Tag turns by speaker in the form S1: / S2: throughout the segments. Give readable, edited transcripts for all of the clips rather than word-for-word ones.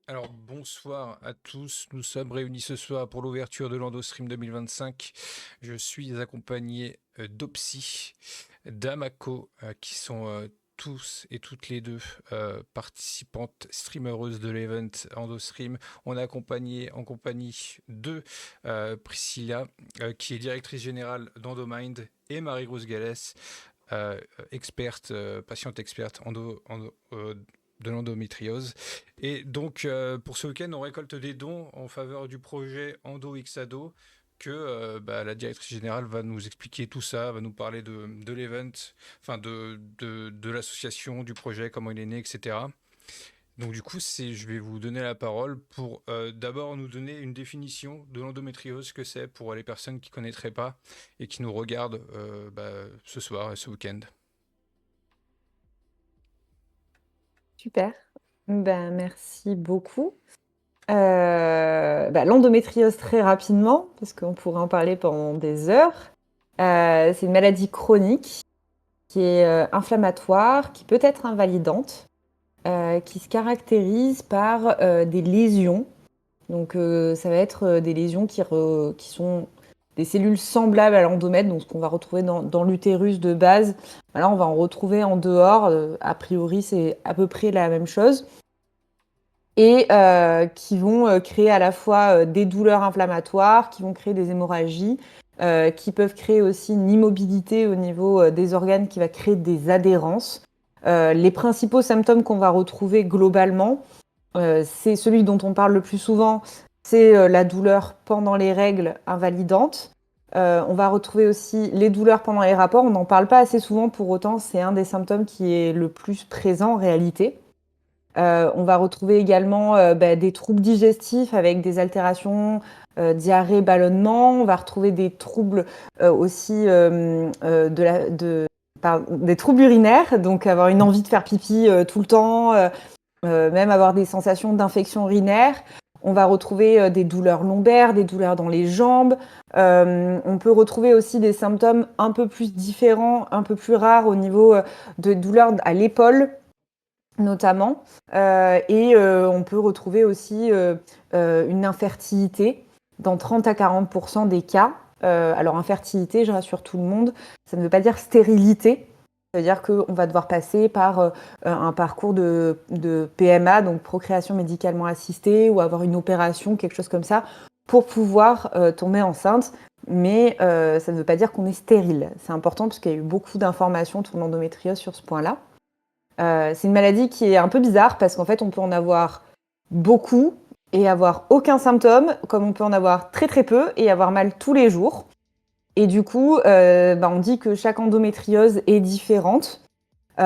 S1: Alors bonsoir à tous, nous sommes réunis ce soir pour l'ouverture de l'EndoStream 2025. Je suis accompagné d'Opsy, d'Amako, qui sont tous et toutes les deux participantes streamereuses de l'event EndoStream. On est accompagné en compagnie de Priscilla, qui est directrice générale d'EndoMind, et Marie-Rose Gallès, experte, patiente experte de l'endométriose. Et donc, pour ce week-end, on récolte des dons en faveur du projet Endo Xado, que la directrice générale va nous expliquer tout ça, va nous parler de l'event, enfin de l'association, du projet, comment il est né, etc. Donc du coup, je vais vous donner la parole pour d'abord nous donner une définition de l'endométriose, ce que c'est pour les personnes qui ne connaîtraient pas et qui nous regardent ce soir et ce week-end.
S2: Super. Ben, merci beaucoup. L'endométriose, très rapidement, parce qu'on pourrait en parler pendant des heures. C'est une maladie chronique qui est inflammatoire, qui peut être invalidante, qui se caractérise par des lésions. Donc, ça va être des lésions qui sont des cellules semblables à l'endomètre, donc ce qu'on va retrouver dans l'utérus de base. Là, on va en retrouver en dehors. A priori, c'est à peu près la même chose. Et qui vont créer à la fois des douleurs inflammatoires, qui vont créer des hémorragies, qui peuvent créer aussi une immobilité au niveau des organes qui va créer des adhérences. Les principaux symptômes qu'on va retrouver globalement, c'est celui dont on parle le plus souvent, c'est la douleur pendant les règles invalidantes. On va retrouver aussi les douleurs pendant les rapports. On n'en parle pas assez souvent, pour autant, c'est un des symptômes qui est le plus présent en réalité. On va retrouver également des troubles digestifs avec des altérations, diarrhée, ballonnement. On va retrouver des troubles aussi des troubles urinaires, donc avoir une envie de faire pipi tout le temps, même avoir des sensations d'infection urinaire. On va retrouver des douleurs lombaires, des douleurs dans les jambes. On peut retrouver aussi des symptômes un peu plus différents, un peu plus rares au niveau de douleurs à l'épaule, notamment. On peut retrouver aussi une infertilité dans 30 à 40% des cas. Alors, infertilité, je rassure tout le monde, ça ne veut pas dire stérilité. Ça veut dire qu'on va devoir passer par un parcours de PMA, donc procréation médicalement assistée, ou avoir une opération, quelque chose comme ça, pour pouvoir tomber enceinte. Mais ça ne veut pas dire qu'on est stérile. C'est important parce qu'il y a eu beaucoup d'informations sur l'endométriose sur ce point-là. C'est une maladie qui est un peu bizarre parce qu'en fait, on peut en avoir beaucoup et avoir aucun symptôme, comme on peut en avoir très très peu et avoir mal tous les jours. Et du coup, on dit que chaque endométriose est différente. Il y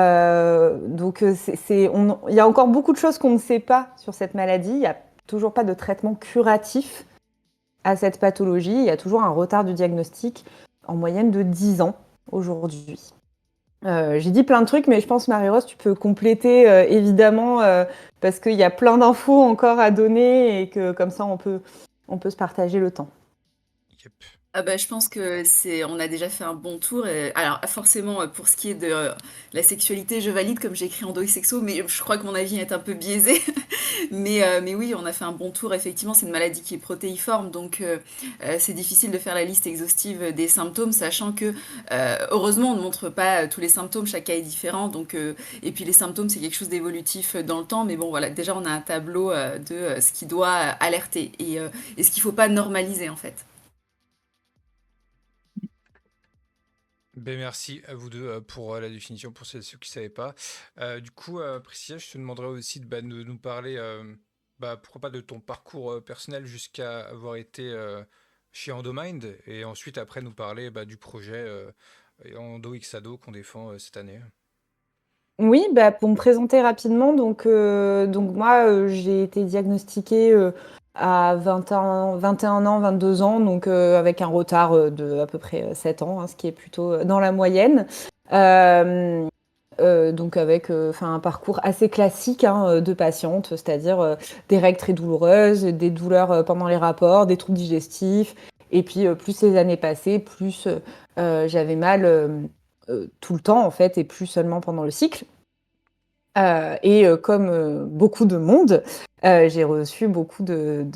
S2: a encore beaucoup de choses qu'on ne sait pas sur cette maladie. Il n'y a toujours pas de traitement curatif à cette pathologie. Il y a toujours un retard du diagnostic en moyenne de 10 ans aujourd'hui. J'ai dit plein de trucs, mais je pense, Marie-Rose, tu peux compléter évidemment, parce qu'il y a plein d'infos encore à donner et que comme ça, on peut se partager le temps.
S1: Yep.
S3: Ah bah, je pense que on a déjà fait un bon tour. Alors forcément, pour ce qui est de la sexualité, je valide comme j'ai écrit en sexo, mais je crois que mon avis est un peu biaisé. Mais oui, on a fait un bon tour. Effectivement, c'est une maladie qui est protéiforme, donc c'est difficile de faire la liste exhaustive des symptômes, sachant que heureusement, on ne montre pas tous les symptômes, chaque cas est différent. Et puis les symptômes, c'est quelque chose d'évolutif dans le temps, mais bon, voilà, déjà on a un tableau de ce qui doit alerter et ce qu'il ne faut pas normaliser en fait.
S1: Ben merci à vous deux pour la définition, pour ceux qui ne savaient pas. Du coup, Priscilla, je te demanderais aussi de nous parler, pourquoi pas de ton parcours personnel jusqu'à avoir été chez Endomind, et ensuite après nous parler du projet Endo Xado qu'on défend cette année.
S2: Oui, pour me présenter rapidement, donc moi, j'ai été diagnostiquée à 21 ans, 22 ans, donc avec un retard de à peu près 7 ans, hein, ce qui est plutôt dans la moyenne. Euh, donc avec un parcours assez classique, hein, de patiente, c'est-à-dire des règles très douloureuses, des douleurs pendant les rapports, des troubles digestifs, et puis plus les années passaient, plus j'avais mal tout le temps en fait, et plus seulement pendant le cycle. Comme beaucoup de monde, j'ai reçu beaucoup de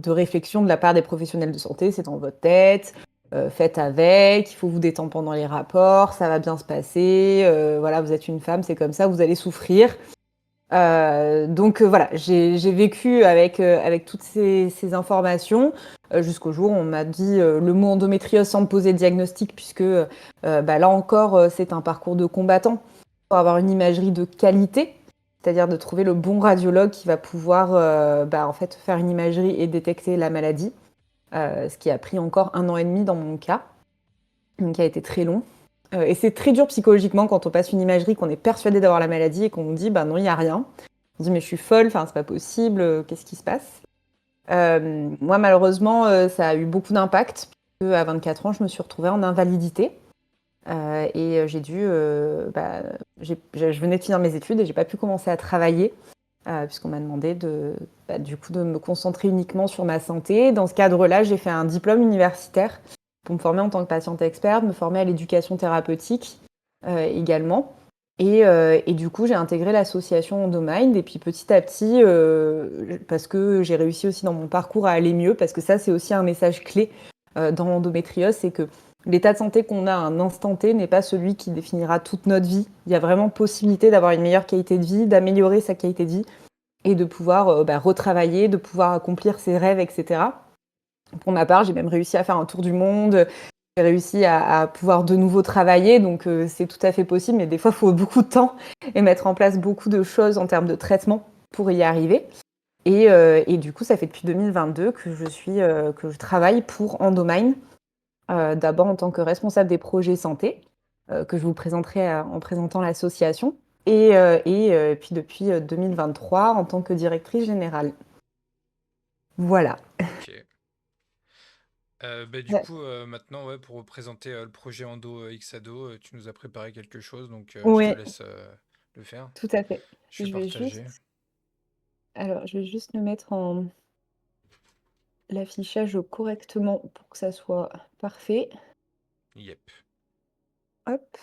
S2: réflexions de la part des professionnels de santé. C'est dans votre tête, faites avec, il faut vous détendre pendant les rapports, ça va bien se passer, voilà, vous êtes une femme, c'est comme ça, vous allez souffrir. Donc voilà, j'ai vécu avec toutes ces informations jusqu'au jour où on m'a dit le mot endométriose sans me poser de diagnostic, puisque là encore, c'est un parcours de combattant pour avoir une imagerie de qualité, c'est-à-dire de trouver le bon radiologue qui va pouvoir en fait, faire une imagerie et détecter la maladie, ce qui a pris encore 1 an et demi dans mon cas, donc qui a été très long. Et c'est très dur psychologiquement quand on passe une imagerie, qu'on est persuadé d'avoir la maladie et qu'on nous dit bah non, il n'y a rien. On se dit mais je suis folle, enfin c'est pas possible, qu'est-ce qui se passe? Moi malheureusement ça a eu beaucoup d'impact, puisque à 24 ans je me suis retrouvée en invalidité. J'ai dû, je venais de finir mes études et j'ai pas pu commencer à travailler puisqu'on m'a demandé du coup de me concentrer uniquement sur ma santé. Dans ce cadre-là, j'ai fait un diplôme universitaire pour me former en tant que patiente experte, me former à l'éducation thérapeutique également. Et du coup, j'ai intégré l'association Endomind. Et puis petit à petit, parce que j'ai réussi aussi dans mon parcours à aller mieux, parce que ça, c'est aussi un message clé dans l'endométriose, c'est que l'état de santé qu'on a à un instant T n'est pas celui qui définira toute notre vie. Il y a vraiment possibilité d'avoir une meilleure qualité de vie, d'améliorer sa qualité de vie et de pouvoir retravailler, de pouvoir accomplir ses rêves, etc. Pour ma part, j'ai même réussi à faire un tour du monde, j'ai réussi à pouvoir de nouveau travailler, donc c'est tout à fait possible, mais des fois, il faut beaucoup de temps et mettre en place beaucoup de choses en termes de traitement pour y arriver. Et du coup, ça fait depuis 2022 que je travaille pour Endomind, d'abord en tant que responsable des projets santé, que je vous présenterai en présentant l'association, et puis depuis 2023 en tant que directrice générale. Voilà.
S1: Ok. Du coup, maintenant, ouais, pour représenter le projet Endo Xado, tu nous as préparé quelque chose, donc je te
S2: Oui,
S1: laisse le faire.
S2: tout à fait.
S1: Je vais partager.
S2: Je vais juste le mettre en l'affichage correctement pour que ça soit parfait.
S1: Yep.
S2: Hop.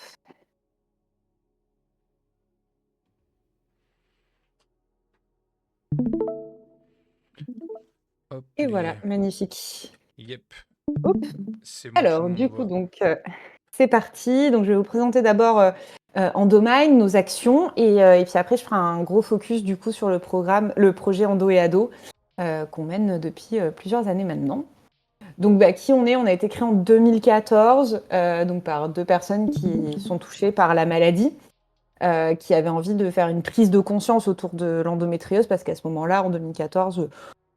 S1: Hop,
S2: Et voilà,
S1: les...
S2: magnifique.
S1: Yep.
S2: Hop.
S1: C'est bon, tout
S2: Alors,
S1: le monde
S2: du coup,
S1: voit.
S2: donc, c'est parti. Donc, je vais vous présenter d'abord Endomind, nos actions, et puis après, je ferai un gros focus du coup sur le projet Endo et Ado qu'on mène depuis plusieurs années maintenant. Donc, qui on est? On a été créé en 2014, donc par deux personnes qui sont touchées par la maladie, qui avaient envie de faire une prise de conscience autour de l'endométriose, parce qu'à ce moment-là, en 2014,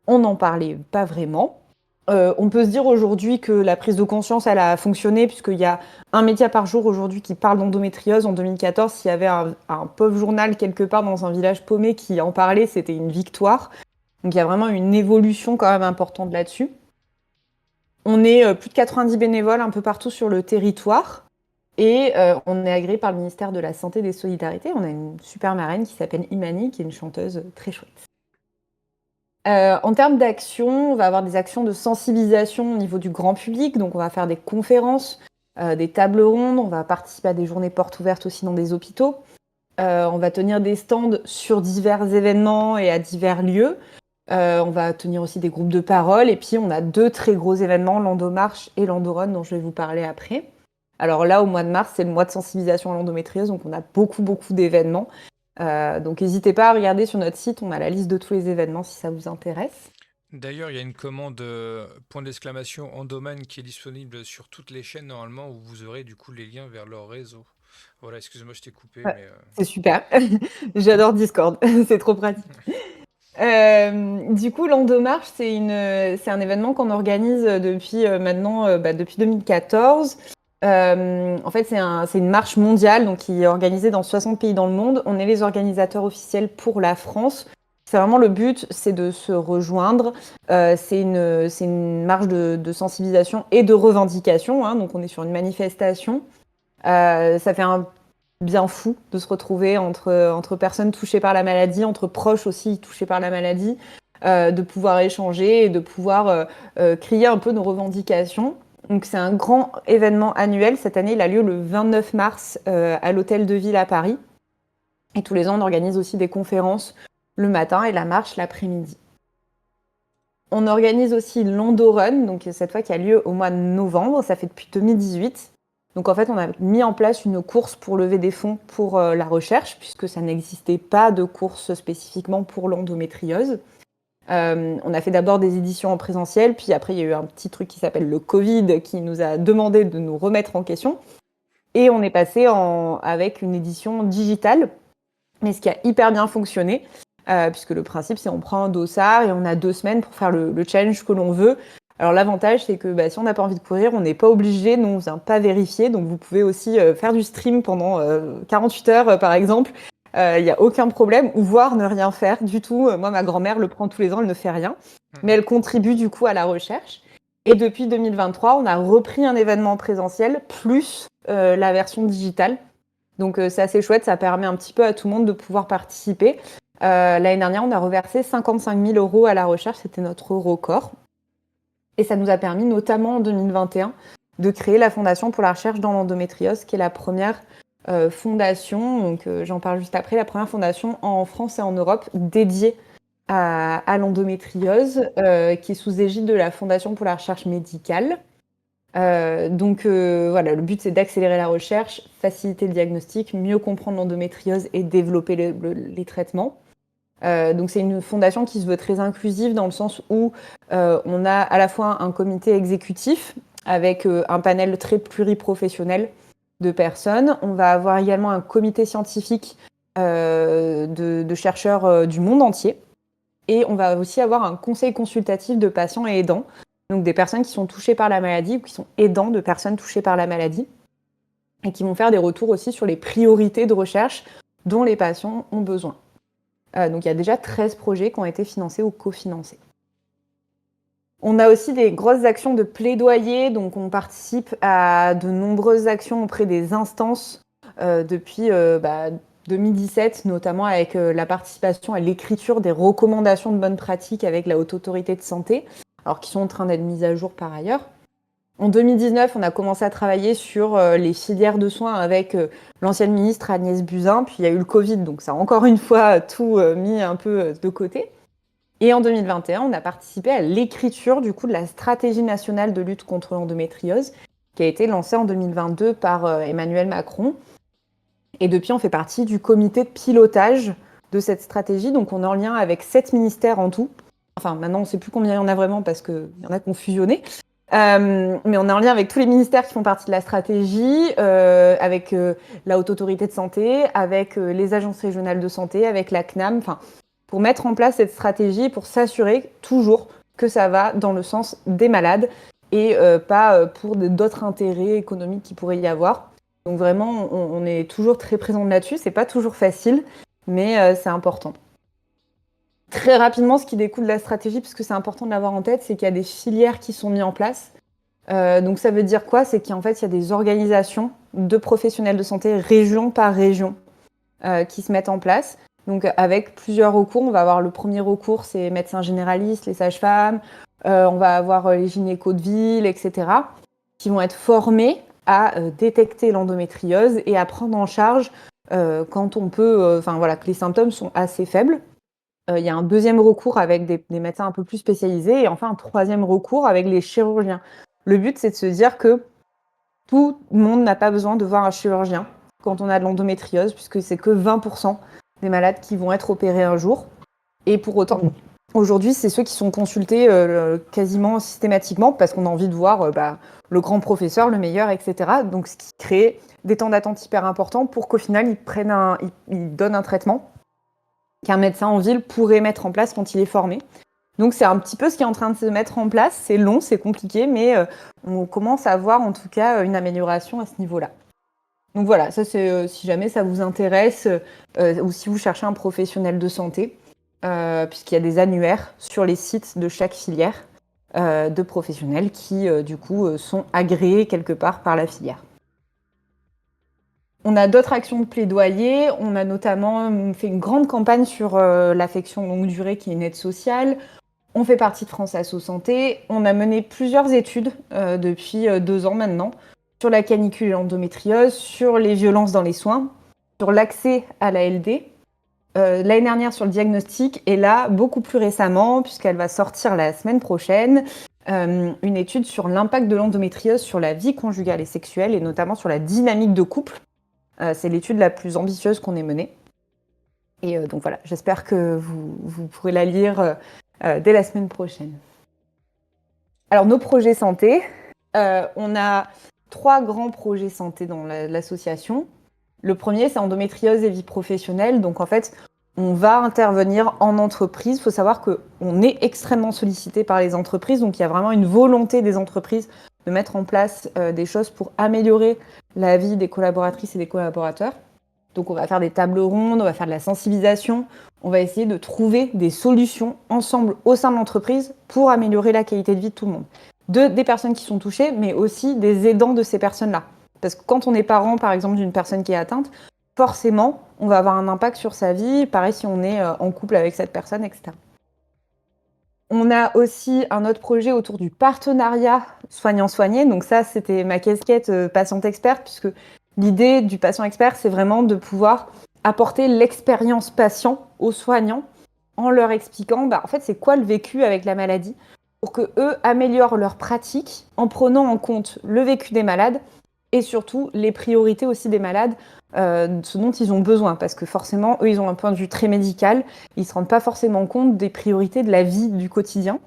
S2: on n'en parlait pas vraiment. On peut se dire aujourd'hui que la prise de conscience, elle a fonctionné, puisqu'il y a un média par jour aujourd'hui qui parle d'endométriose. En 2014, s'il y avait un pauvre journal quelque part dans un village paumé qui en parlait, c'était une victoire. Donc il y a vraiment une évolution quand même importante là-dessus. On est plus de 90 bénévoles un peu partout sur le territoire. Et on est agréé par le ministère de la Santé et des Solidarités. On a une super marraine qui s'appelle Imani, qui est une chanteuse très chouette. En termes d'action, on va avoir des actions de sensibilisation au niveau du grand public. Donc, on va faire des conférences, des tables rondes. On va participer à des journées portes ouvertes aussi dans des hôpitaux. On va tenir des stands sur divers événements et à divers lieux. On va tenir aussi des groupes de parole. Et puis, on a 2 très gros événements, l'Endomarche et l'Endorun, dont je vais vous parler après. Alors là, au mois de mars, c'est le mois de sensibilisation à l'endométriose. Donc, on a beaucoup, beaucoup d'événements. Donc n'hésitez pas à regarder sur notre site, on a la liste de tous les événements si ça vous intéresse.
S1: D'ailleurs, il y a une commande point d'exclamation Endoman qui est disponible sur toutes les chaînes normalement où vous aurez du coup les liens vers leur réseau. Voilà, excuse-moi, je t'ai coupé,
S2: Ouais,
S1: mais
S2: c'est super, j'adore Discord, c'est trop pratique. Du coup, l'Endomarche, c'est un événement qu'on organise depuis maintenant, depuis 2014. En fait, c'est une marche mondiale donc, qui est organisée dans 60 pays dans le monde. On est les organisateurs officiels pour la France. C'est vraiment le but, c'est de se rejoindre. C'est une marche de sensibilisation et de revendication. Hein, donc, on est sur une manifestation. Ça fait un bien fou de se retrouver entre personnes touchées par la maladie, entre proches aussi touchés par la maladie, de pouvoir échanger et de pouvoir crier un peu nos revendications. Donc c'est un grand événement annuel. Cette année, il a lieu le 29 mars à l'Hôtel de Ville à Paris. Et tous les ans, on organise aussi des conférences le matin et la marche l'après-midi. On organise aussi l'Endorun, donc cette fois qui a lieu au mois de novembre, ça fait depuis 2018. Donc en fait, on a mis en place une course pour lever des fonds pour la recherche, puisque ça n'existait pas de course spécifiquement pour l'endométriose. On a fait d'abord des éditions en présentiel, puis après il y a eu un petit truc qui s'appelle le Covid qui nous a demandé de nous remettre en question. Et on est passé avec une édition digitale, mais ce qui a hyper bien fonctionné, puisque le principe c'est on prend un dossard et on a 2 semaines pour faire le challenge que l'on veut. Alors l'avantage c'est que si on n'a pas envie de courir, on n'est pas obligé, nous on ne vient pas vérifier, donc vous pouvez aussi faire du stream pendant 48 heures par exemple. Il n'y a aucun problème, ou voire ne rien faire du tout. Moi, ma grand-mère le prend tous les ans, elle ne fait rien. Mais elle contribue du coup à la recherche. Et depuis 2023, on a repris un événement présentiel plus la version digitale. Donc c'est assez chouette, ça permet un petit peu à tout le monde de pouvoir participer. L'année dernière, on a reversé 55 000 € à la recherche, c'était notre record. Et ça nous a permis, notamment en 2021, de créer la Fondation pour la recherche dans l'endométriose, qui est la première fondation, donc j'en parle juste après, la première fondation en France et en Europe dédiée à l'endométriose, qui est sous égide de la Fondation pour la recherche médicale. Donc voilà, le but c'est d'accélérer la recherche, faciliter le diagnostic, mieux comprendre l'endométriose et développer les traitements. Donc c'est une fondation qui se veut très inclusive dans le sens où on a à la fois un comité exécutif avec un panel très pluriprofessionnel de personnes. On va avoir également un comité scientifique de chercheurs du monde entier. Et on va aussi avoir un conseil consultatif de patients et aidants, donc des personnes qui sont touchées par la maladie ou qui sont aidants de personnes touchées par la maladie, et qui vont faire des retours aussi sur les priorités de recherche dont les patients ont besoin. Donc il y a déjà 13 projets qui ont été financés ou cofinancés. On a aussi des grosses actions de plaidoyer, donc on participe à de nombreuses actions auprès des instances depuis 2017, notamment avec la participation à l'écriture des recommandations de bonnes pratiques avec la Haute Autorité de Santé, alors qui sont en train d'être mises à jour par ailleurs. En 2019, on a commencé à travailler sur les filières de soins avec l'ancienne ministre Agnès Buzyn, puis il y a eu le Covid, donc ça a encore une fois tout mis un peu de côté. Et en 2021, on a participé à l'écriture du coup de la stratégie nationale de lutte contre l'endométriose, qui a été lancée en 2022 par Emmanuel Macron. Et depuis, on fait partie du comité de pilotage de cette stratégie. Donc on est en lien avec 7 ministères en tout. Enfin, maintenant, on ne sait plus combien il y en a vraiment parce qu'il y en a qui ont fusionné. Mais on est en lien avec tous les ministères qui font partie de la stratégie, avec la Haute Autorité de Santé, avec les agences régionales de santé, avec la CNAM, pour mettre en place cette stratégie, pour s'assurer toujours que ça va dans le sens des malades et pas pour d'autres intérêts économiques qu'il pourrait y avoir. Donc vraiment, on est toujours très présent là-dessus. C'est pas toujours facile, mais c'est important. Très rapidement, ce qui découle de la stratégie, parce que c'est important de l'avoir en tête, c'est qu'il y a des filières qui sont mises en place. Donc ça veut dire quoi? C'est qu'en fait, il y a des organisations de professionnels de santé, région par région, qui se mettent en place. Donc avec plusieurs recours, on va avoir le premier recours, c'est les médecins généralistes, les sages-femmes, on va avoir les gynécos de ville, etc., qui vont être formés à détecter l'endométriose et à prendre en charge quand on peut, que les symptômes sont assez faibles. Il y a un deuxième recours avec des médecins un peu plus spécialisés et enfin un troisième recours avec les chirurgiens. Le but, c'est de se dire que tout le monde n'a pas besoin de voir un chirurgien quand on a de l'endométriose, puisque c'est que 20% des malades qui vont être opérés un jour. Et pour autant, aujourd'hui, c'est ceux qui sont consultés quasiment systématiquement parce qu'on a envie de voir le grand professeur, le meilleur, etc. Donc, ce qui crée des temps d'attente hyper importants pour qu'au final, ils donnent un traitement qu'un médecin en ville pourrait mettre en place quand il est formé. Donc c'est un petit peu ce qui est en train de se mettre en place. C'est long, c'est compliqué, mais on commence à voir en tout cas une amélioration à ce niveau-là. Donc voilà, ça c'est si jamais ça vous intéresse ou si vous cherchez un professionnel de santé, puisqu'il y a des annuaires sur les sites de chaque filière de professionnels qui du coup sont agréés quelque part par la filière. On a d'autres actions de plaidoyer. On a notamment fait une grande campagne sur l'affection longue durée, qui est une aide sociale. On fait partie de France Asso Santé. On a mené plusieurs études depuis 2 ans maintenant sur la canicule et l'endométriose, sur les violences dans les soins, sur l'accès à l'ALD l'année dernière sur le diagnostic et là, beaucoup plus récemment, puisqu'elle va sortir la semaine prochaine, une étude sur l'impact de l'endométriose sur la vie conjugale et sexuelle et notamment sur la dynamique de couple. C'est l'étude la plus ambitieuse qu'on ait menée. Et donc voilà, j'espère que vous pourrez la lire dès la semaine prochaine. Alors, nos projets santé, on a 3 grands projets santé dans l'association. Le premier, c'est endométriose et vie professionnelle. Donc, en fait, on va intervenir en entreprise. Il faut savoir qu'on est extrêmement sollicité par les entreprises. Donc, il y a vraiment une volonté des entreprises de mettre en place des choses pour améliorer la vie des collaboratrices et des collaborateurs. Donc, on va faire des tables rondes, on va faire de la sensibilisation. On va essayer de trouver des solutions ensemble au sein de l'entreprise pour améliorer la qualité de vie de tout le monde. Des personnes qui sont touchées, mais aussi des aidants de ces personnes-là. Parce que quand on est parent, par exemple, d'une personne qui est atteinte, forcément, on va avoir un impact sur sa vie. Pareil si on est en couple avec cette personne, etc. On a aussi un autre projet autour du partenariat soignant-soigné. Donc ça, c'était ma casquette patiente experte, puisque l'idée du patient expert, c'est vraiment de pouvoir apporter l'expérience patient aux soignants en leur expliquant, en fait, c'est quoi le vécu avec la maladie, pour qu'eux améliorent leur pratique en prenant en compte le vécu des malades et surtout les priorités aussi des malades, ce dont ils ont besoin. Parce que forcément, eux, ils ont un point de vue très médical, ils ne se rendent pas forcément compte des priorités de la vie du quotidien.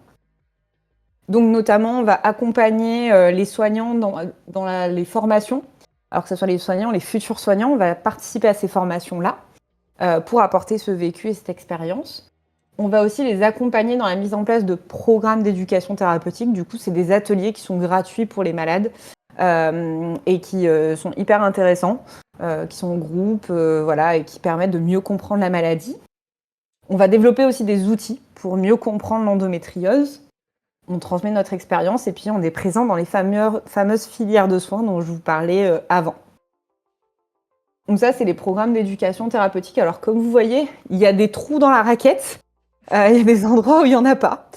S2: Donc notamment, on va accompagner les soignants dans les formations. Alors que ce soit les soignants, les futurs soignants, on va participer à ces formations-là pour apporter ce vécu et cette expérience. On va aussi les accompagner dans la mise en place de programmes d'éducation thérapeutique. Du coup, c'est des ateliers qui sont gratuits pour les malades et qui sont hyper intéressants, qui sont en groupe, voilà, et qui permettent de mieux comprendre la maladie. On va développer aussi des outils pour mieux comprendre l'endométriose. On transmet notre expérience et puis on est présent dans les fameuses filières de soins dont je vous parlais avant. Donc ça, c'est les programmes d'éducation thérapeutique. Alors comme vous voyez, il y a des trous dans la raquette. Il y a des endroits où il n'y en a pas.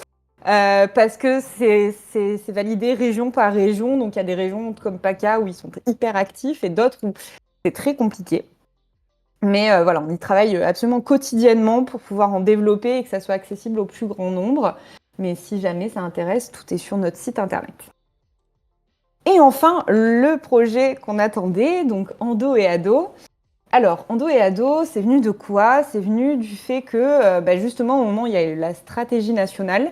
S2: Parce que c'est validé région par région. Donc il y a des régions comme PACA où ils sont hyper actifs et d'autres où c'est très compliqué. Mais voilà, on y travaille absolument quotidiennement pour pouvoir en développer et que ça soit accessible au plus grand nombre. Mais si jamais ça intéresse, tout est sur notre site internet. Et enfin, le projet qu'on attendait, donc Endo et Ado. Alors, Endo et Ado, c'est venu de quoi? C'est venu du fait que, justement, au moment où il y a eu la stratégie nationale,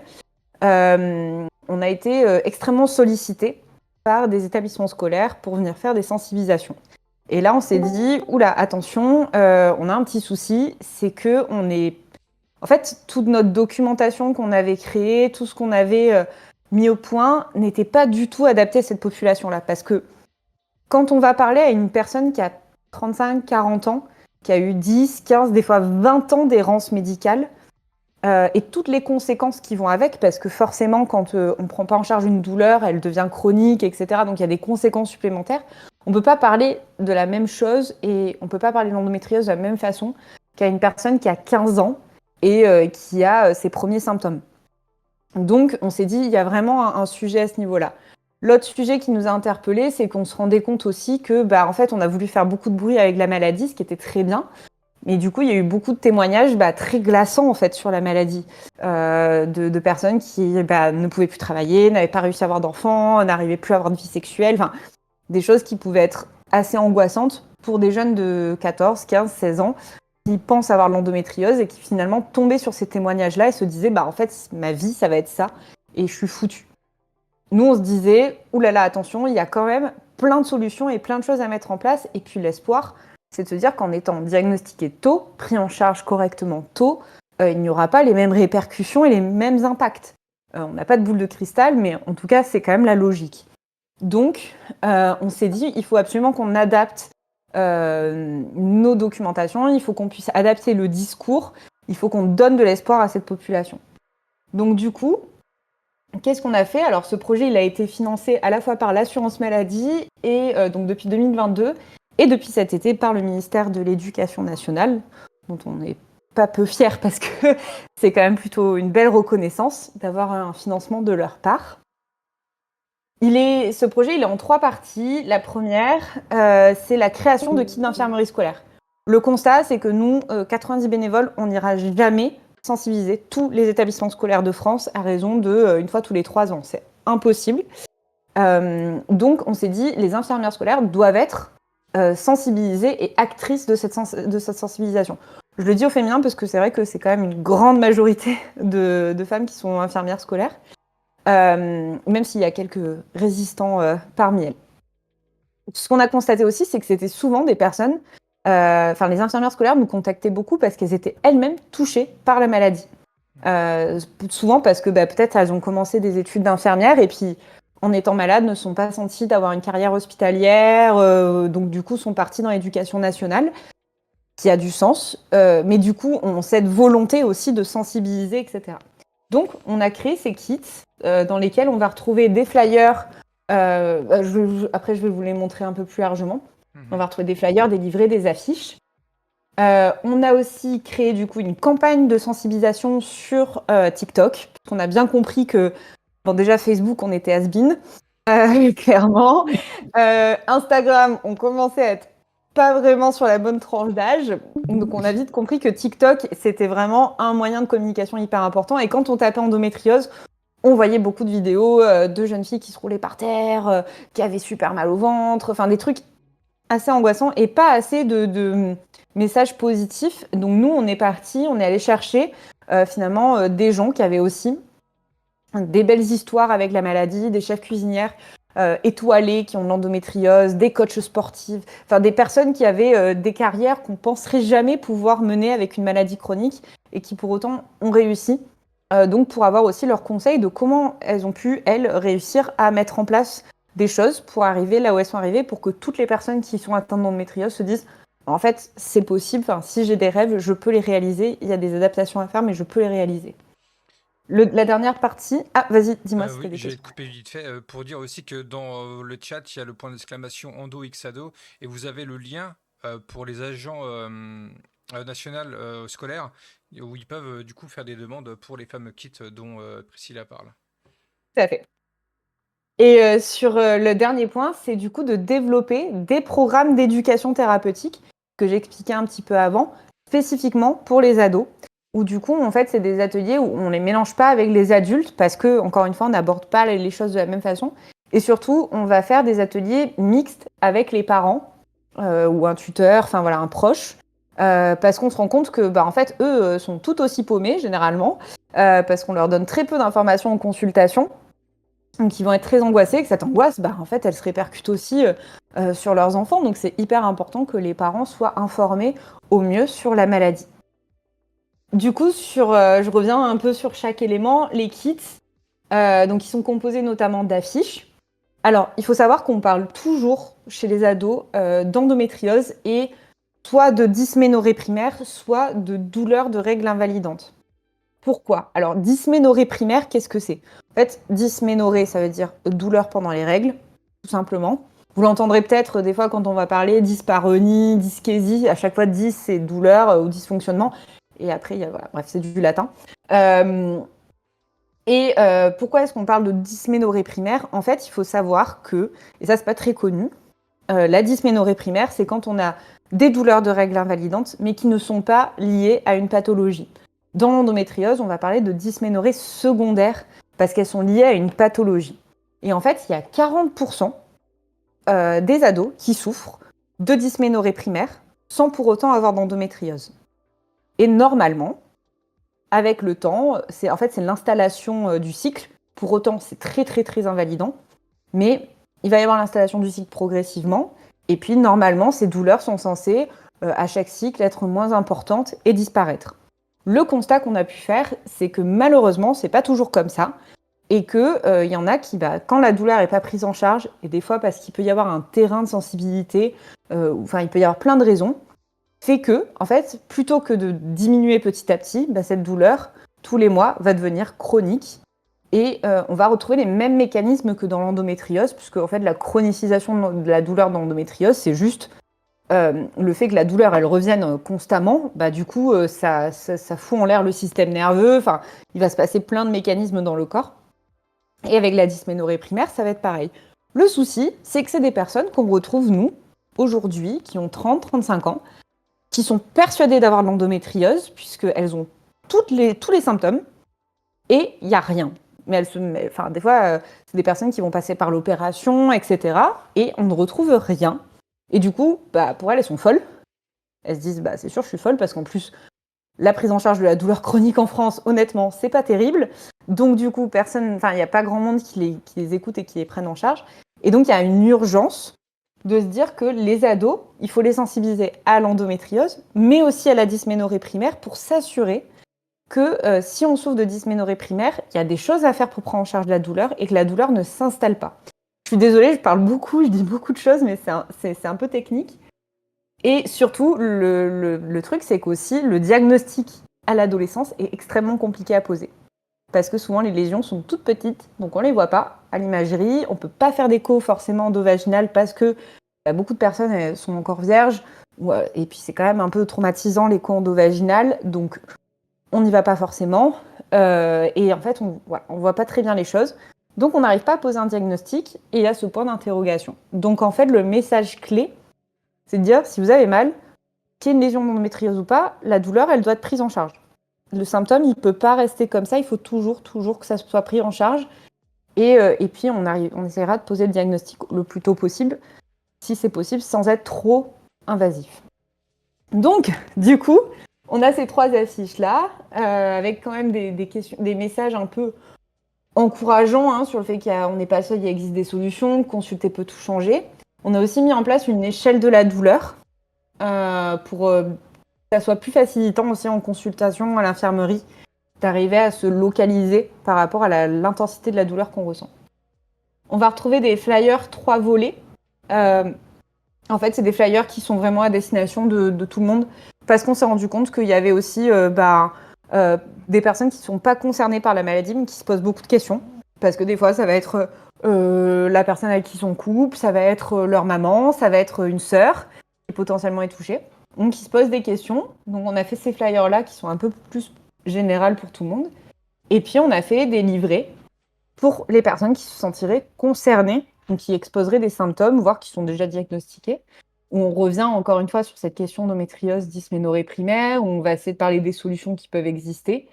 S2: on a été extrêmement sollicité par des établissements scolaires pour venir faire des sensibilisations. Et là, on s'est dit, oula, attention, on a un petit souci, c'est que en fait, toute notre documentation qu'on avait créée, tout ce qu'on avait mis au point, n'était pas du tout adapté à cette population-là. Parce que quand on va parler à une personne qui a 35, 40 ans, qui a eu 10, 15, des fois 20 ans d'errance médicale, et toutes les conséquences qui vont avec, parce que forcément, quand on ne prend pas en charge une douleur, elle devient chronique, etc. Donc il y a des conséquences supplémentaires. On ne peut pas parler de la même chose et on ne peut pas parler de l'endométriose de la même façon qu'à une personne qui a 15 ans et qui a ses premiers symptômes. Donc, on s'est dit, il y a vraiment un sujet à ce niveau-là. L'autre sujet qui nous a interpellés, c'est qu'on se rendait compte aussi que, en fait, on a voulu faire beaucoup de bruit avec la maladie, ce qui était très bien. Mais du coup, il y a eu beaucoup de témoignages très glaçants en fait sur la maladie, de personnes qui ne pouvaient plus travailler, n'avaient pas réussi à avoir d'enfants, n'arrivaient plus à avoir de vie sexuelle, enfin, des choses qui pouvaient être assez angoissantes pour des jeunes de 14, 15, 16 ans qui pensent avoir de l'endométriose et qui finalement tombaient sur ces témoignages-là et se disaient en fait, ma vie, ça va être ça et je suis foutue. Nous, on se disait, oulala, attention, il y a quand même plein de solutions et plein de choses à mettre en place. Et puis l'espoir, c'est de se dire qu'en étant diagnostiqué tôt, pris en charge correctement tôt, il n'y aura pas les mêmes répercussions et les mêmes impacts. On n'a pas de boule de cristal, mais en tout cas, c'est quand même la logique. Donc, on s'est dit, il faut absolument qu'on adapte nos documentations, il faut qu'on puisse adapter le discours, il faut qu'on donne de l'espoir à cette population. Donc du coup, qu'est-ce qu'on a fait? Alors ce projet, il a été financé à la fois par l'assurance maladie et donc depuis 2022 et depuis cet été par le ministère de l'Éducation nationale, dont on n'est pas peu fiers parce que c'est quand même plutôt une belle reconnaissance d'avoir un financement de leur part. Ce projet, il est en 3 parties. La première, c'est la création de kits d'infirmerie scolaire. Le constat, c'est que nous, 90 bénévoles, on n'ira jamais sensibiliser tous les établissements scolaires de France à raison de une fois tous les 3 ans. C'est impossible. Donc, on s'est dit, les infirmières scolaires doivent être sensibilisées et actrices de cette sensibilisation. Je le dis au féminin parce que c'est vrai que c'est quand même une grande majorité de femmes qui sont infirmières scolaires, même s'il y a quelques résistants parmi elles. Ce qu'on a constaté aussi, c'est que c'était souvent des personnes, les infirmières scolaires nous contactaient beaucoup parce qu'elles étaient elles-mêmes touchées par la maladie. Souvent parce que peut-être elles ont commencé des études d'infirmière et puis en étant malades ne sont pas senties d'avoir une carrière hospitalière, donc du coup sont parties dans l'éducation nationale, qui a du sens, mais du coup on a cette volonté aussi de sensibiliser, etc. Donc on a créé ces kits dans lesquels on va retrouver des flyers. Après, je vais vous les montrer un peu plus largement. On va retrouver des flyers, des livrets, des affiches. On a aussi créé du coup une campagne de sensibilisation sur TikTok. On a bien compris que, déjà Facebook, on était has-been, clairement. Instagram, on commençait à être pas vraiment sur la bonne tranche d'âge. Donc on a vite compris que TikTok, c'était vraiment un moyen de communication hyper important. Et quand on tapait endométriose, on voyait beaucoup de vidéos de jeunes filles qui se roulaient par terre, qui avaient super mal au ventre, des trucs assez angoissants et pas assez de messages positifs. Donc nous, on est allé chercher finalement des gens qui avaient aussi des belles histoires avec la maladie, des chefs cuisinières étoilées qui ont de l'endométriose, des coachs sportifs, des personnes qui avaient des carrières qu'on penserait jamais pouvoir mener avec une maladie chronique et qui pour autant ont réussi. Donc pour avoir aussi leurs conseils de comment elles ont pu, elles, réussir à mettre en place des choses pour arriver là où elles sont arrivées, pour que toutes les personnes qui sont atteintes d'endométriose se disent en fait c'est possible, si j'ai des rêves, je peux les réaliser, il y a des adaptations à faire mais je peux les réaliser. La dernière partie... Ah, vas-y, dis-moi si tu as des questions.
S1: Je vais te couper vite fait pour dire aussi que dans le chat, il y a le point d'exclamation EndoXado et vous avez le lien pour les agents nationaux scolaires où ils peuvent du coup faire des demandes pour les fameux kits dont Priscilla parle.
S2: Tout à fait. Et sur le dernier point, c'est du coup de développer des programmes d'éducation thérapeutique que j'expliquais un petit peu avant, spécifiquement pour les ados, où du coup, en fait, c'est des ateliers où on ne les mélange pas avec les adultes parce que, encore une fois, on n'aborde pas les choses de la même façon. Et surtout, on va faire des ateliers mixtes avec les parents ou un tuteur, un proche, parce qu'on se rend compte que, en fait, eux sont tout aussi paumés, généralement, parce qu'on leur donne très peu d'informations en consultation. Donc, ils vont être très angoissés, que cette angoisse, en fait, elle se répercute aussi sur leurs enfants. Donc, c'est hyper important que les parents soient informés au mieux sur la maladie. Du coup, je reviens un peu sur chaque élément. Les kits, donc, ils sont composés notamment d'affiches. Alors, il faut savoir qu'on parle toujours chez les ados d'endométriose et soit de dysménorrhée primaire, soit de douleur de règles invalidantes. Pourquoi ? Alors, dysménorrhée primaire, qu'est-ce que c'est ? En fait, dysménorrhée, ça veut dire douleur pendant les règles, tout simplement. Vous l'entendrez peut-être des fois quand on va parler dyspareunie, dyschésie. À chaque fois, dys, c'est douleur ou dysfonctionnement. Et après, c'est du latin. Pourquoi est-ce qu'on parle de dysménorrhée primaire ? En fait, il faut savoir que, et ça, c'est pas très connu, la dysménorrhée primaire, c'est quand on a des douleurs de règles invalidantes, mais qui ne sont pas liées à une pathologie. Dans l'endométriose, on va parler de dysménorrhée secondaire parce qu'elles sont liées à une pathologie. Et en fait, il y a 40% des ados qui souffrent de dysménorrhée primaire sans pour autant avoir d'endométriose. Et normalement, avec le temps, c'est l'installation du cycle. Pour autant, c'est très, très, très invalidant. Mais il va y avoir l'installation du cycle progressivement. Et puis, normalement, ces douleurs sont censées, à chaque cycle, être moins importantes et disparaître. Le constat qu'on a pu faire, c'est que malheureusement, c'est pas toujours comme ça. Et qu'il y en a qui, quand la douleur n'est pas prise en charge, et des fois parce qu'il peut y avoir un terrain de sensibilité, il peut y avoir plein de raisons, fait que, en fait, plutôt que de diminuer petit à petit, cette douleur, tous les mois, va devenir chronique. Et on va retrouver les mêmes mécanismes que dans l'endométriose, puisque en fait, la chronicisation de la douleur dans l'endométriose, c'est juste le fait que la douleur, elle revienne constamment. Du coup, ça fout en l'air le système nerveux. Il va se passer plein de mécanismes dans le corps. Et avec la dysménorrhée primaire, ça va être pareil. Le souci, c'est que c'est des personnes qu'on retrouve, nous, aujourd'hui, qui ont 30-35 ans, qui sont persuadées d'avoir de l'endométriose, puisqu'elles ont tous les symptômes, et il n'y a rien. Mais des fois, c'est des personnes qui vont passer par l'opération, etc. Et on ne retrouve rien. Et du coup, pour elles sont folles. Elles se disent, c'est sûr, je suis folle, parce qu'en plus, la prise en charge de la douleur chronique en France, honnêtement, c'est pas terrible. Donc du coup, il n'y a pas grand monde qui les écoute et qui les prenne en charge. Et donc, il y a une urgence de se dire que les ados, il faut les sensibiliser à l'endométriose, mais aussi à la dysménorrhée primaire pour s'assurer que si on souffre de dysménorrhée primaire, il y a des choses à faire pour prendre en charge la douleur et que la douleur ne s'installe pas. Je suis désolée, je parle beaucoup, je dis beaucoup de choses, mais c'est un peu technique. Et surtout, le truc, c'est qu'aussi, le diagnostic à l'adolescence est extrêmement compliqué à poser. Parce que souvent, les lésions sont toutes petites, donc on ne les voit pas à l'imagerie. On ne peut pas faire d'écho forcément endovaginal parce que beaucoup de personnes elles sont encore vierges. Et puis, c'est quand même un peu traumatisant l'écho endovaginal, donc on n'y va pas forcément. Et en fait, on ne voit pas très bien les choses. Donc, on n'arrive pas à poser un diagnostic et il y a ce point d'interrogation. Donc, en fait, le message clé, c'est de dire, si vous avez mal, qu'il y ait une lésion d'endométriose ou pas, la douleur, elle doit être prise en charge. Le symptôme, il ne peut pas rester comme ça, il faut toujours que ça soit pris en charge. Et puis, on essaiera de poser le diagnostic le plus tôt possible, si c'est possible, sans être trop invasif. Donc, du coup, on a ces 3 affiches-là, avec quand même des messages un peu encourageants sur le fait qu'on n'est pas seul, il existe des solutions, consulter peut tout changer. On a aussi mis en place une échelle de la douleur pour que ça soit plus facilitant aussi en consultation à l'infirmerie d'arriver à se localiser par rapport à l'intensité de la douleur qu'on ressent. On va retrouver des flyers 3 volets. En fait, c'est des flyers qui sont vraiment à destination de tout le monde parce qu'on s'est rendu compte qu'il y avait aussi des personnes qui ne sont pas concernées par la maladie mais qui se posent beaucoup de questions. Parce que des fois, ça va être la personne avec qui ils sont en couple, ça va être leur maman, ça va être une sœur qui potentiellement est touchée. Donc, ils se posent des questions. Donc, on a fait ces flyers-là qui sont un peu plus générales pour tout le monde. Et puis, on a fait des livrets pour les personnes qui se sentiraient concernées, donc qui exposeraient des symptômes, voire qui sont déjà diagnostiqués. Où on revient encore une fois sur cette question d'endométriose, dysménorrhée primaire, où on va essayer de parler des solutions qui peuvent exister.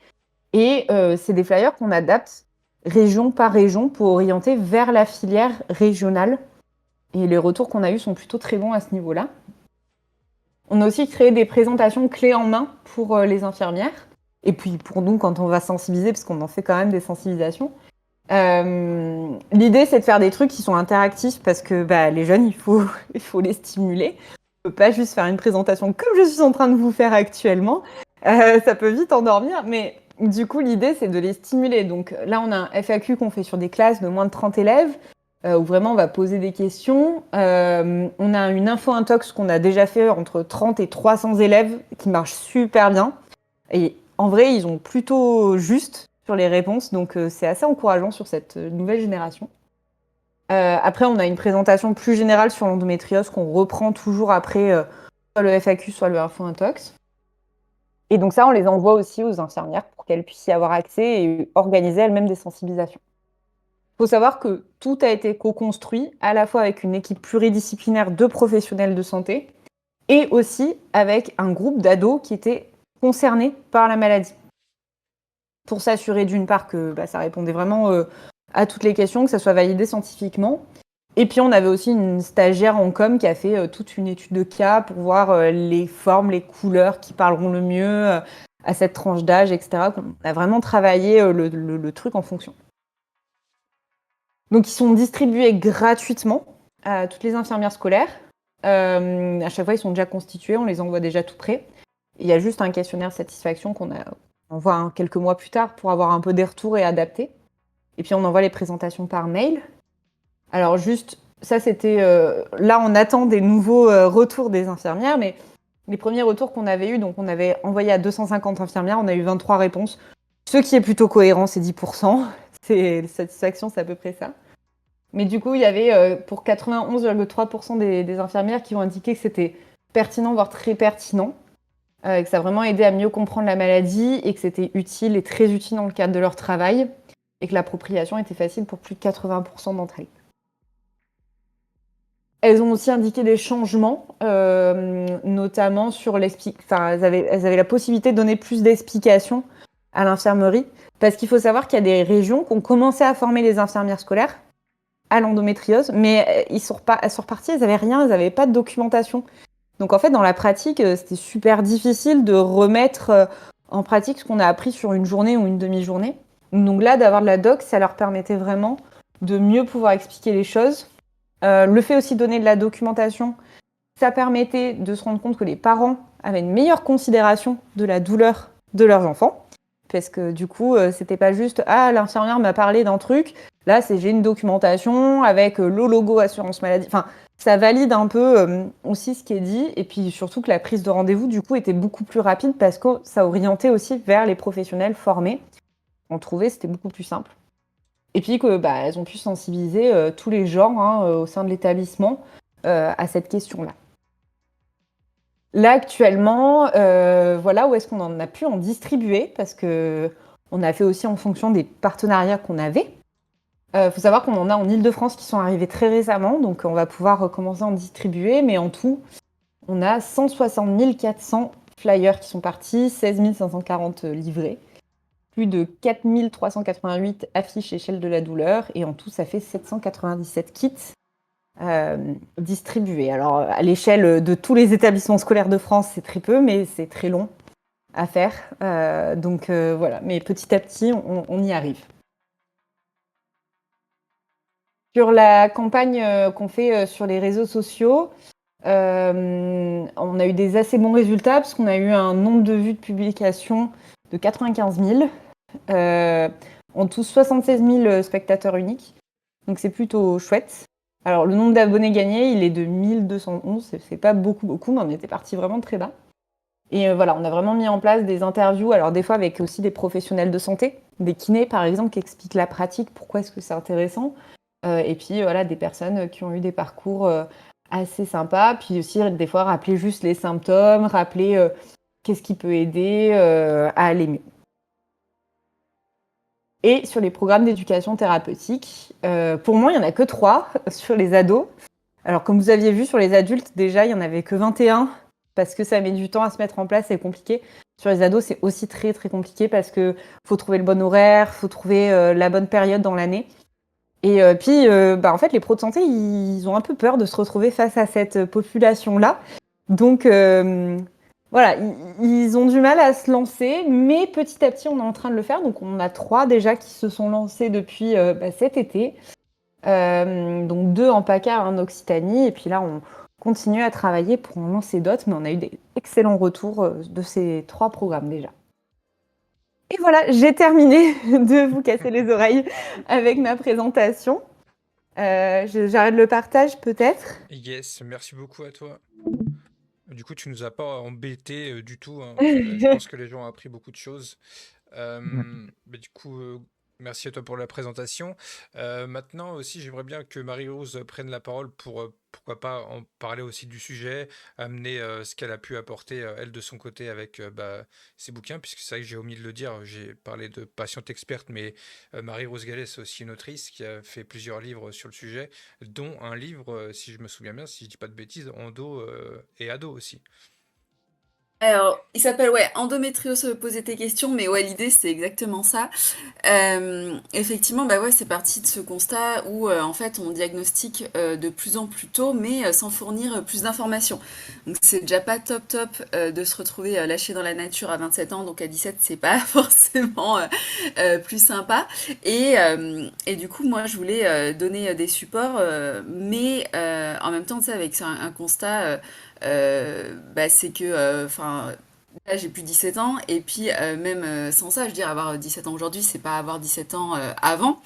S2: Et c'est des flyers qu'on adapte région par région pour orienter vers la filière régionale. Et les retours qu'on a eus sont plutôt très bons à ce niveau-là. On a aussi créé des présentations clés en main pour les infirmières. Et puis pour nous, quand on va sensibiliser, parce qu'on en fait quand même des sensibilisations. L'idée, c'est de faire des trucs qui sont interactifs parce que les jeunes, il faut les stimuler. On ne peut pas juste faire une présentation comme je suis en train de vous faire actuellement. Ça peut vite endormir, mais du coup, l'idée, c'est de les stimuler. Donc là, on a un FAQ qu'on fait sur des classes de moins de 30 élèves, où vraiment on va poser des questions. On a une info-intox qu'on a déjà fait entre 30 et 300 élèves, qui marche super bien. Et en vrai, ils ont plutôt juste sur les réponses, donc c'est assez encourageant sur cette nouvelle génération. Après, on a une présentation plus générale sur l'endométriose qu'on reprend toujours après soit le FAQ, soit le info-intox. Et donc ça, on les envoie aussi aux infirmières pour qu'elles puissent y avoir accès et organiser elles-mêmes des sensibilisations. Il faut savoir que tout a été co-construit à la fois avec une équipe pluridisciplinaire de professionnels de santé et aussi avec un groupe d'ados qui étaient concernés par la maladie. Pour s'assurer d'une part que ça répondait vraiment à toutes les questions, que ça soit validé scientifiquement. Et puis on avait aussi une stagiaire en com qui a fait toute une étude de cas pour voir les formes, les couleurs qui parleront le mieux à cette tranche d'âge, etc. On a vraiment travaillé le truc en fonction. Donc ils sont distribués gratuitement à toutes les infirmières scolaires. À chaque fois, ils sont déjà constitués, on les envoie déjà tout prêts. Il y a juste un questionnaire de satisfaction qu'on envoie quelques mois plus tard pour avoir un peu des retours et adapter. Et puis on envoie les présentations par mail. Alors juste, ça c'était... là, on attend des nouveaux retours des infirmières, mais les premiers retours qu'on avait eus, donc on avait envoyé à 250 infirmières, on a eu 23 réponses. Ce qui est plutôt cohérent, c'est 10%. La satisfaction, c'est à peu près ça. Mais du coup, il y avait pour 91,3% des infirmières qui ont indiqué que c'était pertinent, voire très pertinent, que ça a vraiment aidé à mieux comprendre la maladie et que c'était utile et très utile dans le cadre de leur travail et que l'appropriation était facile pour plus de 80% d'entre elles. Elles ont aussi indiqué des changements, notamment sur enfin, elles avaient la possibilité de donner plus d'explications à l'infirmerie, parce qu'il faut savoir qu'il y a des régions qui ont commencé à former les infirmières scolaires à l'endométriose, mais elles sont reparties, elles n'avaient rien, elles n'avaient pas de documentation. Donc en fait, dans la pratique, c'était super difficile de remettre en pratique ce qu'on a appris sur une journée ou une demi-journée. Donc là, d'avoir de la doc, ça leur permettait vraiment de mieux pouvoir expliquer les choses. Le fait aussi de donner de la documentation, ça permettait de se rendre compte que les parents avaient une meilleure considération de la douleur de leurs enfants. Parce que du coup, c'était pas juste « Ah, l'infirmière m'a parlé d'un truc ». Là, c'est j'ai une documentation avec le logo assurance maladie. Enfin, ça valide un peu aussi ce qui est dit. Et puis surtout que la prise de rendez-vous, du coup, était beaucoup plus rapide parce que ça orientait aussi vers les professionnels formés. On trouvait que c'était beaucoup plus simple. Et puis que elles ont pu sensibiliser tous les genres au sein de l'établissement à cette question-là. Là, actuellement, voilà où est-ce qu'on en a pu en distribuer, parce qu'on a fait aussi en fonction des partenariats qu'on avait. Faut savoir qu'on en a en Île-de-France qui sont arrivés très récemment, donc on va pouvoir commencer à en distribuer, mais en tout, on a 160 400 flyers qui sont partis, 16 540 livrés, plus de 4 388 affiches échelle de la douleur, et en tout, ça fait 797 kits distribués. Alors, à l'échelle de tous les établissements scolaires de France, c'est très peu, mais c'est très long à faire. Donc voilà, mais petit à petit, on y arrive. Sur la campagne qu'on fait sur les réseaux sociaux, on a eu des assez bons résultats parce qu'on a eu un nombre de vues de publication de 95 000. En tout, 76 000 spectateurs uniques. Donc c'est plutôt chouette. Alors le nombre d'abonnés gagnés, il est de 1211. C'est pas beaucoup, mais on était parti vraiment très bas. Et voilà, on a vraiment mis en place des interviews, alors des fois avec aussi des professionnels de santé, des kinés par exemple, qui expliquent la pratique, pourquoi est-ce que c'est intéressant. Et puis voilà, des personnes qui ont eu des parcours assez sympas. Puis aussi, des fois, rappeler juste les symptômes, rappeler qu'est-ce qui peut aider à aller mieux. Et sur les programmes d'éducation thérapeutique, pour moi, il n'y en a que 3 sur les ados. Alors, comme vous aviez vu sur les adultes, déjà, il n'y en avait que 21 parce que ça met du temps à se mettre en place, c'est compliqué. Sur les ados, c'est aussi très, très compliqué parce qu'il faut trouver le bon horaire, il faut trouver la bonne période dans l'année. Et puis, en fait, les pros de santé, ils ont un peu peur de se retrouver face à cette population-là. Donc, voilà, ils ont du mal à se lancer, mais petit à petit, on est en train de le faire. Donc, on a 3 déjà qui se sont lancés depuis cet été. Donc, 2 en PACA, 1 en Occitanie. Et puis là, on continue à travailler pour en lancer d'autres. Mais on a eu des excellents retours de ces 3 programmes déjà. Et voilà, j'ai terminé de vous casser les oreilles avec ma présentation. J'arrête le partage peut-être.
S1: Yes, merci beaucoup à toi. Du coup, tu nous as pas embêté du tout, hein. Je pense que les gens ont appris beaucoup de choses. Du coup, merci à toi pour la présentation. Maintenant aussi, j'aimerais bien que Marie-Rose prenne la parole pour, pourquoi pas, en parler aussi du sujet, amener ce qu'elle a pu apporter, elle, de son côté, avec ses bouquins, puisque c'est vrai que j'ai omis de le dire, j'ai parlé de patiente experte, mais Marie-Rose Gallet, c'est aussi une autrice qui a fait plusieurs livres sur le sujet, dont un livre, si je me souviens bien, si je dis pas de bêtises, endo et ado aussi.
S3: Alors, il s'appelle, ouais, Endométriose, poser tes questions, mais ouais, l'idée, c'est exactement ça. Effectivement, bah ouais, c'est parti de ce constat où, en fait, on diagnostique de plus en plus tôt, mais sans fournir plus d'informations. Donc, c'est déjà pas top top de se retrouver lâché dans la nature à 27 ans, donc à 17, c'est pas forcément plus sympa. Et du coup, moi, je voulais donner des supports, mais en même temps, tu sais, avec un constat c'est que, enfin, là j'ai plus 17 ans, et puis même sans ça, je veux dire, avoir 17 ans aujourd'hui, c'est pas avoir 17 ans avant.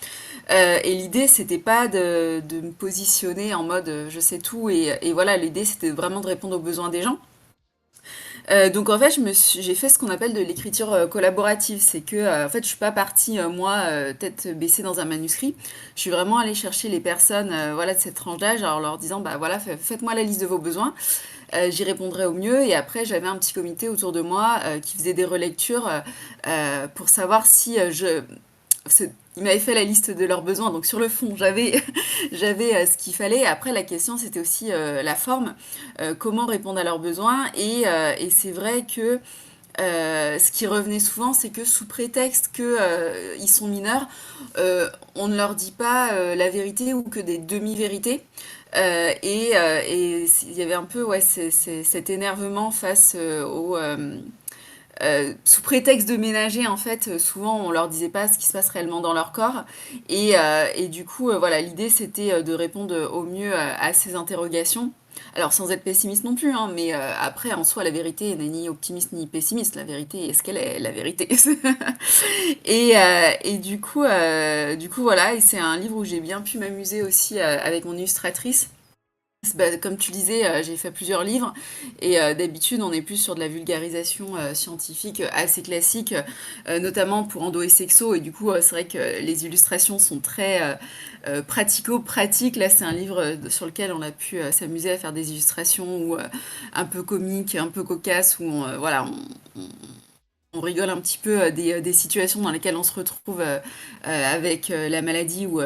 S3: Et l'idée, c'était pas de me positionner en mode je sais tout, et voilà, l'idée c'était vraiment de répondre aux besoins des gens. Donc en fait, j'ai fait ce qu'on appelle de l'écriture collaborative. C'est que en fait, je suis pas partie moi tête baissée dans un manuscrit. Je suis vraiment allée chercher les personnes voilà de cette tranche d'âge, en leur disant bah voilà, faites-moi la liste de vos besoins. J'y répondrai au mieux. Et après, j'avais un petit comité autour de moi qui faisait des relectures pour savoir si il m'avait fait la liste de leurs besoins, donc sur le fond, j'avais j'avais ce qu'il fallait. Après, la question, c'était aussi la forme, comment répondre à leurs besoins. Et c'est vrai que ce qui revenait souvent, c'est que sous prétexte que ils sont mineurs, on ne leur dit pas la vérité ou que des demi-vérités. Il y avait un peu ouais, cet énervement face sous prétexte de ménager, en fait, souvent on leur disait pas ce qui se passe réellement dans leur corps. Et du coup, voilà, l'idée c'était de répondre au mieux à ces interrogations. Alors sans être pessimiste non plus, hein, mais après en soi la vérité n'est ni optimiste ni pessimiste. La vérité est ce qu'elle est, la vérité. Et du coup voilà, et c'est un livre où j'ai bien pu m'amuser aussi avec mon illustratrice. Bah, comme tu disais, j'ai fait plusieurs livres et d'habitude on est plus sur de la vulgarisation scientifique assez classique, notamment pour endo et sexo. Et du coup, c'est vrai que les illustrations sont très pratico-pratiques. Là, c'est un livre sur lequel on a pu s'amuser à faire des illustrations ou un peu comiques, un peu cocasses, où voilà, on rigole un petit peu des situations dans lesquelles on se retrouve avec la maladie ou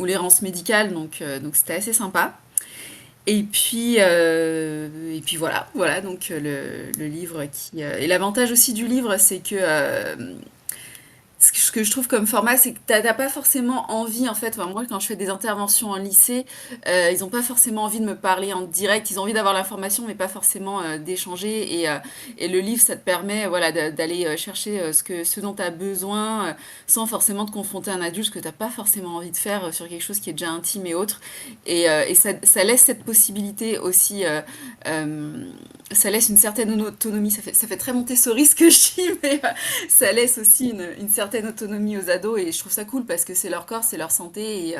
S3: l'errance médicale. Donc c'était assez sympa. Et puis voilà, voilà donc le livre qui et l'avantage aussi du livre, c'est que ce que je trouve comme format, c'est que t'as pas forcément envie, en fait. Enfin, moi, quand je fais des interventions en lycée, ils ont pas forcément envie de me parler en direct. Ils ont envie d'avoir l'information, mais pas forcément d'échanger. Et le livre, ça te permet, voilà, d'aller chercher ce dont tu as besoin, sans forcément te confronter à un adulte, ce que t'as pas forcément envie de faire sur quelque chose qui est déjà intime et autre. Et ça laisse cette possibilité aussi. Ça laisse une certaine autonomie. Ça fait très Montessori ce que je dis, mais ça laisse aussi une certaine autonomie aux ados et je trouve ça cool parce que c'est leur corps, c'est leur santé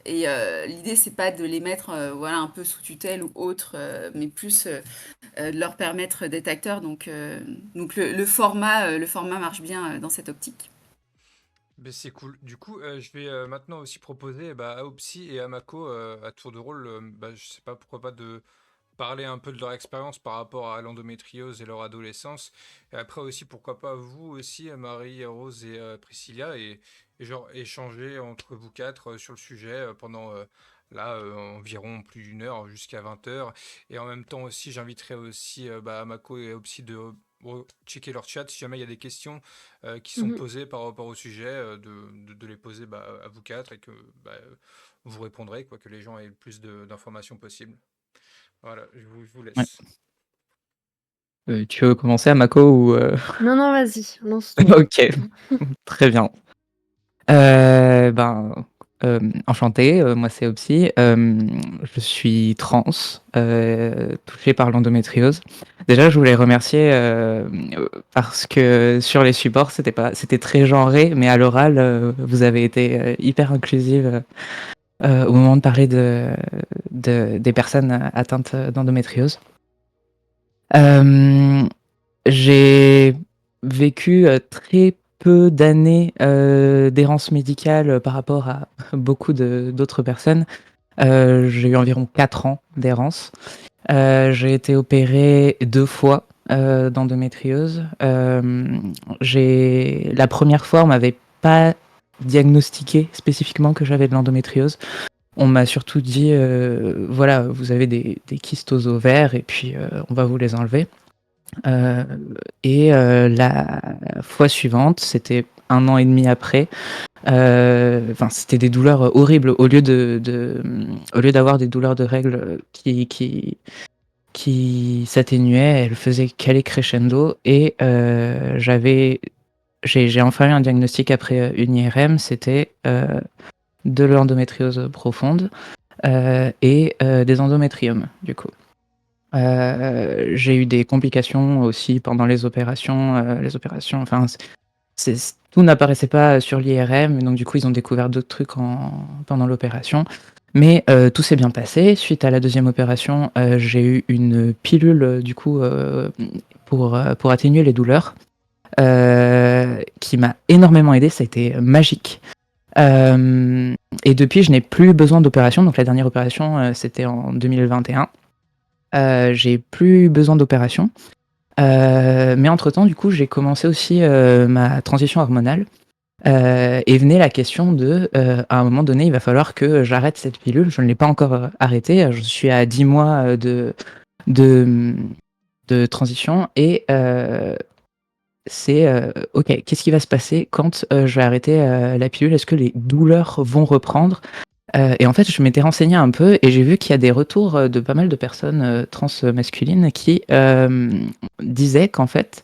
S3: et l'idée c'est pas de les mettre voilà un peu sous tutelle ou autre, mais plus de leur permettre d'être acteurs. Donc le format marche bien dans cette optique.
S1: Ben, c'est cool. Du coup, je vais maintenant aussi proposer bah, à Opsi et à Mako à tour de rôle, bah, je sais pas pourquoi pas de parler un peu de leur expérience par rapport à l'endométriose et leur adolescence. Et après aussi, pourquoi pas vous aussi, Marie, Rose et Priscilla, et genre échanger entre vous quatre sur le sujet pendant là environ plus d'une heure jusqu'à 20 heures. Et en même temps aussi, j'inviterai aussi bah, Mako et Opsi de checker leur chat si jamais il y a des questions qui sont
S4: Mhm.
S1: posées par rapport au sujet, de les poser bah, à vous quatre et que bah, vous répondrez, quoi, que les gens aient le plus d'informations possible. Voilà, je vous
S5: Ouais.
S1: laisse.
S5: Tu veux commencer, Amako, ou
S4: Non, non, vas-y, lance-toi.
S5: Ok, très bien. Ben, enchanté, moi c'est Opsi. Je suis trans, touché par l'endométriose. Déjà, je voulais remercier parce que sur les supports, c'était très genré, mais à l'oral, vous avez été hyper inclusive au moment de parler des personnes atteintes d'endométriose. J'ai vécu très peu d'années d'errance médicale par rapport à beaucoup d'autres personnes. J'ai eu environ 4 ans d'errance. J'ai été opérée 2 fois d'endométriose. La première fois, on m'avait pas diagnostiqué spécifiquement que j'avais de l'endométriose. On m'a surtout dit, voilà, vous avez des kystes aux ovaires et puis on va vous les enlever. La fois suivante, c'était 1 an et demi après. Enfin, c'était des douleurs horribles. Au lieu d'avoir des douleurs de règles qui s'atténuaient, elles faisaient qu'aller crescendo. Et j'ai enfin eu un diagnostic après une IRM. C'était de l'endométriose profonde et des endométriomes, du coup. J'ai eu des complications aussi pendant les opérations. Enfin, tout n'apparaissait pas sur l'IRM, donc du coup, ils ont découvert d'autres trucs pendant l'opération. Mais tout s'est bien passé. Suite à la deuxième opération, j'ai eu une pilule, du coup, pour atténuer les douleurs, qui m'a énormément aidé. Ça a été magique. Et depuis, je n'ai plus besoin d'opération. Donc la dernière opération, c'était en 2021. J'ai plus besoin d'opération. Mais entre-temps, du coup, j'ai commencé aussi ma transition hormonale. Et venait la question de, à un moment donné, il va falloir que j'arrête cette pilule. Je ne l'ai pas encore arrêtée. Je suis à 10 mois de, de transition et c'est ok, qu'est-ce qui va se passer quand je vais arrêter la pilule? Est-ce que les douleurs vont reprendre? Et en fait, je m'étais renseignée un peu et j'ai vu qu'il y a des retours de pas mal de personnes trans masculines qui disaient qu'en fait,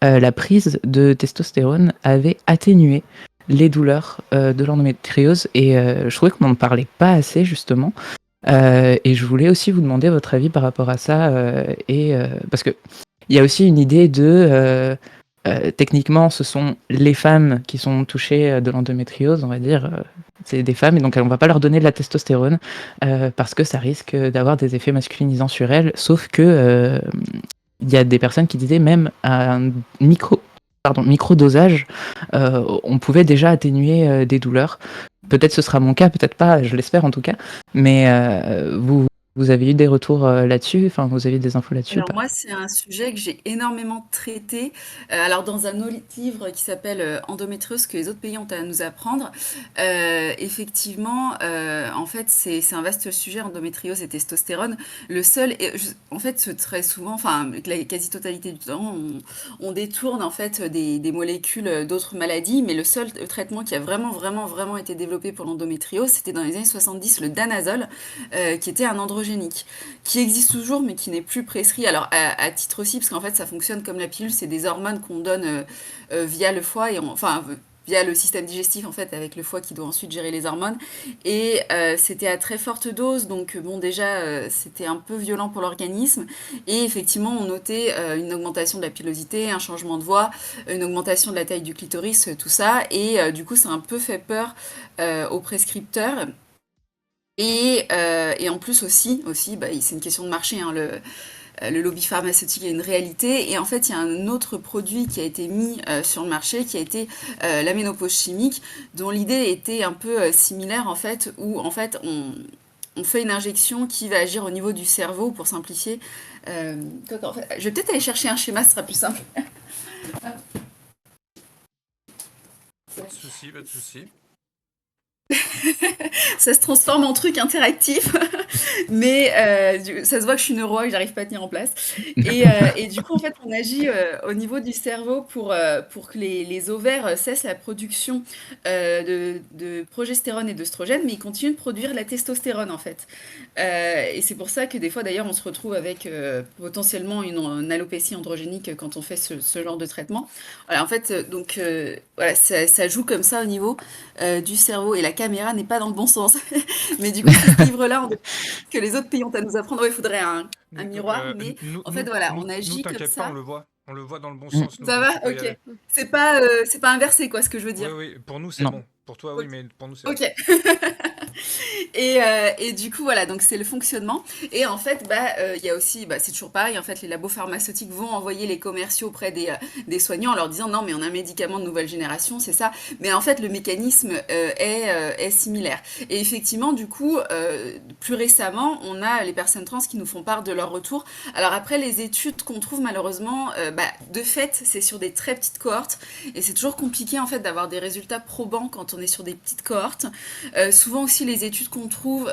S5: la prise de testostérone avait atténué les douleurs de l'endométriose et je trouvais qu'on n'en parlait pas assez justement. Et je voulais aussi vous demander votre avis par rapport à ça parce que il y a aussi une idée de techniquement, ce sont les femmes qui sont touchées de l'endométriose, on va dire. C'est des femmes, et donc on va pas leur donner de la testostérone parce que ça risque d'avoir des effets masculinisants sur elles. Sauf que il y a des personnes qui disaient même à un micro-dosage, on pouvait déjà atténuer des douleurs. Peut-être ce sera mon cas, peut-être pas, je l'espère en tout cas. Mais vous avez eu des retours là-dessus? Enfin, vous avez des infos là-dessus ou
S3: Alors
S5: pas?
S3: moi, c'est un sujet que j'ai énormément traité. Alors dans un autre livre qui s'appelle Endométriose, que les autres pays ont à nous apprendre, effectivement, en fait, c'est un vaste sujet, endométriose et testostérone. Le seul, en fait, très souvent, enfin, la quasi-totalité du temps, on détourne en fait des molécules d'autres maladies, mais le seul traitement qui a vraiment, vraiment, vraiment été développé pour l'endométriose, c'était dans les années 70, le danazol, qui était un androgénique qui existe toujours mais qui n'est plus prescrit. Alors à titre aussi, parce qu'en fait ça fonctionne comme la pilule, c'est des hormones qu'on donne via le foie, enfin via le système digestif en fait, avec le foie qui doit ensuite gérer les hormones. Et c'était à très forte dose, donc bon déjà c'était un peu violent pour l'organisme. Et effectivement on notait une augmentation de la pilosité, un changement de voix, une augmentation de la taille du clitoris, tout ça. Et du coup ça a un peu fait peur aux prescripteurs. Et en plus aussi bah, c'est une question de marché, hein, le lobby pharmaceutique est une réalité. Et en fait, il y a un autre produit qui a été mis sur le marché, qui a été la ménopause chimique, dont l'idée était un peu similaire, en fait, où en fait, on fait une injection qui va agir au niveau du cerveau, pour simplifier. En fait, je vais peut-être aller chercher un schéma, ce sera plus simple.
S1: Pas de souci, pas de souci.
S3: Ça se transforme en truc interactif, mais ça se voit que je suis neuro et que j'arrive pas à tenir en place. Et du coup, en fait, on agit au niveau du cerveau pour que les ovaires cessent la production de progestérone et d'œstrogène, mais ils continuent de produire la testostérone, en fait. Et c'est pour ça que des fois, d'ailleurs, on se retrouve avec potentiellement une alopécie androgénique quand on fait ce genre de traitement. Voilà, en fait, donc voilà, ça joue comme ça au niveau du cerveau, et la caméra n'est pas dans le bon sens. Mais du coup, c'est ce livre-là que les autres pays ont à nous apprendre. Ouais, il faudrait un miroir, mais en fait, voilà, on agit comme
S1: t'inquiète pas,
S3: ça.
S1: on le voit dans le bon sens, nous,
S3: Ça
S1: donc
S3: va?
S1: tu peux y aller.
S3: Ok. C'est pas inversé, quoi, ce que je veux
S1: Oui,
S3: dire.
S1: oui, pour nous c'est
S5: Non.
S1: bon. Pour toi, oui,
S3: Ok.
S1: mais pour nous c'est bon.
S3: Ok. Et du coup, voilà, donc c'est le fonctionnement. Et en fait, il y a aussi, c'est toujours pareil, en fait, les labos pharmaceutiques vont envoyer les commerciaux auprès des soignants en leur disant non, mais on a un médicament de nouvelle génération, c'est ça. Mais en fait, le mécanisme est similaire. Et effectivement, du coup, plus récemment, on a les personnes trans qui nous font part de leur retour. Alors après, les études qu'on trouve malheureusement, de fait, c'est sur des très petites cohortes. Et c'est toujours compliqué, en fait, d'avoir des résultats probants quand on est sur des petites cohortes. Souvent aussi, les études qu'on trouve,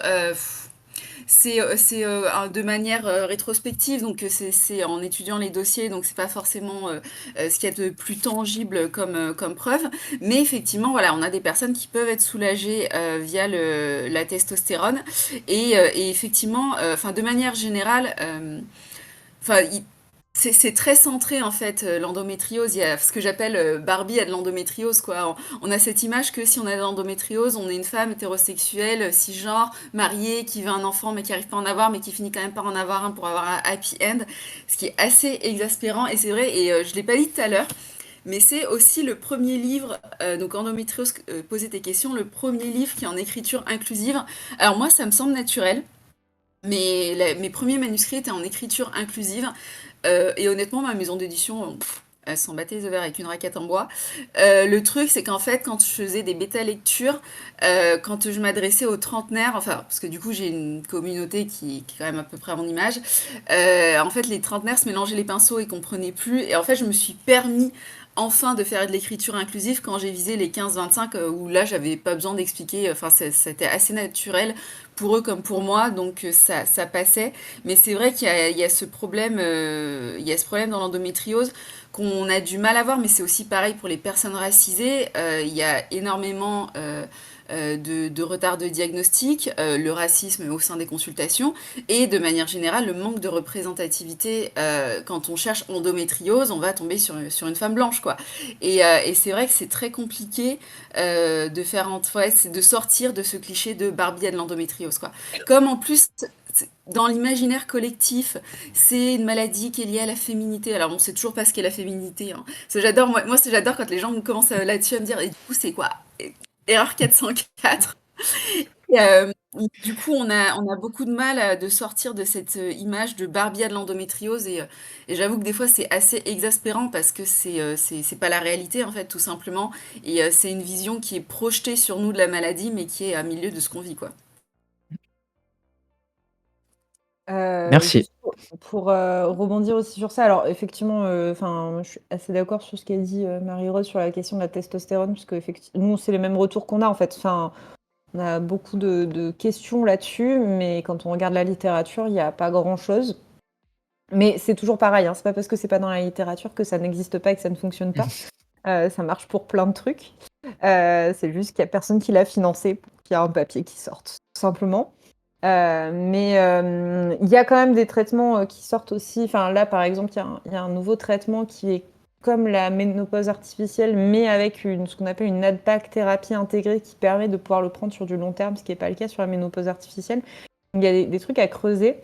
S3: c'est de manière rétrospective, donc c'est en étudiant les dossiers, donc c'est pas forcément ce qu'il y a de plus tangible comme preuve. Mais effectivement, voilà, on a des personnes qui peuvent être soulagées via la testostérone. Et effectivement, enfin, de manière générale, enfin, c'est très centré en fait, l'endométriose. Il y a ce que j'appelle Barbie a de l'endométriose, quoi. On a cette image que si on a de l'endométriose, on est une femme hétérosexuelle, cisgenre, mariée, qui veut un enfant mais qui arrive pas à en avoir, mais qui finit quand même par en avoir un pour avoir un happy end. Ce qui est assez exaspérant, et c'est vrai, et je l'ai pas dit tout à l'heure, mais c'est aussi le premier livre, donc Endométriose, poser tes questions, le premier livre qui est en écriture inclusive. Alors moi, ça me semble naturel. Mais mes premiers manuscrits étaient en écriture inclusive. Et honnêtement, ma maison d'édition, elle s'en battait les ovaires avec une raquette en bois. Le truc, c'est qu'en fait, quand je faisais des bêta-lectures, quand je m'adressais aux trentenaires, enfin, parce que du coup, j'ai une communauté qui est quand même à peu près à mon image, en fait, les trentenaires se mélangeaient les pinceaux et comprenaient plus. Et en fait, je me suis permis enfin de faire de l'écriture inclusive quand j'ai visé les 15-25, où là, j'avais pas besoin d'expliquer, enfin, c'était assez naturel pour eux comme pour moi, donc ça passait. Mais c'est vrai qu'il y a ce problème, il y a ce problème dans l'endométriose qu'on a du mal à voir, mais c'est aussi pareil pour les personnes racisées. Il y a énormément de retard de diagnostic, le racisme au sein des consultations, et de manière générale, le manque de représentativité. Quand on cherche endométriose, on va tomber sur une femme blanche, quoi. Et c'est vrai que c'est très compliqué de faire ouais, c'est de sortir de ce cliché de Barbie a de l'endométriose, quoi. Comme en plus, dans l'imaginaire collectif, c'est une maladie qui est liée à la féminité. Alors on sait toujours pas ce qu'est la féminité, hein. J'adore, j'adore quand les gens commencent là-dessus à me dire, et du coup, c'est quoi? Erreur 404. Et, du coup, on a beaucoup de mal de sortir de cette image de Barbie a de l'endométriose. Et j'avoue que des fois, c'est assez exaspérant parce que c'est pas la réalité, en fait, tout simplement. Et c'est une vision qui est projetée sur nous de la maladie, mais qui est à milieu de ce qu'on vit, quoi.
S5: Merci.
S2: Juste pour rebondir aussi sur ça, alors effectivement, enfin, je suis assez d'accord sur ce qu'a dit Marie-Rose sur la question de la testostérone, puisque nous, c'est les mêmes retours qu'on a en fait. Enfin, on a beaucoup de questions là-dessus, mais quand on regarde la littérature, il n'y a pas grand-chose. Mais c'est toujours pareil, hein, c'est pas parce que c'est pas dans la littérature que ça n'existe pas et que ça ne fonctionne pas. Ça marche pour plein de trucs. C'est juste qu'il n'y a personne qui l'a financé pour qu'il y ait un papier qui sorte, tout simplement. Mais il y a quand même des traitements qui sortent aussi. Enfin, là, par exemple, il y a un nouveau traitement qui est comme la ménopause artificielle, mais avec ce qu'on appelle une ADPAC thérapie intégrée qui permet de pouvoir le prendre sur du long terme, ce qui n'est pas le cas sur la ménopause artificielle. Il y a des trucs à creuser.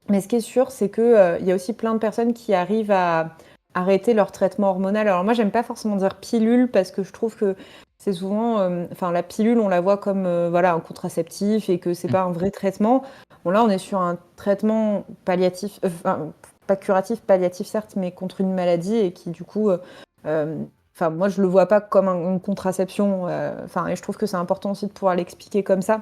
S2: Mais ce qui est sûr, c'est qu'il y a aussi plein de personnes qui arrivent à arrêter leur traitement hormonal. Alors moi, j'aime pas forcément dire pilule parce que je trouve que c'est souvent, enfin la pilule, on la voit comme voilà un contraceptif et que c'est pas un vrai traitement. Bon là, on est sur un traitement palliatif, pas curatif, palliatif certes, mais contre une maladie et qui du coup, enfin moi je le vois pas comme une contraception. Enfin et je trouve que c'est important aussi de pouvoir l'expliquer comme ça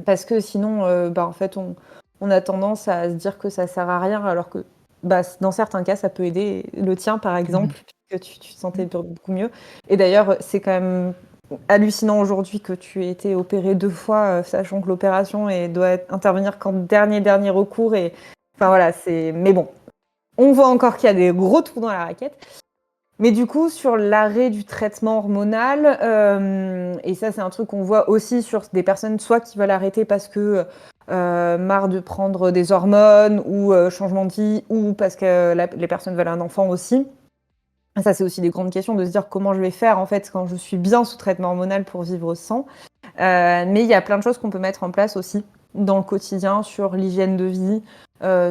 S2: parce que sinon, bah en fait on a tendance à se dire que ça sert à rien, alors que bah, dans certains cas, ça peut aider. Le tien, par exemple, puisque tu te sentais beaucoup mieux. Et d'ailleurs, c'est quand même hallucinant aujourd'hui que tu aies été opérée 2 fois, sachant que l'opération doit intervenir qu'en dernier recours. Et enfin voilà, mais bon, on voit encore qu'il y a des gros trous dans la raquette. Mais du coup, sur l'arrêt du traitement hormonal, et ça c'est un truc qu'on voit aussi sur des personnes soit qui veulent arrêter parce que marre de prendre des hormones ou changement de vie, ou parce que les personnes veulent un enfant aussi. Ça c'est aussi des grandes questions de se dire comment je vais faire en fait quand je suis bien sous traitement hormonal pour vivre sans. Mais il y a plein de choses qu'on peut mettre en place aussi dans le quotidien sur l'hygiène de vie,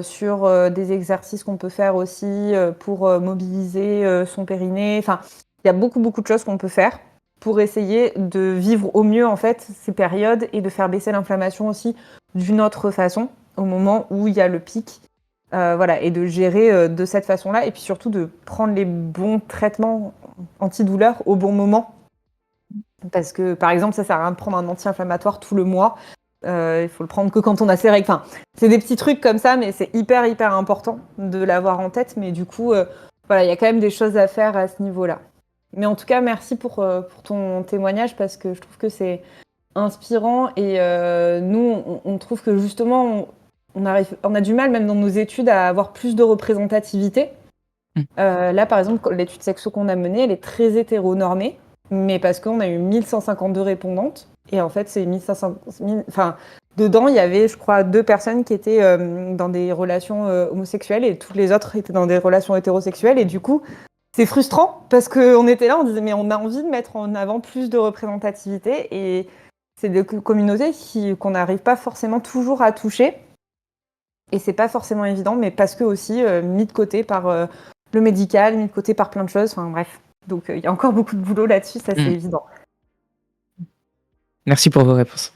S2: sur des exercices qu'on peut faire aussi pour mobiliser son périnée. Enfin, il y a beaucoup de choses qu'on peut faire pour essayer de vivre au mieux en fait ces périodes et de faire baisser l'inflammation aussi d'une autre façon au moment où il y a le pic. Voilà, et de gérer de cette façon-là, et puis surtout de prendre les bons traitements antidouleurs au bon moment. Parce que, par exemple, ça sert à rien de prendre un anti-inflammatoire tout le mois. Il faut le prendre que quand on a ses règles. Enfin, c'est des petits trucs comme ça, mais c'est hyper important de l'avoir en tête. Mais du coup, voilà, il y a quand même des choses à faire à ce niveau-là. Mais en tout cas, merci pour ton témoignage parce que je trouve que c'est inspirant. Et nous, on trouve que justement, on a du mal, même dans nos études, à avoir plus de représentativité. Là, par exemple, l'étude sexo qu'on a menée, elle est très hétéronormée, mais parce qu'on a eu 1152 répondantes. Et en fait, c'est 1500. Enfin, dedans, il y avait, je crois, 2 personnes qui étaient dans des relations homosexuelles et toutes les autres étaient dans des relations hétérosexuelles. Et du coup, c'est frustrant parce qu'on était là, on disait, mais on a envie de mettre en avant plus de représentativité. Et c'est des communautés qu'on n'arrive pas forcément toujours à toucher. Et c'est pas forcément évident, mais parce que aussi mis de côté par le médical, mis de côté par plein de choses. Enfin bref. Donc il y a encore beaucoup de boulot là-dessus, ça c'est évident.
S5: Merci pour vos réponses.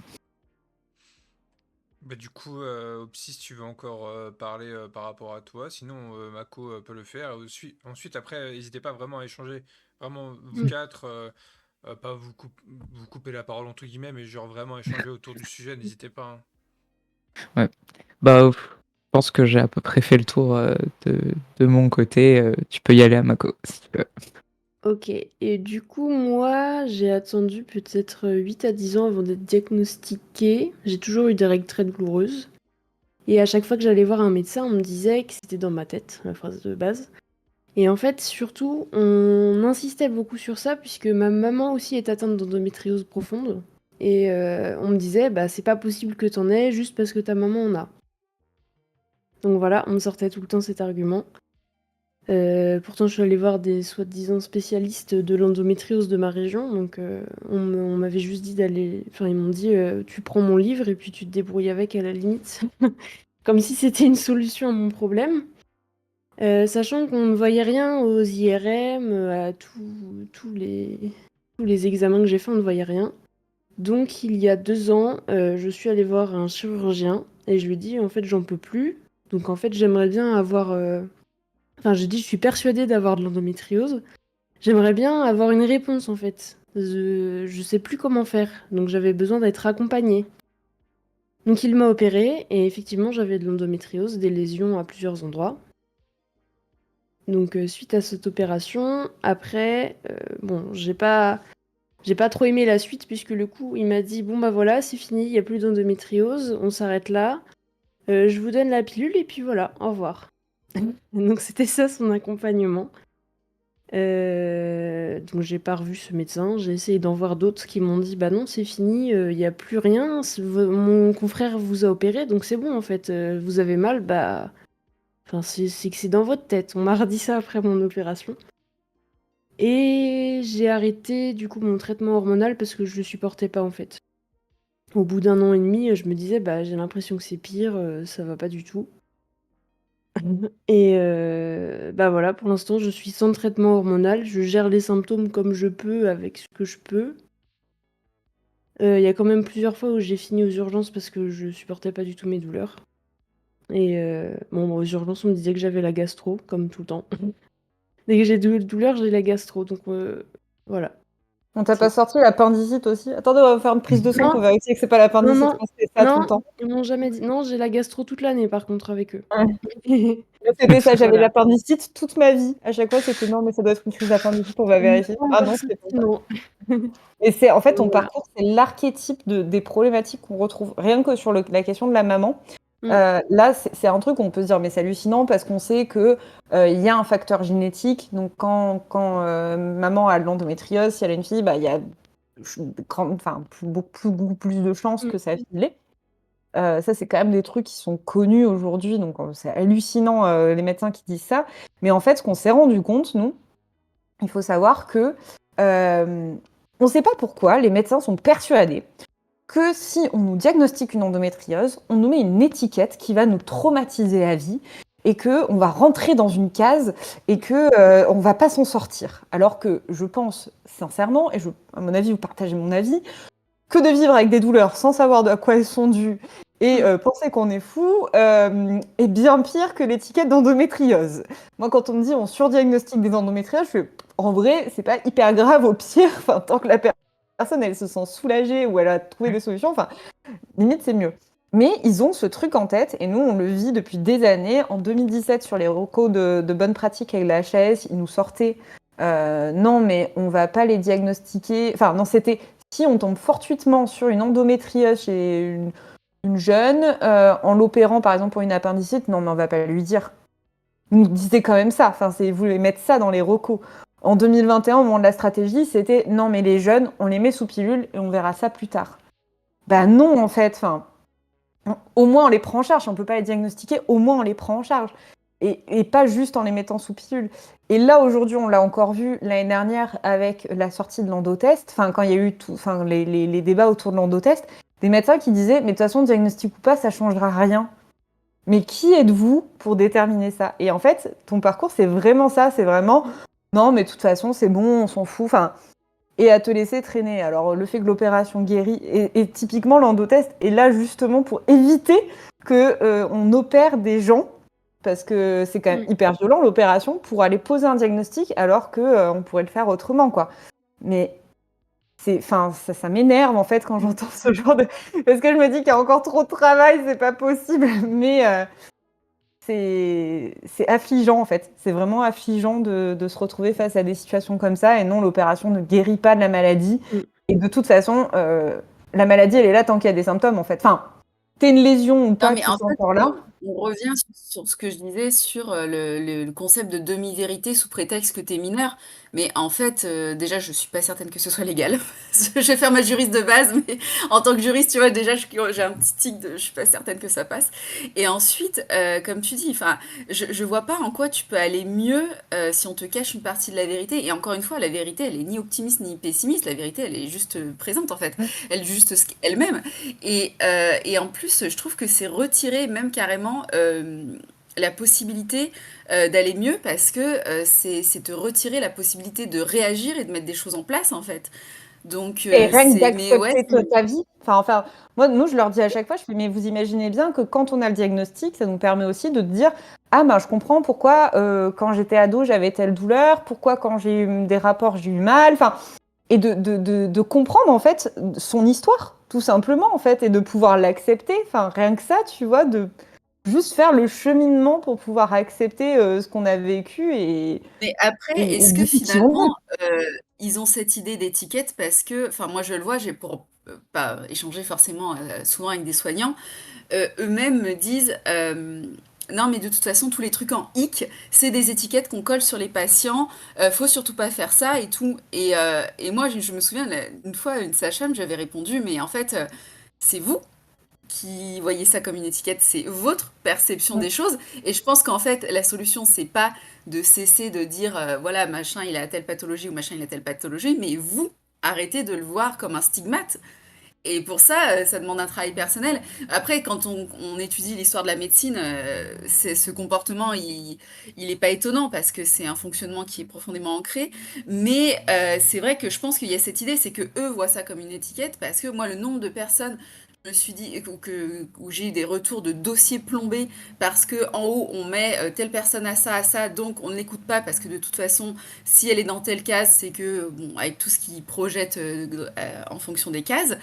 S1: Bah, du coup, Opsi, si tu veux encore parler par rapport à toi, sinon Mako peut le faire. Ensuite, après, n'hésitez pas vraiment à échanger. Vraiment, vous quatre, pas vous couper la parole entre guillemets, mais genre vraiment échanger autour du sujet, n'hésitez pas, hein.
S5: Ouais. Bah, pense que j'ai à peu près fait le tour de mon côté. Tu peux y aller, Amako, si tu veux.
S4: Ok, et du coup, moi, j'ai attendu peut-être 8 à 10 ans avant d'être diagnostiquée. J'ai toujours eu des règles très douloureuses. Et à chaque fois que j'allais voir un médecin, on me disait que c'était dans ma tête, la phrase de base. Et en fait, surtout, on insistait beaucoup sur ça, puisque ma maman aussi est atteinte d'endométriose profonde. Et on me disait, bah, c'est pas possible que t'en aies juste parce que ta maman en a. Donc voilà, on me sortait tout le temps cet argument. Pourtant, je suis allée voir des soi-disant spécialistes de l'endométriose de ma région, donc on m'avait juste dit d'aller... Enfin, ils m'ont dit, tu prends mon livre et puis tu te débrouilles avec à la limite. Comme si c'était une solution à mon problème. Sachant qu'on ne voyait rien aux IRM, à tous les examens que j'ai faits, on ne voyait rien. Donc, il y a 2 ans, je suis allée voir un chirurgien et je lui ai dit, en fait, j'en peux plus. Donc, en fait, j'aimerais bien avoir... Enfin, j'ai dit, je suis persuadée d'avoir de l'endométriose. J'aimerais bien avoir une réponse, en fait. Je sais plus comment faire. Donc, j'avais besoin d'être accompagnée. Donc, il m'a opérée et effectivement, j'avais de l'endométriose, des lésions à plusieurs endroits. Donc, suite à cette opération, après, bon, j'ai pas trop aimé la suite puisque le coup, il m'a dit, bon bah voilà, c'est fini, il n'y a plus d'endométriose, on s'arrête là. Je vous donne la pilule et puis voilà, au revoir. Donc, c'était ça son accompagnement. Donc j'ai pas revu ce médecin, j'ai essayé d'en voir d'autres qui m'ont dit bah non c'est fini, il y a plus rien, mon confrère vous a opéré donc c'est bon en fait, vous avez mal bah enfin c'est que c'est dans votre tête. On m'a redit ça après mon opération. Et j'ai arrêté du coup mon traitement hormonal parce que je le supportais pas en fait. Au bout d'1 an et demi, je me disais bah j'ai l'impression que c'est pire, ça va pas du tout. Et bah, voilà, pour l'instant, je suis sans traitement hormonal. Je gère les symptômes comme je peux, avec ce que je peux. Il y a quand même plusieurs fois où j'ai fini aux urgences parce que je supportais pas du tout mes douleurs. Et bon, aux urgences, on me disait que j'avais la gastro, comme tout le temps. Dès que j'ai de douleur, j'ai la gastro, donc voilà.
S2: On t'a pas sorti l'appendicite aussi? Attendez, on va faire une prise de sang pour vérifier que c'est pas l'appendicite
S4: non,
S2: qu'on se fait ça tout le
S4: non,
S2: temps.
S4: ils m'ont jamais dit. Non, j'ai la gastro toute l'année, par contre, avec eux.
S2: Ouais. Moi, c'était ça, j'avais
S4: Voilà.
S2: l'appendicite toute ma vie. À chaque fois, c'était non, mais ça doit être une crise d'appendicite, on va vérifier.
S4: Non,
S2: Ah
S4: pas
S2: non,
S4: de
S2: c'est pas
S4: soucis,
S2: ça.
S4: non.
S2: Et c'est en fait ton
S4: Voilà.
S2: parcours, c'est l'archétype des problématiques qu'on retrouve rien que sur la question de la maman. Là, c'est un truc où on peut se dire mais c'est hallucinant parce qu'on sait que il y a un facteur génétique. Donc quand maman a de l'endométriose, si elle a une fille, bah il y a beaucoup plus de chances que ça l'ait. Ça, c'est quand même des trucs qui sont connus aujourd'hui, donc c'est hallucinant les médecins qui disent ça. Mais en fait, ce qu'on s'est rendu compte, nous, il faut savoir que on ne sait pas pourquoi les médecins sont persuadés que si on nous diagnostique une endométriose, on nous met une étiquette qui va nous traumatiser à vie et que on va rentrer dans une case et que on va pas s'en sortir. Alors que je pense sincèrement, et à mon avis, vous partagez mon avis, que de vivre avec des douleurs sans savoir à quoi elles sont dues et penser qu'on est fou est bien pire que l'étiquette d'endométriose. Moi, quand on me dit on surdiagnostique des endométrioses, je fais en vrai, c'est pas hyper grave au pire. Enfin, tant que la personne elle se sent soulagée ou elle a trouvé des solutions, enfin, limite c'est mieux. Mais ils ont ce truc en tête et nous on le vit depuis des années. En 2017 sur les recos de bonnes pratiques avec la HAS, ils nous sortaient non mais on va pas les diagnostiquer. Enfin non, c'était si on tombe fortuitement sur une endométriose chez une jeune, en l'opérant par exemple pour une appendicite, non mais on va pas lui dire. Ils nous disaient quand même ça, enfin, vous voulez mettre ça dans les recos. En 2021, au moment de la stratégie, c'était non mais les jeunes, on les met sous pilule et on verra ça plus tard. Bah non en fait, enfin, au moins on les prend en charge, on peut pas les diagnostiquer, au moins on les prend en charge. Et pas juste en les mettant sous pilule. Et là, aujourd'hui, on l'a encore vu l'année dernière avec la sortie de l'endotest, enfin, quand il y a eu les débats autour de l'endotest, des médecins qui disaient, mais de toute façon, diagnostic ou pas, ça changera rien. Mais qui êtes-vous pour déterminer ça? Et en fait, ton parcours, c'est vraiment ça, c'est vraiment, non, mais de toute façon, c'est bon, on s'en fout, enfin, et à te laisser traîner. Alors, le fait que l'opération guérit, et typiquement, l'endotest est là justement pour éviter qu'on opère des gens parce que c'est quand même hyper violent l'opération pour aller poser un diagnostic alors que on pourrait le faire autrement quoi. Mais ça m'énerve en fait quand j'entends ce genre de parce que je me dis qu'il y a encore trop de travail, c'est pas possible. Mais c'est affligeant en fait. C'est vraiment affligeant de se retrouver face à des situations comme ça et non, l'opération ne guérit pas de la maladie.
S4: Mm.
S2: Et de toute façon, la maladie, elle est là tant qu'il y a des symptômes en fait. Enfin, t'es une lésion ou
S3: Non,
S2: pas
S3: mais
S2: qui
S3: en
S2: sont
S3: fait,
S2: encore là.
S3: on revient sur ce que je disais sur le concept de demi-vérité sous prétexte que t'es mineur. Mais en fait, déjà, je suis pas certaine que ce soit légal. Je vais faire ma juriste de base, mais en tant que juriste, tu vois, déjà, j'ai un petit tic de je suis pas certaine que ça passe. Et ensuite, comme tu dis, enfin, je vois pas en quoi tu peux aller mieux si on te cache une partie de la vérité. Et encore une fois, la vérité, elle est ni optimiste ni pessimiste. La vérité, elle est juste présente, en fait.
S2: Ouais.
S3: Elle est juste elle-même. Et en plus, je trouve que c'est retirer même carrément la possibilité d'aller mieux parce que c'est te retirer la possibilité de réagir et de mettre des choses en place en fait. Donc
S2: Et rien que
S3: mais ouais,
S2: d'accepter ta vie. Enfin, moi, nous, je leur dis à chaque fois, je fais, mais vous imaginez bien que quand on a le diagnostic, ça nous permet aussi de te dire, ah ben, je comprends pourquoi quand j'étais ado, j'avais telle douleur, pourquoi quand j'ai eu des rapports, j'ai eu mal. Enfin, et de comprendre en fait son histoire, tout simplement en fait, et de pouvoir l'accepter. Enfin, rien que ça, tu vois, de juste faire le cheminement pour pouvoir accepter ce qu'on a vécu
S3: mais après,
S2: et
S3: est-ce que
S2: du coup, qui on est.
S3: finalement ils ont cette idée d'étiquette parce que, enfin moi je le vois, j'ai pour pas échanger forcément souvent avec des soignants. Eux-mêmes me disent non mais de toute façon tous les trucs en hic c'est des étiquettes qu'on colle sur les patients, faut surtout pas faire ça et tout et moi je me souviens une fois une sage-femme j'avais répondu mais en fait c'est vous qui voyez ça comme une étiquette, c'est votre perception des choses et je pense qu'en fait la solution c'est pas de cesser de dire voilà machin il a telle pathologie ou machin il a telle pathologie mais vous arrêtez de le voir comme un stigmate et pour ça, ça demande un travail personnel. Après, quand on étudie l'histoire de la médecine, ce comportement, il est pas étonnant parce que c'est un fonctionnement qui est profondément ancré. Mais c'est vrai que je pense qu'il y a cette idée, c'est que eux voient ça comme une étiquette parce que moi, le nombre de personnes, je me suis dit, où j'ai eu des retours de dossiers plombés parce que en haut, on met telle personne à ça, donc on ne l'écoute pas parce que de toute façon, si elle est dans telle case, c'est que, bon, avec tout ce qu'ils projettent en fonction des cases,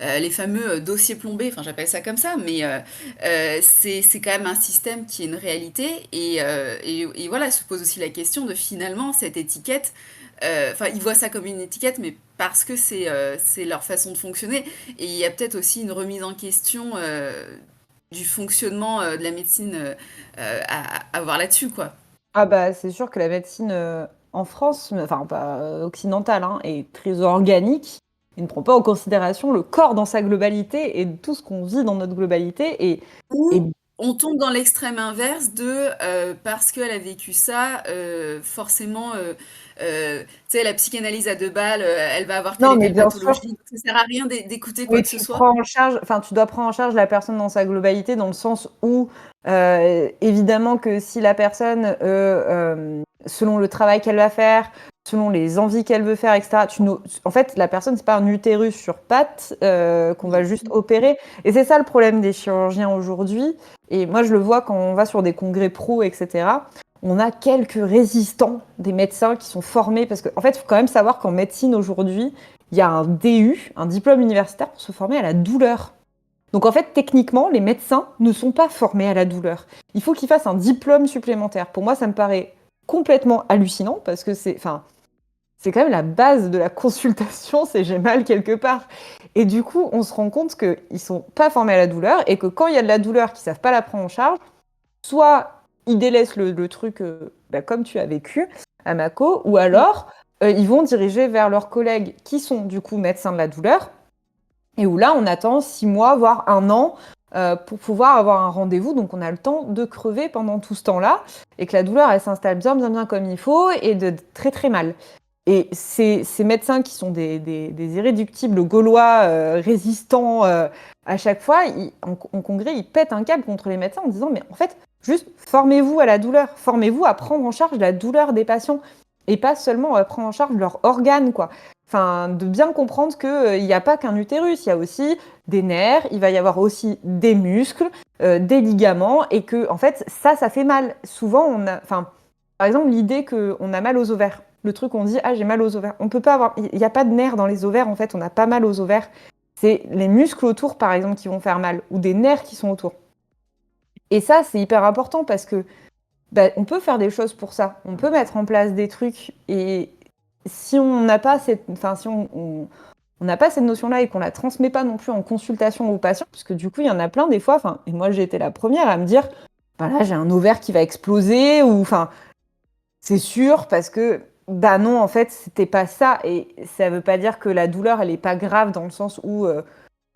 S3: les fameux dossiers plombés, enfin j'appelle ça comme ça, mais c'est quand même un système qui est une réalité et voilà, se pose aussi la question de finalement cette étiquette, enfin ils voient ça comme une étiquette, mais parce que c'est leur façon de fonctionner et il y a peut-être aussi une remise en question du fonctionnement de la médecine à voir là-dessus, quoi.
S2: Ah bah, c'est sûr que la médecine en France, enfin pas occidentale, hein, est très organique et ne prend pas en considération le corps dans sa globalité et tout ce qu'on vit dans notre globalité. Et
S3: Ou on tombe dans l'extrême inverse de parce qu'elle a vécu ça, forcément, tu sais, la psychanalyse à deux balles, elle va avoir telle
S2: non,
S3: et
S2: mais
S3: telle
S2: bien sûr,
S3: pathologie, donc ça sert à rien d'écouter quoi
S2: mais
S3: que ce
S2: tu
S3: soit.
S2: prends en charge, enfin tu dois prendre en charge la personne dans sa globalité dans le sens où évidemment que si la personne, selon le travail qu'elle va faire, selon les envies qu'elle veut faire, etc. En fait, la personne, c'est pas un utérus sur pattes qu'on va juste opérer. Et c'est ça le problème des chirurgiens aujourd'hui. Et moi, je le vois quand on va sur des congrès pro, etc. On a quelques résistants des médecins qui sont formés. Parce qu'en fait, il faut quand même savoir qu'en médecine aujourd'hui, il y a un DU, un diplôme universitaire pour se former à la douleur. Donc en fait, techniquement, les médecins ne sont pas formés à la douleur. Il faut qu'ils fassent un diplôme supplémentaire. Pour moi, ça me paraît complètement hallucinant parce que c'est quand même la base de la consultation, c'est j'ai mal quelque part. Et du coup, on se rend compte qu'ils ne sont pas formés à la douleur et que quand il y a de la douleur qu'ils ne savent pas la prendre en charge, soit ils délaissent le truc comme tu as vécu à Mako, ou alors ils vont diriger vers leurs collègues qui sont du coup médecins de la douleur et où là, on attend 6 mois, voire 1 an pour pouvoir avoir un rendez-vous. Donc, on a le temps de crever pendant tout ce temps-là et que la douleur, elle s'installe bien, bien, bien comme il faut et de très, très mal. Et ces médecins qui sont des irréductibles gaulois résistants à chaque fois, en congrès, ils pètent un câble contre les médecins en disant mais en fait, juste formez-vous à la douleur, formez-vous à prendre en charge la douleur des patients et pas seulement à prendre en charge leurs organes, quoi. Enfin, de bien comprendre qu'il n'y a pas qu'un utérus, il y a aussi des nerfs, il va y avoir aussi des muscles, des ligaments, et que en fait, ça fait mal. Souvent, par exemple, l'idée qu'on a mal aux ovaires. Le truc, on dit, ah, j'ai mal aux ovaires. On peut pas avoir, il n'y a pas de nerfs dans les ovaires, en fait, on n'a pas mal aux ovaires. C'est les muscles autour, par exemple, qui vont faire mal, ou des nerfs qui sont autour. Et ça, c'est hyper important parce que on peut faire des choses pour ça. On peut mettre en place des trucs. Et si on n'a pas on n'a pas cette notion-là et qu'on la transmet pas non plus en consultation aux patients, parce que du coup, il y en a plein des fois, et moi j'ai été la première à me dire, là j'ai un ovaire qui va exploser, ou c'est sûr, parce que non, en fait, c'était pas ça. Et ça veut pas dire que la douleur, elle est pas grave dans le sens où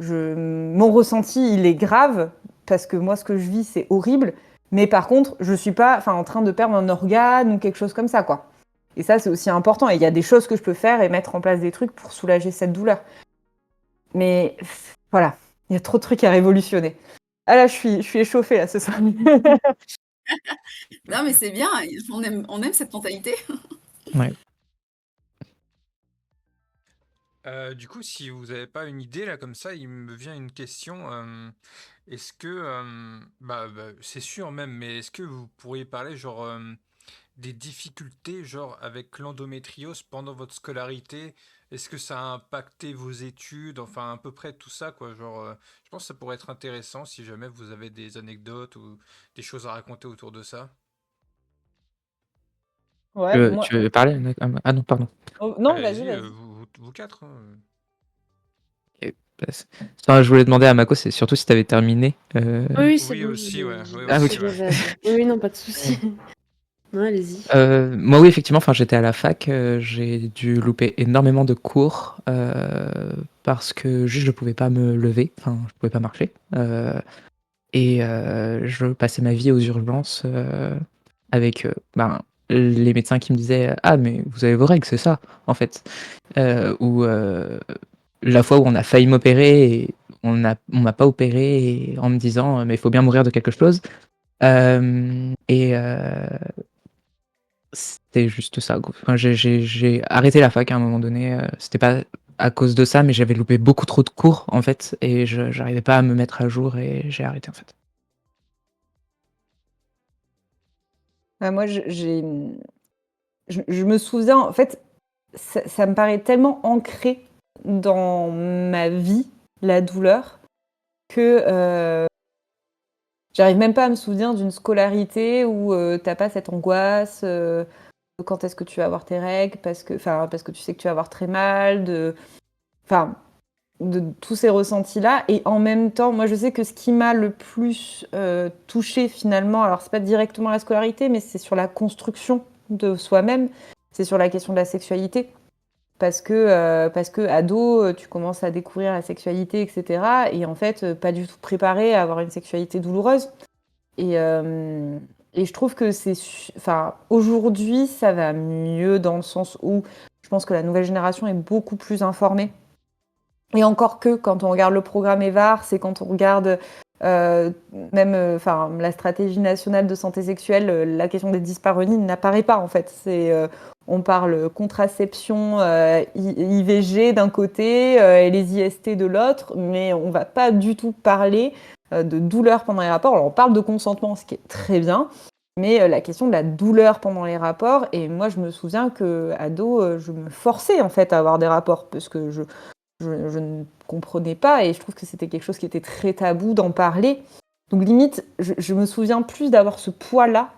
S2: mon ressenti, il est grave, parce que moi, ce que je vis, c'est horrible. Mais par contre, je suis pas en train de perdre un organe ou quelque chose comme ça, quoi. Et ça, c'est aussi important. Et il y a des choses que je peux faire et mettre en place des trucs pour soulager cette douleur. Mais voilà, il y a trop de trucs à révolutionner. Ah là, je suis échauffée, là, ce soir.
S3: Non, mais c'est bien, on aime cette mentalité.
S5: Ouais.
S1: Du coup, si vous n'avez pas une idée là comme ça, il me vient une question. Est-ce que, c'est sûr même, mais est-ce que vous pourriez parler genre des difficultés genre avec l'endométriose pendant votre scolarité? Est-ce que ça a impacté vos études? Enfin, à peu près tout ça quoi. Genre, je pense que ça pourrait être intéressant si jamais vous avez des anecdotes ou des choses à raconter autour de ça.
S2: Ouais, moi...
S5: Tu veux parler? Ah non, pardon.
S2: Oh, non,
S1: Allez-y,
S2: vas-y.
S1: vous quatre, hein.
S5: Ok, enfin, je voulais demander à Mako, c'est surtout si tu avais terminé.
S4: Oui, c'est
S1: Oui,
S4: bon,
S1: aussi, ouais.
S4: j'ai
S1: Oui,
S5: Ah,
S4: tout
S5: ok.
S4: ce
S1: aussi,
S4: que
S1: ouais.
S4: j'avais à dire. Oui, non, pas de souci. Non, allez-y.
S5: Moi, oui, effectivement, j'étais à la fac, j'ai dû louper énormément de cours parce que juste je pouvais pas me lever, enfin, je pouvais pas marcher. Et je passais ma vie aux urgences avec les médecins qui me disaient ah, mais vous avez vos règles, c'est ça, en fait. Ou la fois où on a failli m'opérer et on m'a pas opéré et en me disant mais il faut bien mourir de quelque chose. Et c'était juste ça. Enfin, j'ai arrêté la fac à un moment donné. C'était pas à cause de ça, mais j'avais loupé beaucoup trop de cours en fait, et j'arrivais pas à me mettre à jour et j'ai arrêté en fait.
S2: Moi, je me souviens, en fait, ça me paraît tellement ancré dans ma vie, la douleur, que j'arrive même pas à me souvenir d'une scolarité où t'as pas cette angoisse de quand est-ce que tu vas avoir tes règles, parce que tu sais que tu vas avoir très mal, enfin, de tous ces ressentis-là. Et en même temps, moi, je sais que ce qui m'a le plus touchée finalement, alors c'est pas directement la scolarité, mais c'est sur la construction de soi-même, c'est sur la question de la sexualité. Parce que ado, tu commences à découvrir la sexualité, etc. Et en fait, pas du tout préparé à avoir une sexualité douloureuse. Et, euh, et je trouve que aujourd'hui, ça va mieux dans le sens où je pense que la nouvelle génération est beaucoup plus informée. Et encore que quand on regarde le programme EVAR, c'est quand on regarde même la stratégie nationale de santé sexuelle, la question des dyspareunies n'apparaît pas en fait. On parle contraception, IVG d'un côté et les IST de l'autre, mais on va pas du tout parler de douleur pendant les rapports. Alors on parle de consentement, ce qui est très bien, mais la question de la douleur pendant les rapports, et moi je me souviens que ado, je me forçais en fait à avoir des rapports parce que je ne comprenais pas et je trouve que c'était quelque chose qui était très tabou d'en parler. Donc limite, je me souviens plus d'avoir ce poids-là,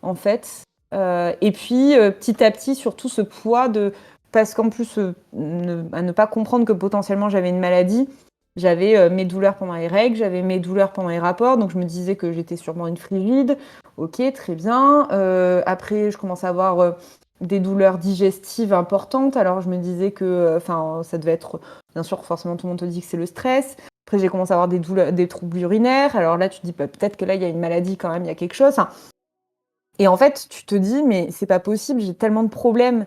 S2: en fait. Et puis, petit à petit, surtout ce poids de... Parce qu'en plus, à ne pas comprendre que potentiellement j'avais une maladie, j'avais mes douleurs pendant les règles, j'avais mes douleurs pendant les rapports, donc je me disais que j'étais sûrement une frigide. Ok, très bien. Après, je commence à avoir des douleurs digestives importantes, alors je me disais que ça devait être... Bien sûr, forcément, tout le monde te dit que c'est le stress. Après, j'ai commencé à avoir des troubles urinaires. Alors là, tu te dis peut-être que là, il y a une maladie quand même, il y a quelque chose. Et en fait, tu te dis, mais c'est pas possible, j'ai tellement de problèmes.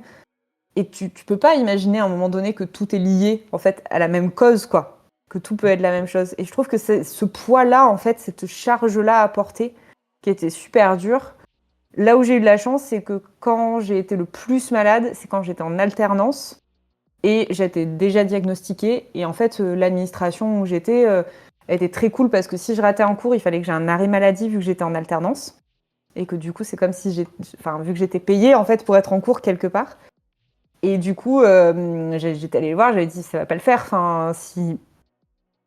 S2: Et tu peux pas imaginer à un moment donné que tout est lié, en fait, à la même cause, quoi. Que tout peut être la même chose. Et je trouve que c'est ce poids-là, en fait, cette charge-là à porter, qui était super dur. Là où j'ai eu de la chance, c'est que quand j'ai été le plus malade, c'est quand j'étais en alternance. Et j'étais déjà diagnostiquée. Et en fait, l'administration où j'étais était très cool parce que si je ratais un cours, il fallait que j'ai un arrêt maladie vu que j'étais en alternance. Et que du coup, c'est comme si vu que j'étais payée en fait pour être en cours quelque part. Et du coup, j'étais allée le voir, j'avais dit ça va pas le faire.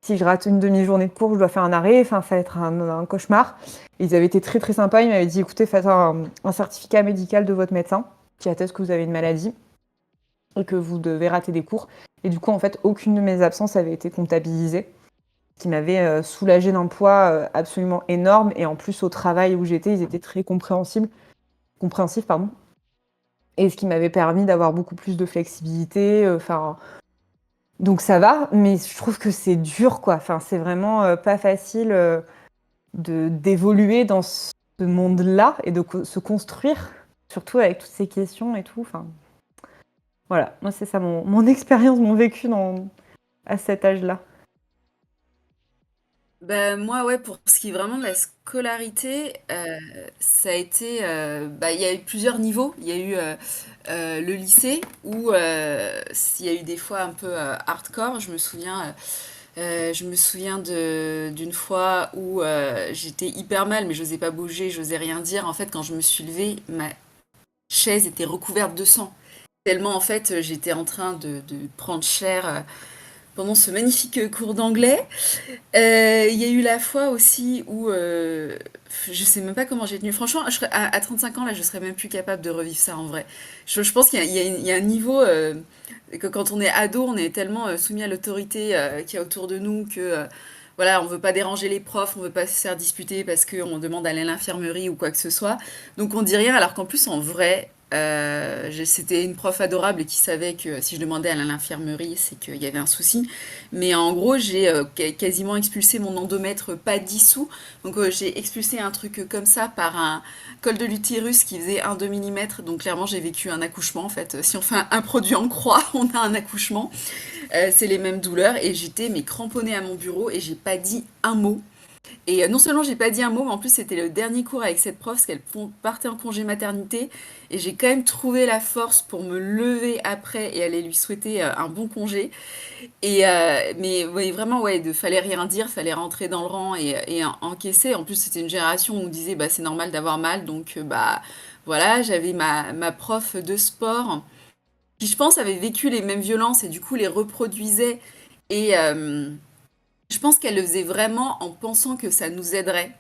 S2: Si je rate une demi-journée de cours, je dois faire un arrêt. Enfin, ça va être un cauchemar. Et ils avaient été très très sympas. Ils m'avaient dit, écoutez, faites un certificat médical de votre médecin qui atteste que vous avez une maladie et que vous devez rater des cours. Et du coup, en fait, aucune de mes absences avait été comptabilisée, ce qui m'avait soulagée d'un poids absolument énorme. Et en plus, au travail où j'étais, ils étaient très compréhensifs, pardon. Et ce qui m'avait permis d'avoir beaucoup plus de flexibilité. Donc ça va, mais je trouve que c'est dur, quoi. Enfin, c'est vraiment pas facile d'évoluer dans ce monde-là et de se construire, surtout avec toutes ces questions et tout. Enfin, voilà, moi c'est ça mon expérience, mon vécu à cet âge-là.
S3: Ben, moi, ouais, pour ce qui est vraiment de la scolarité, ça a été, il y a eu plusieurs niveaux. Il y a eu le lycée où il y a eu des fois un peu hardcore. Je me souviens d'une fois où j'étais hyper mal, mais j'osais pas bouger, j'osais rien dire. En fait, quand je me suis levée, ma chaise était recouverte de sang. Tellement, en fait, j'étais en train de prendre cher pendant ce magnifique cours d'anglais. Il y a eu la fois aussi où je sais même pas comment j'ai tenu. Franchement, à 35 ans, là, je serais même plus capable de revivre ça en vrai. Je pense qu'il y a un niveau que quand on est ado, on est tellement soumis à l'autorité qu'il y a autour de nous que voilà, on veut pas déranger les profs, on veut pas se faire disputer parce qu'on demande d'aller à l'infirmerie ou quoi que ce soit. Donc on dit rien, alors qu'en plus en vrai, c'était une prof adorable et qui savait que si je demandais à aller à l'infirmerie, c'est qu'il y avait un souci. Mais en gros, j'ai quasiment expulsé mon endomètre pas dissous. Donc j'ai expulsé un truc comme ça par un col de l'utérus qui faisait 1,2 mm. Donc clairement, j'ai vécu un accouchement en fait. Si on fait un produit en croix, on a un accouchement. C'est les mêmes douleurs et j'étais mais cramponnée à mon bureau et j'ai pas dit un mot. Et non seulement j'ai pas dit un mot, mais en plus c'était le dernier cours avec cette prof parce qu'elle partait en congé maternité. Et j'ai quand même trouvé la force pour me lever après et aller lui souhaiter un bon congé. Mais ouais, vraiment, ouais, fallait rien dire, fallait rentrer dans le rang et encaisser. En plus, c'était une génération où on disait, bah, c'est normal d'avoir mal. Donc, bah, voilà, j'avais ma prof de sport qui, je pense, avait vécu les mêmes violences et du coup les reproduisait. Et je pense qu'elle le faisait vraiment en pensant que ça nous aiderait.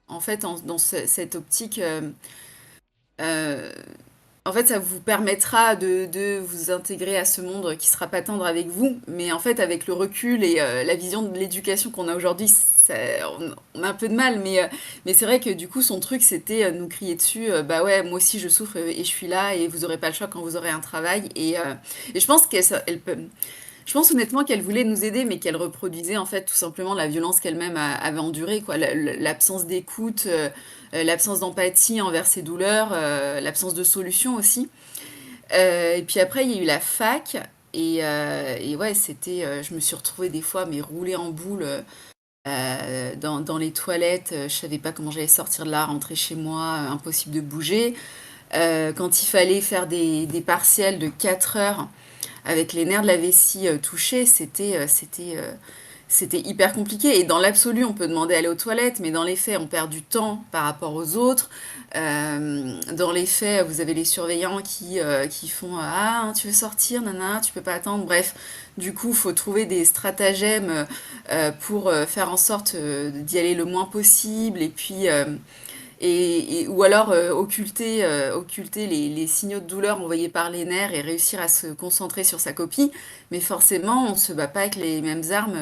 S3: En fait, dans cette optique, euh, en fait, ça vous permettra de vous intégrer à ce monde qui sera pas tendre avec vous, mais en fait, avec le recul et la vision de l'éducation qu'on a aujourd'hui, on a un peu de mal, mais c'est vrai que du coup, son truc, c'était nous crier dessus, bah ouais, moi aussi je souffre et je suis là et vous aurez pas le choix quand vous aurez un travail. Et je pense je pense honnêtement qu'elle voulait nous aider, mais qu'elle reproduisait en fait tout simplement la violence qu'elle-même avait endurée, quoi. L'absence d'écoute, l'absence d'empathie envers ses douleurs, l'absence de solution aussi. Et puis après, il y a eu la fac. Et ouais, je me suis retrouvée des fois, mais roulée en boule dans les toilettes. Je savais pas comment j'allais sortir de là, rentrer chez moi, impossible de bouger. Quand il fallait faire des partiels de 4 heures avec les nerfs de la vessie touchés, c'était hyper compliqué. Et dans l'absolu, on peut demander d'aller aux toilettes, mais dans les faits, on perd du temps par rapport aux autres. Dans les faits, vous avez les surveillants qui font ah, tu veux sortir, nana, tu peux pas attendre. Bref, du coup, il faut trouver des stratagèmes pour faire en sorte d'y aller le moins possible. Et puis, ou alors occulter les signaux de douleur envoyés par les nerfs et réussir à se concentrer sur sa copie. Mais forcément, on ne se bat pas avec les mêmes armes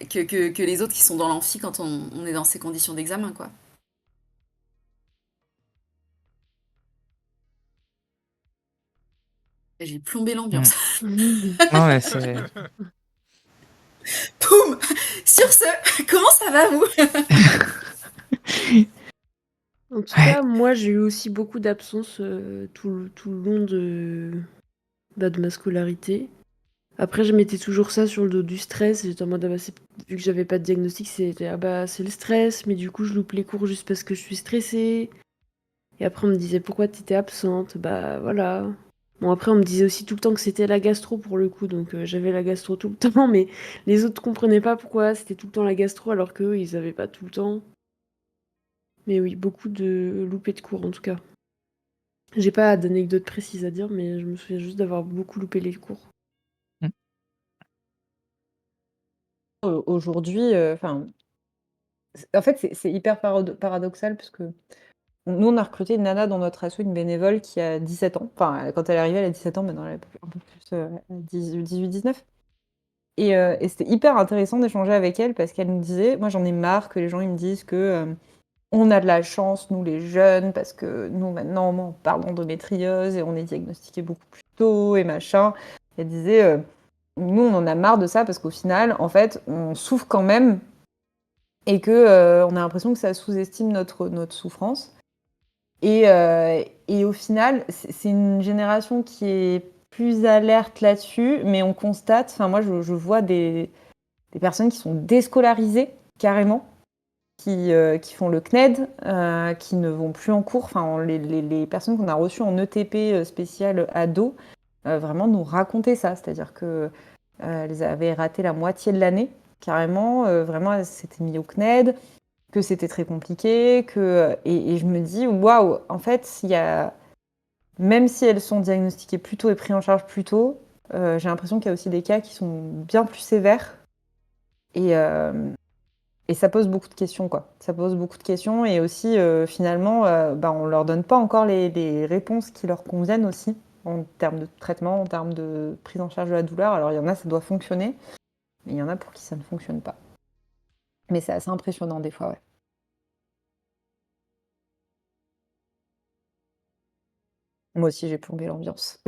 S3: que les autres qui sont dans l'amphi quand on est dans ces conditions d'examen, quoi. J'ai plombé
S5: Mm.
S3: l'ambiance.
S5: Ouais, c'est.
S3: Poum! Sur ce, comment ça va, vous?
S4: En tout
S5: Ouais.
S4: cas, moi, j'ai eu aussi beaucoup d'absences tout le long de ma scolarité. Après, je mettais toujours ça sur le dos du stress. J'étais en mode, ah bah, vu que j'avais pas de diagnostic, c'était, ah bah, c'est le stress, mais du coup, je loupe les cours juste parce que je suis stressée. Et après, on me disait, pourquoi t'étais absente? Bah, voilà. Bon, après, on me disait aussi tout le temps que c'était la gastro pour le coup, donc j'avais la gastro tout le temps, mais les autres comprenaient pas pourquoi c'était tout le temps la gastro alors qu'eux, ils avaient pas tout le temps. Mais oui, beaucoup de loupés de cours en tout cas. J'ai pas d'anecdote précise à dire, mais je me souviens juste d'avoir beaucoup loupé les cours.
S2: aujourd'hui, en fait, c'est hyper paradoxal parce que nous, on a recruté une nana dans notre asso, une bénévole qui a 17 ans. Enfin, quand elle est arrivée, elle a 17 ans, maintenant elle a un peu plus, 18-19. Et c'était hyper intéressant d'échanger avec elle parce qu'elle nous disait, moi j'en ai marre que les gens ils me disent que on a de la chance, nous les jeunes, parce que nous maintenant on parle d'endométriose et on est diagnostiqué beaucoup plus tôt et machin. Elle disait, nous on en a marre de ça parce qu'au final, en fait, on souffre quand même et que on a l'impression que ça sous-estime notre souffrance. Et au final, c'est une génération qui est plus alerte là-dessus, mais on constate, enfin moi je vois des personnes qui sont déscolarisées carrément, qui font le CNED, qui ne vont plus en cours. Enfin, les personnes qu'on a reçues en ETP spécial ado, vraiment nous racontaient ça, c'est-à-dire que elles avaient raté la moitié de l'année, carrément, vraiment elles s'étaient mis au CNED, que c'était très compliqué, et je me dis, waouh, en fait, même si elles sont diagnostiquées plus tôt et prises en charge plus tôt, j'ai l'impression qu'il y a aussi des cas qui sont bien plus sévères. Et, et ça pose beaucoup de questions, quoi. Ça pose beaucoup de questions et aussi, finalement, on leur donne pas encore les réponses qui leur conviennent aussi, en termes de traitement, en termes de prise en charge de la douleur. Alors, il y en a, ça doit fonctionner, mais il y en a pour qui ça ne fonctionne pas. Mais c'est assez impressionnant des fois, ouais. Moi aussi, j'ai plombé l'ambiance.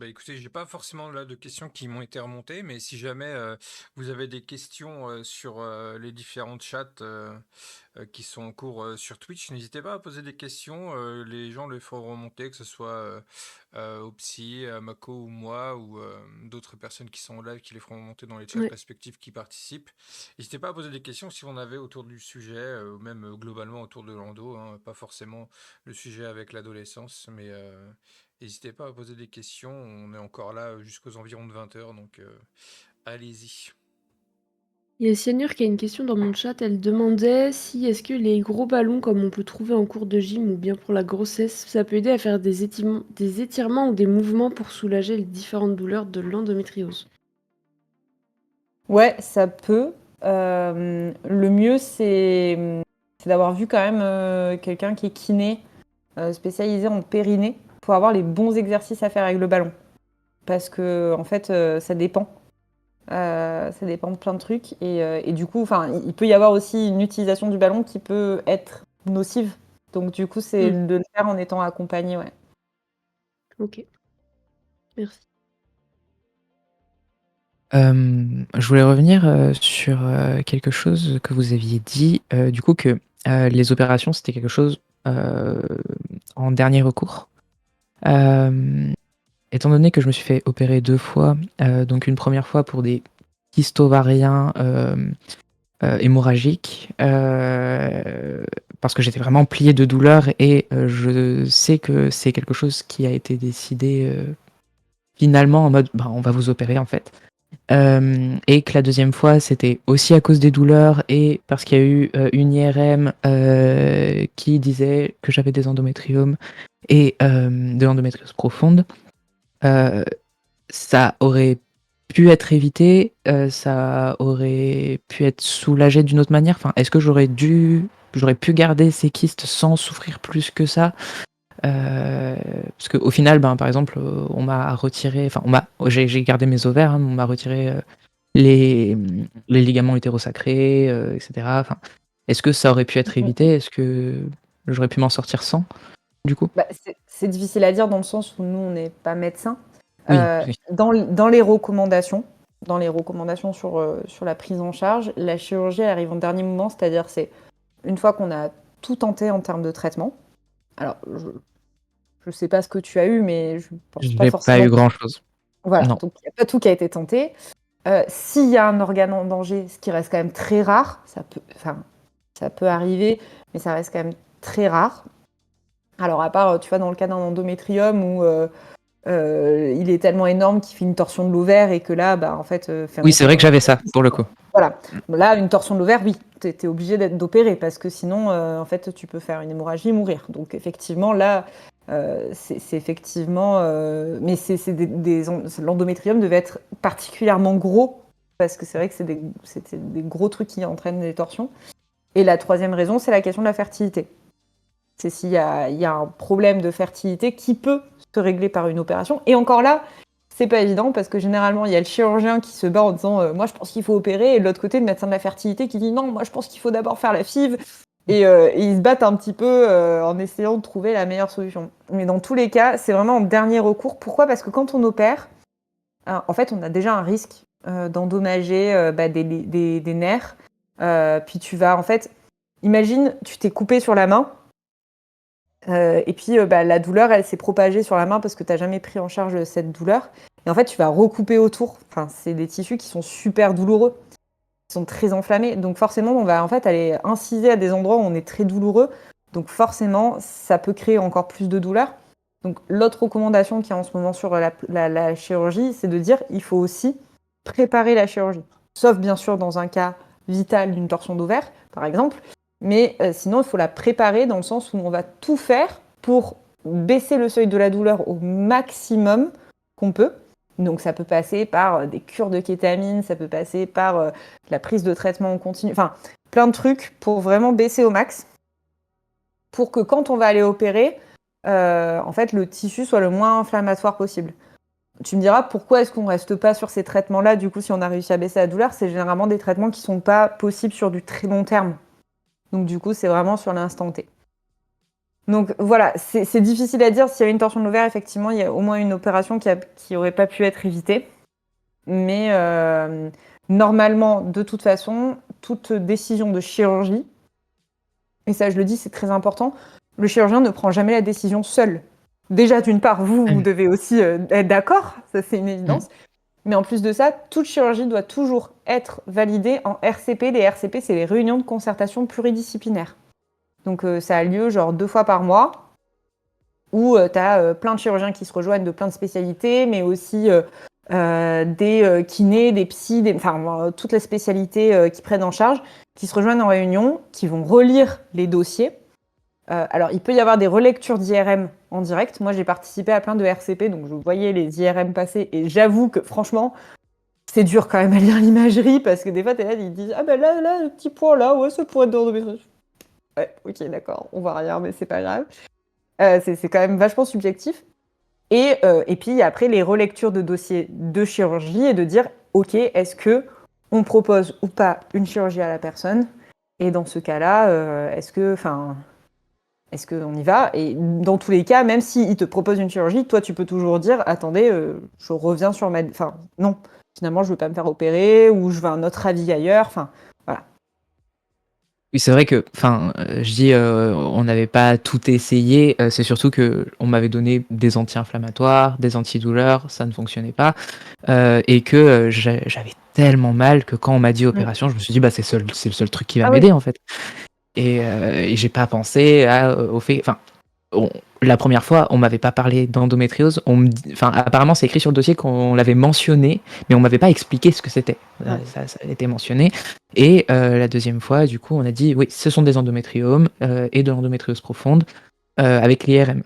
S1: Écoutez, j'ai pas forcément là de questions qui m'ont été remontées, mais si jamais vous avez des questions sur les différentes chats qui sont en cours sur Twitch, n'hésitez pas à poser des questions. Les gens les feront remonter, que ce soit au psy, à Mako ou moi, ou d'autres personnes qui sont en live qui les feront remonter dans les chats
S4: Ouais.
S1: respectifs qui participent. N'hésitez pas à poser des questions si vous en avez autour du sujet, ou même globalement autour de l'endo, hein, pas forcément le sujet avec l'adolescence, mais n'hésitez pas à poser des questions. On est encore là jusqu'aux environs de 20h, donc allez-y.
S4: Il y a Sianur qui a une question dans mon chat. Elle demandait si est-ce que les gros ballons comme on peut trouver en cours de gym ou bien pour la grossesse, ça peut aider à faire des étirements ou des mouvements pour soulager les différentes douleurs de l'endométriose.
S2: Ouais, ça peut. Le mieux, c'est d'avoir vu quand même quelqu'un qui est kiné, spécialisé en périnée, pour avoir les bons exercices à faire avec le ballon. Parce que, en fait, ça dépend. Ça dépend de plein de trucs. Et du coup, il peut y avoir aussi une utilisation du ballon qui peut être nocive. Donc, du coup, c'est de le faire en étant accompagné, ouais.
S4: Ok. Merci.
S5: Je voulais revenir sur quelque chose que vous aviez dit, du coup que les opérations c'était quelque chose en dernier recours. Étant donné que je me suis fait opérer 2 fois, donc une première fois pour des kystes ovariens hémorragiques, parce que j'étais vraiment plié de douleur et je sais que c'est quelque chose qui a été décidé finalement en mode on va vous opérer en fait. Et que la deuxième fois, c'était aussi à cause des douleurs et parce qu'il y a eu une IRM qui disait que j'avais des endométriomes et de l'endométriose profonde. Ça aurait pu être évité, ça aurait pu être soulagé d'une autre manière. Enfin, est-ce que j'aurais pu garder ces kystes sans souffrir plus que ça? Parce qu'au final, par exemple, on m'a retiré, j'ai gardé mes ovaires, on m'a retiré les ligaments utérosacrés, etc. Enfin, est-ce que ça aurait pu être évité? Est-ce que j'aurais pu m'en sortir sans, du coup?
S2: C'est difficile à dire dans le sens où nous, on n'est pas médecin.
S5: Oui.
S2: Dans les recommandations sur la prise en charge, la chirurgie elle arrive en dernier moment, c'est-à-dire c'est une fois qu'on a tout tenté en termes de traitement. Alors, je sais pas ce que tu as eu, mais je pense
S5: Je
S2: pas
S5: n'ai pas
S2: forcément.
S5: eu grand-chose.
S2: Voilà,
S5: Non.
S2: donc il n'y a pas tout qui a été tenté. S'il y a un organe en danger, ce qui reste quand même très rare, ça peut arriver, mais ça reste quand même très rare. Alors à part, tu vois, dans le cas d'un endométrium où il est tellement énorme qu'il fait une torsion de l'ovaire et que là, en fait,
S5: Oui, c'est vrai que j'avais ça, pour le coup.
S2: Voilà. Là, une torsion de l'ovaire, oui, tu es obligé d'opérer parce que sinon, en fait, tu peux faire une hémorragie et mourir. Donc effectivement, là, c'est effectivement, mais l'endométrium devait être particulièrement gros parce que c'est vrai que c'était des gros trucs qui entraînent des torsions. Et la troisième raison, c'est la question de la fertilité. C'est s'il y a un problème de fertilité qui peut se régler par une opération. Et encore là, c'est pas évident parce que généralement, il y a le chirurgien qui se bat en disant moi, je pense qu'il faut opérer, et de l'autre côté, le médecin de la fertilité qui dit non, moi, je pense qu'il faut d'abord faire la FIV. Et ils se battent un petit peu en essayant de trouver la meilleure solution. Mais dans tous les cas, c'est vraiment en dernier recours. Pourquoi ? Parce que quand on opère, en fait, on a déjà un risque d'endommager des nerfs. Puis tu vas, en fait, imagine, tu t'es coupé sur la main. Et puis la douleur, elle s'est propagée sur la main parce que tu n'as jamais pris en charge cette douleur. Et en fait, tu vas recouper autour. Enfin, c'est des tissus qui sont super douloureux, qui sont très enflammés. Donc forcément, on va en fait aller inciser à des endroits où on est très douloureux. Donc forcément, ça peut créer encore plus de douleur. Donc l'autre recommandation qu'il y a en ce moment sur la chirurgie, c'est de dire il faut aussi préparer la chirurgie. Sauf bien sûr dans un cas vital d'une torsion d'ovaire, par exemple. Mais sinon, il faut la préparer dans le sens où on va tout faire pour baisser le seuil de la douleur au maximum qu'on peut. Donc ça peut passer par des cures de kétamine, ça peut passer par la prise de traitement en continu, enfin plein de trucs pour vraiment baisser au max, pour que quand on va aller opérer, en fait le tissu soit le moins inflammatoire possible. Tu me diras pourquoi est-ce qu'on ne reste pas sur ces traitements-là, du coup si on a réussi à baisser la douleur, c'est généralement des traitements qui ne sont pas possibles sur du très long terme. Donc du coup, c'est vraiment sur l'instant T. Donc voilà, c'est difficile à dire. S'il y avait une torsion de l'ovaire, effectivement, il y a au moins une opération qui n'aurait pas pu être évitée. Mais normalement, de toute façon, toute décision de chirurgie, et ça je le dis, c'est très important, le chirurgien ne prend jamais la décision seul. Déjà, d'une part, vous devez aussi être d'accord, ça c'est une évidence. Mais en plus de ça, toute chirurgie doit toujours être validée en RCP. Les RCP, c'est les réunions de concertation pluridisciplinaires. Donc ça a lieu genre 2 fois par mois, où tu as plein de chirurgiens qui se rejoignent de plein de spécialités, mais aussi des kinés, des psys, toutes les spécialités qui prennent en charge, qui se rejoignent en réunion, qui vont relire les dossiers. Alors, il peut y avoir des relectures d'IRM en direct. Moi, j'ai participé à plein de RCP, donc je voyais les IRM passer, et j'avoue que franchement, c'est dur quand même à lire l'imagerie, parce que des fois, t'es là, ils disent « Ah ben là, le petit point là, ouais, ça pourrait être de l'endométriose. » Ouais, ok, d'accord, on voit rien, mais c'est pas grave. C'est quand même vachement subjectif. Et puis, après, les relectures de dossiers de chirurgie, et de dire « Ok, est-ce que on propose ou pas une chirurgie à la personne ? Et dans ce cas-là, est-ce qu'on y va ? Et dans tous les cas, même s'il te propose une chirurgie, toi, tu peux toujours dire « Attendez, je reviens sur ma... » Enfin, non, finalement, je veux pas me faire opérer, ou je veux un autre avis ailleurs. Enfin, voilà.
S5: Oui, c'est vrai que, je dis, on n'avait pas tout essayé. C'est surtout que on m'avait donné des anti-inflammatoires, des antidouleurs, ça ne fonctionnait pas, et que j'avais tellement mal que quand on m'a dit opération, je me suis dit, bah, c'est le seul truc qui va m'aider, en fait. Et j'ai pas pensé au fait, la première fois, on m'avait pas parlé d'endométriose. Apparemment, c'est écrit sur le dossier qu'on l'avait mentionné, mais on m'avait pas expliqué ce que c'était. Ça a été mentionné. Et la deuxième fois, du coup, on a dit oui, ce sont des endométriomes et de l'endométriose profonde avec l'IRM.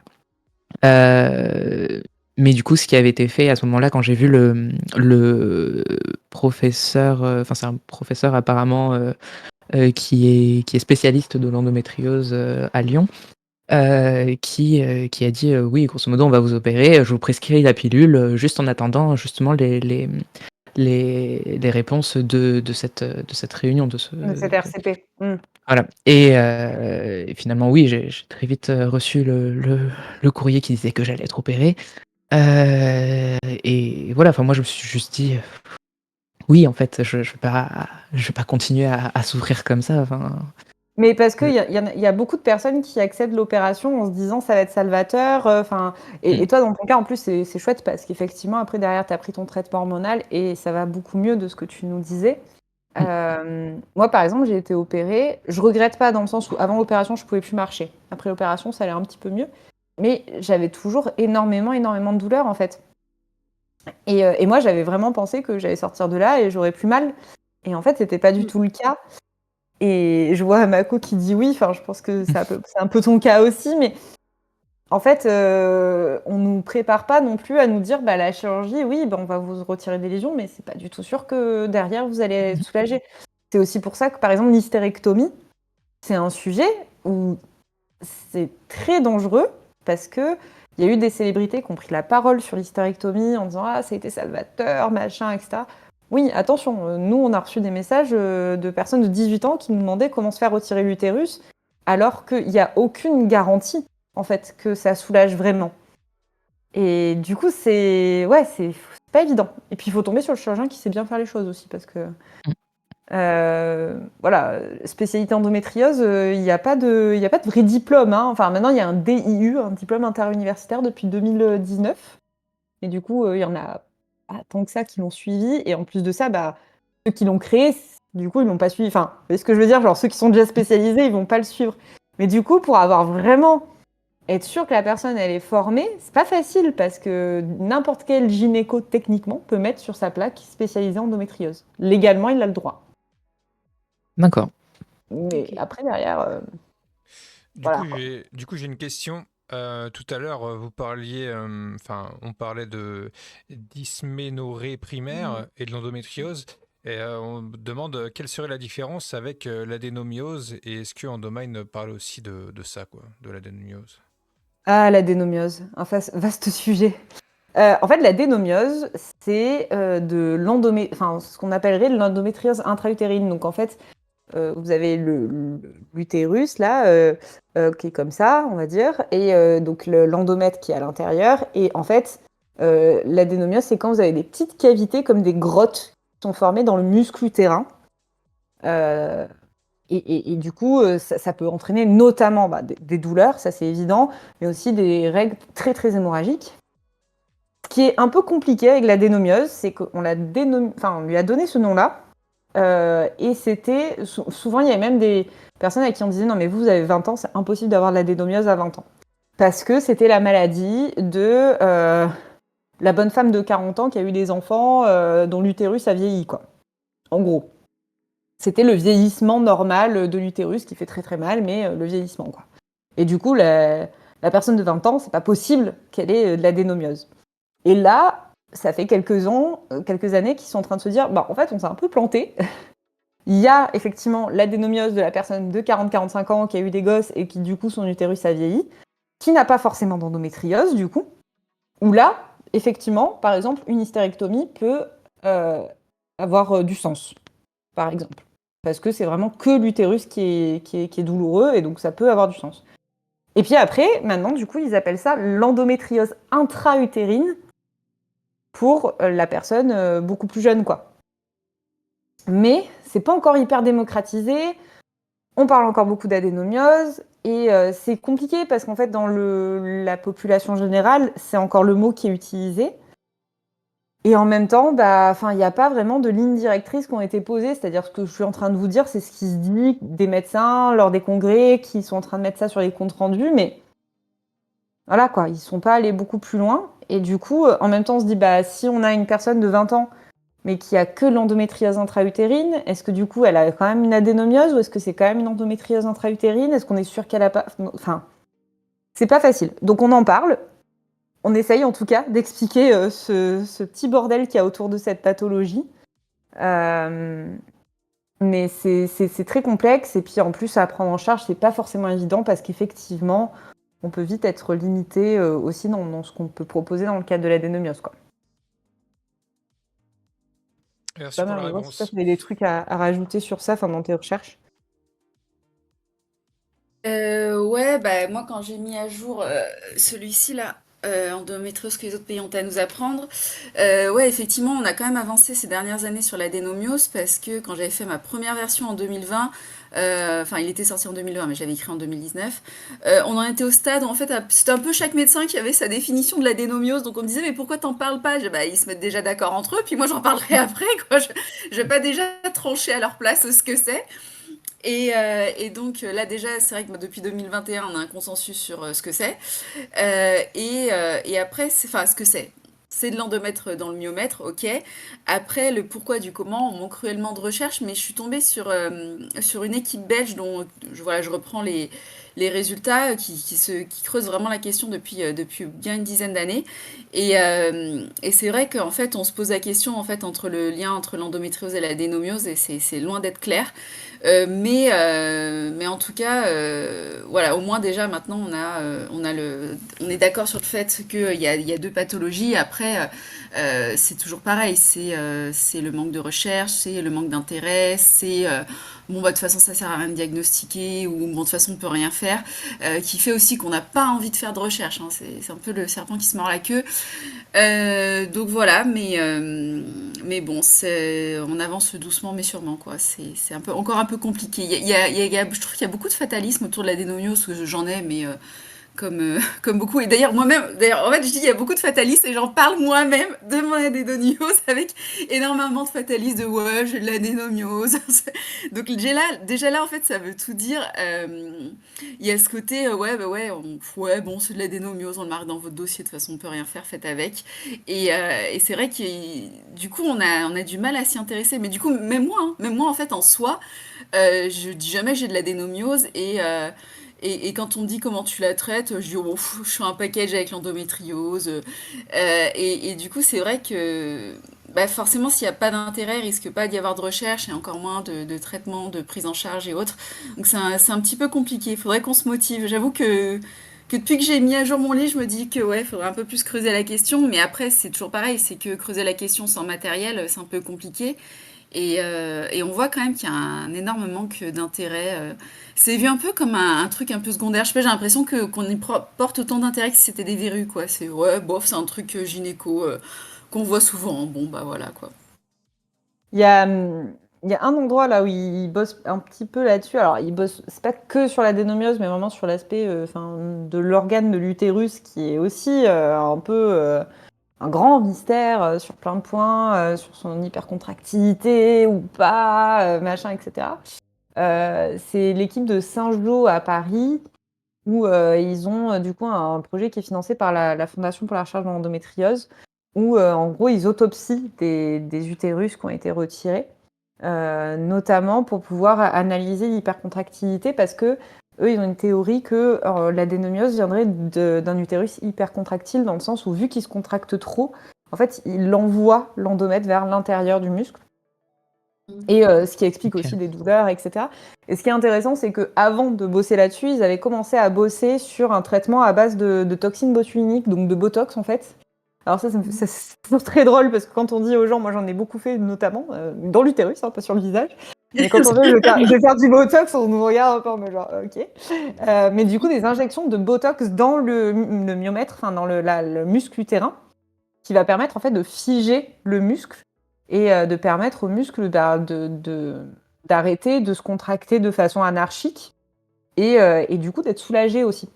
S5: Mais du coup, ce qui avait été fait à ce moment-là, quand j'ai vu le professeur, c'est un professeur apparemment qui est spécialiste de l'endométriose à Lyon, qui a dit oui, grosso modo, on va vous opérer, je vous prescris la pilule juste en attendant justement les réponses de cette réunion, de
S2: cette RCP.
S5: Voilà. Et finalement, oui, j'ai très vite reçu le courrier qui disait que j'allais être opéré. Et voilà, moi, je me suis juste dit oui, en fait, je vais pas continuer à souffrir comme ça.
S2: Mais parce qu'il y a beaucoup de personnes qui accèdent l'opération en se disant ça va être salvateur. Et toi, dans ton cas, en plus, c'est chouette parce qu'effectivement, après, derrière, tu as pris ton traitement hormonal et ça va beaucoup mieux de ce que tu nous disais. Moi, par exemple, j'ai été opérée. Je regrette pas dans le sens où avant l'opération, je pouvais plus marcher. Après l'opération, ça allait un petit peu mieux. Mais j'avais toujours énormément de douleur, en fait. Et moi, j'avais vraiment pensé que j'allais sortir de là et j'aurais plus mal. Et en fait, c'était pas du tout le cas. Et je vois Mako qui dit oui. Je pense que c'est un peu ton cas aussi. Mais en fait, on nous prépare pas non plus à nous dire, bah, la chirurgie, oui, bah, on va vous retirer des lésions, mais c'est pas du tout sûr que derrière vous allez être soulagé. C'est aussi pour ça que, par exemple, l'hystérectomie, c'est un sujet où c'est très dangereux parce que il y a eu des célébrités qui ont pris la parole sur l'hystérectomie en disant ah, ça a été salvateur, machin, etc. Oui, attention, nous, on a reçu des messages de personnes de 18 ans qui nous demandaient comment se faire retirer l'utérus, alors qu'il n'y a aucune garantie, en fait, que ça soulage vraiment. Et du coup, c'est pas évident. Et puis, il faut tomber sur le chirurgien qui sait bien faire les choses aussi, parce que voilà, spécialité endométriose, il n'y a pas de vrai diplôme, hein. Enfin, maintenant, il y a un DIU, un diplôme interuniversitaire depuis 2019. Et du coup, il y en a pas tant que ça qui l'ont suivi. Et en plus de ça, bah, ceux qui l'ont créé, du coup, ils l'ont pas suivi. Enfin, vous voyez ce que je veux dire? Genre, ceux qui sont déjà spécialisés, ils vont pas le suivre. Mais du coup, pour avoir vraiment être sûr que la personne, elle est formée, c'est pas facile parce que n'importe quel gynéco, techniquement, peut mettre sur sa plaque spécialisée endométriose. Légalement, il a le droit.
S5: D'accord.
S2: Mais
S4: Ok.
S2: après, derrière,
S1: Du
S2: voilà,
S1: coup,
S2: quoi.
S1: j'ai une question. Tout à l'heure, vous parliez, enfin, on parlait de dysménorrhée primaire et de l'endométriose. Et on me demande quelle serait la différence avec l'adénomiose et est-ce que Endomine parle aussi de ça, quoi, de l'adénomiose?
S2: Ah, l'adénomiose, un vaste sujet. En fait, l'adénomiose, c'est enfin, ce qu'on appellerait de l'endométriose intra-utérine. Donc, en fait, vous avez l'utérus, là, qui est comme ça, on va dire, et donc l'endomètre qui est à l'intérieur. Et en fait, l'adénomiose, c'est quand vous avez des petites cavités comme des grottes qui sont formées dans le muscle utérin. Euh, et du coup, ça peut entraîner notamment des douleurs, ça c'est évident, mais aussi des règles très très hémorragiques. Ce qui est un peu compliqué avec l'adénomiose, c'est qu'on on lui a donné ce nom-là, et c'était souvent il y avait même des personnes à qui on disait non mais vous avez 20 ans, c'est impossible d'avoir de l'adénomiose à 20 ans. Parce que c'était la maladie de la bonne femme de 40 ans qui a eu des enfants dont l'utérus a vieilli, quoi. En gros. C'était le vieillissement normal de l'utérus qui fait très très mal, mais le vieillissement, quoi. Et du coup, la personne de 20 ans, c'est pas possible qu'elle ait de l'adénomiose. Et là, ça fait quelques années qu'ils sont en train de se dire, bah, en fait, on s'est un peu planté. Il y a effectivement l'adénomiose de la personne de 40-45 ans qui a eu des gosses et qui, du coup, son utérus a vieilli, qui n'a pas forcément d'endométriose, du coup. Où là, effectivement, par exemple, une hystérectomie peut avoir du sens, par exemple. Parce que c'est vraiment que l'utérus qui est douloureux, et donc ça peut avoir du sens. Et puis après, maintenant, du coup, ils appellent ça l'endométriose intra-utérine pour la personne beaucoup plus jeune, quoi. Mais c'est pas encore hyper démocratisé. On parle encore beaucoup d'adénomiose, et c'est compliqué parce qu'en fait, dans la population générale, c'est encore le mot qui est utilisé. Et en même temps, bah, il n'y a pas vraiment de lignes directrices qui ont été posées. C'est-à-dire, ce que je suis en train de vous dire, c'est ce qui se dit des médecins lors des congrès qui sont en train de mettre ça sur les comptes rendus. Mais voilà, quoi, ils ne sont pas allés beaucoup plus loin. Et du coup, en même temps, on se dit, bah, si on a une personne de 20 ans, mais qui a que l'endométriose intra-utérine, est-ce que du coup, elle a quand même une adénomiose ou est-ce que c'est quand même une endométriose intra-utérine? Est-ce qu'on est sûr qu'elle a pas... Enfin, c'est pas facile. Donc, on en parle. On essaye en tout cas d'expliquer ce petit bordel qu'il y a autour de cette pathologie. Mais c'est très complexe et puis en plus à prendre en charge, c'est pas forcément évident parce qu'effectivement, on peut vite être limité aussi dans ce qu'on peut proposer dans le cadre de l'adénomiose, quoi.
S1: Merci
S2: Pas
S1: pour
S2: mal,
S1: la
S2: je vois si toi,
S1: réponse.
S2: tu avais des trucs à rajouter sur ça, enfin, dans tes recherches.
S3: Ouais, bah moi quand j'ai mis à jour celui-ci là, endométriose que les autres pays ont à nous apprendre, ouais effectivement on a quand même avancé ces dernières années sur l'adénomiose parce que quand j'avais fait ma première version en 2020, enfin il était sorti en 2020 mais j'avais écrit en 2019, on en était au stade où en fait c'était un peu chaque médecin qui avait sa définition de l'adénomiose, donc on me disait mais pourquoi t'en parles pas? Bah ils se mettent déjà d'accord entre eux, puis moi j'en parlerai après quoi, je vais pas déjà trancher à leur place ce que c'est. Et donc là déjà, c'est vrai que depuis 2021, on a un consensus sur ce que c'est. Et après, enfin ce que c'est. C'est de l'endomètre dans le myomètre, ok. Après, le pourquoi du comment, on manque cruellement de recherche, mais je suis tombée sur une équipe belge dont voilà, je reprends les résultats qui creusent vraiment la question depuis bien une dizaine d'années. Et c'est vrai qu'en fait, on se pose la question en fait, entre le lien entre l'endométriose et l'adénomiose, et c'est loin d'être clair. Mais en tout cas, voilà, au moins déjà maintenant on est d'accord sur le fait qu'il y a deux pathologies. Après, c'est toujours pareil, c'est le manque de recherche, c'est le manque d'intérêt, c'est bon bah de toute façon ça sert à rien de diagnostiquer ou bon de toute façon on peut rien faire, qui fait aussi qu'on n'a pas envie de faire de recherche. Hein. C'est un peu le serpent qui se mord la queue. Donc voilà, mais bon, on avance doucement mais sûrement, quoi. C'est encore un peu compliqué. Je trouve qu'il y a beaucoup de fatalisme autour de l'adénomiose, que j'en ai, mais comme beaucoup. Et d'ailleurs, en fait, je dis il y a beaucoup de fatalistes et j'en parle moi-même de mon adénomiose avec énormément de fatalistes de ouais, j'ai de l'adénomiose. Donc déjà là, en fait, ça veut tout dire. Il y a ce côté, ouais, bah ouais, ouais, bon, c'est de l'adénomiose, on le marque dans votre dossier, de toute façon, on peut rien faire, faites avec. Et c'est vrai que du coup, on a du mal à s'y intéresser. Mais du coup, même moi, en fait, en soi, je dis jamais que j'ai de l'adénomiose et quand on me dit comment tu la traites, je dis oh, je fais un package avec l'endométriose. Et du coup, c'est vrai que bah, forcément, s'il n'y a pas d'intérêt, il risque pas d'y avoir de recherche et encore moins de traitement, de prise en charge et autres. Donc c'est un petit peu compliqué. Il faudrait qu'on se motive. J'avoue que depuis que j'ai mis à jour mon livre, je me dis que ouais, il faudrait un peu plus creuser la question. Mais après, c'est toujours pareil, c'est que creuser la question sans matériel, c'est un peu compliqué. Et on voit quand même qu'il y a un énorme manque d'intérêt. C'est vu un peu comme un truc un peu secondaire. Je sais pas, j'ai l'impression qu'on y porte autant d'intérêt que si c'était des verrues, quoi. C'est ouais, bof, c'est un truc gynéco qu'on voit souvent. Bon, bah voilà, quoi.
S2: Il y a, il y a un endroit là où ils bossent un petit peu là-dessus. Alors, ils bossent, c'est pas que sur l'adénomiose, mais vraiment sur l'aspect de l'organe de l'utérus, qui est aussi un peu un grand mystère sur plein de points, sur son hypercontractilité ou pas, machin, etc. C'est l'équipe de Saint-Jean à Paris, où ils ont du coup un projet qui est financé par la Fondation pour la recherche de l'endométriose, où en gros ils autopsient des utérus qui ont été retirés, notamment pour pouvoir analyser l'hypercontractilité, parce que eux ils ont une théorie que l'adénomiose viendrait d'un utérus hypercontractile, dans le sens où vu qu'il se contracte trop, en fait il envoie l'endomètre vers l'intérieur du muscle. Et ce qui explique aussi des douleurs, etc. Et ce qui est intéressant, c'est qu'avant de bosser là-dessus, ils avaient commencé à bosser sur un traitement à base de toxines botuliниques, donc de Botox en fait. Alors ça c'est très drôle, parce que quand on dit aux gens, moi j'en ai beaucoup fait notamment, dans l'utérus, hein, pas sur le visage, mais quand on dit je vais faire du Botox, on nous regarde un peu en mode genre ok. Mais du coup, des injections de Botox dans le myomètre, enfin dans le muscle utérin, qui va permettre en fait de figer le muscle et de permettre au muscle d'arrêter de se contracter de façon anarchique et du coup d'être soulagé aussi.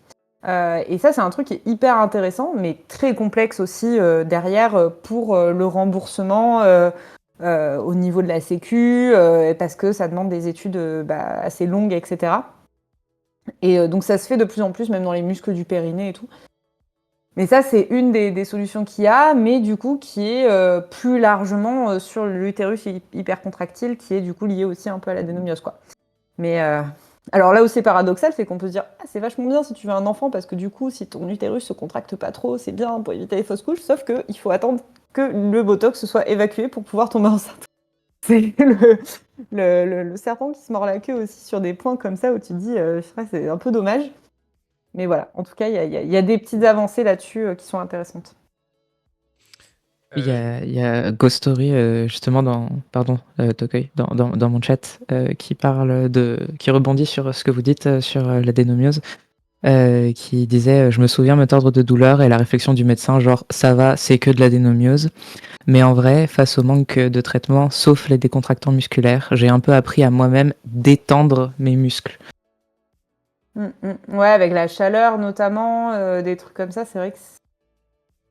S2: Et ça, c'est un truc qui est hyper intéressant, mais très complexe aussi derrière pour le remboursement au niveau de la Sécu, parce que ça demande des études assez longues, etc. Et donc ça se fait de plus en plus, même dans les muscles du périnée et tout. Mais ça, c'est une des solutions qu'il y a, mais du coup qui est plus largement sur l'utérus hypercontractile, qui est du coup lié aussi un peu à l'adénomiose, quoi. Mais alors là où c'est paradoxal, c'est qu'on peut se dire ah, c'est vachement bien si tu veux un enfant, parce que du coup, si ton utérus se contracte pas trop, c'est bien pour éviter les fausses couches, sauf qu'il faut attendre que le Botox soit évacué pour pouvoir tomber enceinte. C'est le serpent qui se mord la queue aussi sur des points comme ça où tu te dis c'est un peu dommage. Mais voilà, en tout cas, il y a des petites avancées là-dessus qui sont intéressantes.
S5: Il y a Ghost Story, justement, Tokoy, dans mon chat, qui rebondit sur ce que vous dites sur l'adénomiose, qui disait je me souviens me tordre de douleur et la réflexion du médecin, genre ça va, c'est que de l'adénomiose. Mais en vrai, face au manque de traitement, sauf les décontractants musculaires, j'ai un peu appris à moi-même d'étendre mes muscles.
S2: Ouais, avec la chaleur notamment, des trucs comme ça, c'est vrai que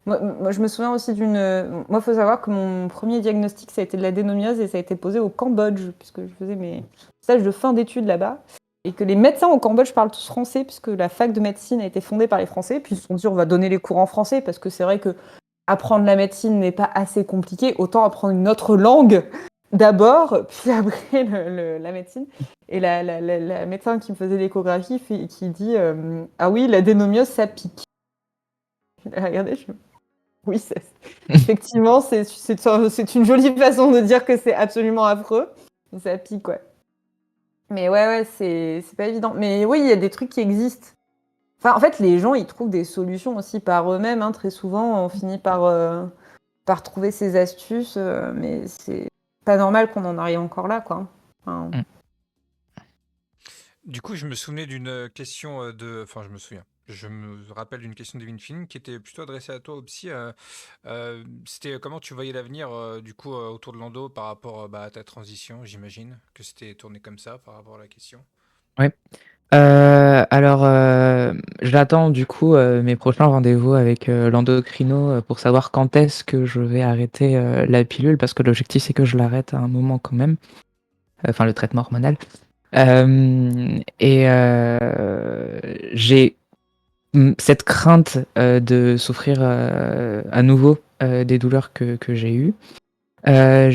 S2: moi, je me souviens aussi Moi, il faut savoir que mon premier diagnostic, ça a été de l'adénomiose et ça a été posé au Cambodge, puisque je faisais mes stages de fin d'études là-bas. Et que les médecins au Cambodge parlent tous français, puisque la fac de médecine a été fondée par les Français. Puis ils se sont dit, on va donner les cours en français, parce que c'est vrai que apprendre la médecine n'est pas assez compliqué, autant apprendre une autre langue d'abord, puis après la médecine. Et la médecin qui me faisait l'échographie qui dit ah oui, l'adénomiose, ça pique. Regardez, oui, effectivement, c'est une jolie façon de dire que c'est absolument affreux. Mais ça pique, ouais. Mais ouais, c'est pas évident. Mais oui, il y a des trucs qui existent. Enfin, en fait, les gens, ils trouvent des solutions aussi par eux-mêmes. Hein. Très souvent, on finit par trouver ces astuces, mais c'est pas normal qu'on en arrive encore là, quoi. Enfin,
S5: Mm.
S1: Du coup, je me souvenais d'une question de... Enfin, je me souviens. Je me rappelle d'une question d'Evin Film qui était plutôt adressée à toi, Opsi. C'était comment tu voyais l'avenir, du coup, autour de Lando par rapport à ta transition, j'imagine que c'était tourné comme ça par rapport à la question.
S5: Ouais. Alors, j'attends du coup mes prochains rendez-vous avec l'endocrino pour savoir quand est-ce que je vais arrêter la pilule, parce que l'objectif c'est que je l'arrête à un moment quand même, enfin le traitement hormonal. Et j'ai cette crainte de souffrir à nouveau des douleurs que j'ai eues. On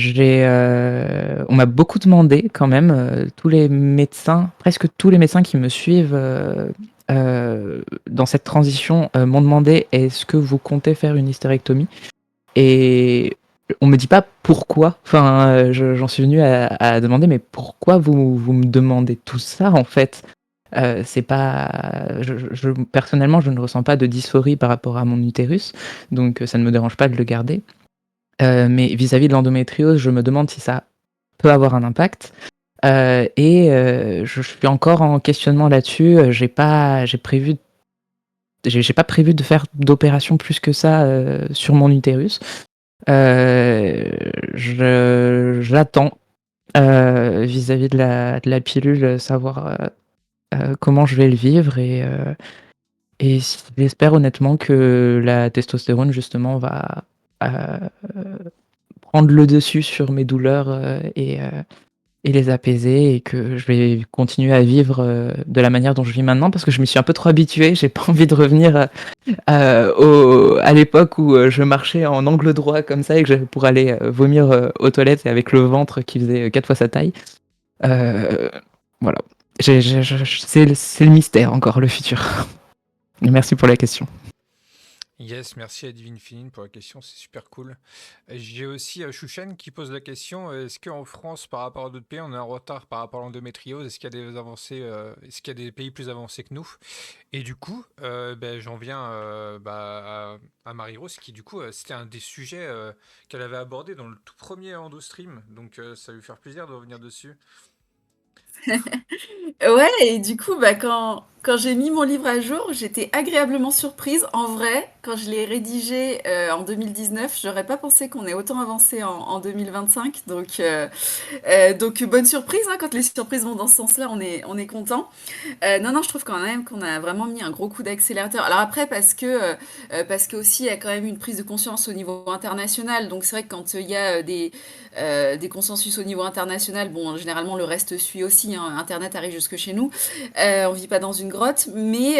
S5: m'a beaucoup demandé quand même, tous les médecins, presque tous les médecins qui me suivent dans cette transition m'ont demandé est-ce que vous comptez faire une hystérectomie? Et on me dit pas pourquoi. Enfin, j'en suis venu à demander mais pourquoi vous me demandez tout ça en fait? C'est pas, personnellement, je ne ressens pas de dysphorie par rapport à mon utérus, donc ça ne me dérange pas de le garder. Mais vis-à-vis de l'endométriose, je me demande si ça peut avoir un impact. Je suis encore en questionnement là-dessus. J'ai pas prévu de faire d'opération plus que ça sur mon utérus. J'attends vis-à-vis de la pilule, savoir comment je vais le vivre et j'espère honnêtement que la testostérone justement va euh, prendre le dessus sur mes douleurs et les apaiser, et que je vais continuer à vivre de la manière dont je vis maintenant, parce que je m'y suis un peu trop habituée. J'ai pas envie de revenir à l'époque où je marchais en angle droit comme ça et que pour aller vomir aux toilettes et avec le ventre qui faisait 4 fois sa taille. Voilà. C'est le mystère encore, le futur. Merci pour la question.
S1: Yes, merci à Divine Féline pour la question, c'est super cool. J'ai aussi Chouchen qui pose la question, est-ce qu'en France, par rapport à d'autres pays, on a un retard par rapport à l'endométriose? Est-ce qu'il y a des avancées, est-ce qu'il y a des pays plus avancés que nous? Et du coup, j'en viens à Marie-Rose qui, du coup, c'était un des sujets qu'elle avait abordé dans le tout premier EndoStream, donc ça va lui faire plaisir de revenir dessus.
S3: Ouais, et du coup, quand j'ai mis mon livre à jour, j'étais agréablement surprise. En vrai, quand je l'ai rédigé en 2019, j'aurais pas pensé qu'on ait autant avancé en 2025. Donc bonne surprise, hein, quand les surprises vont dans ce sens-là, on est content. Non, je trouve quand même qu'on a vraiment mis un gros coup d'accélérateur. Alors après, parce que aussi, il y a quand même une prise de conscience au niveau international. Donc c'est vrai que quand il y a des consensus au niveau international, bon, généralement le reste suit aussi. Hein. Internet arrive jusque chez nous. On vit pas dans une grotte, mais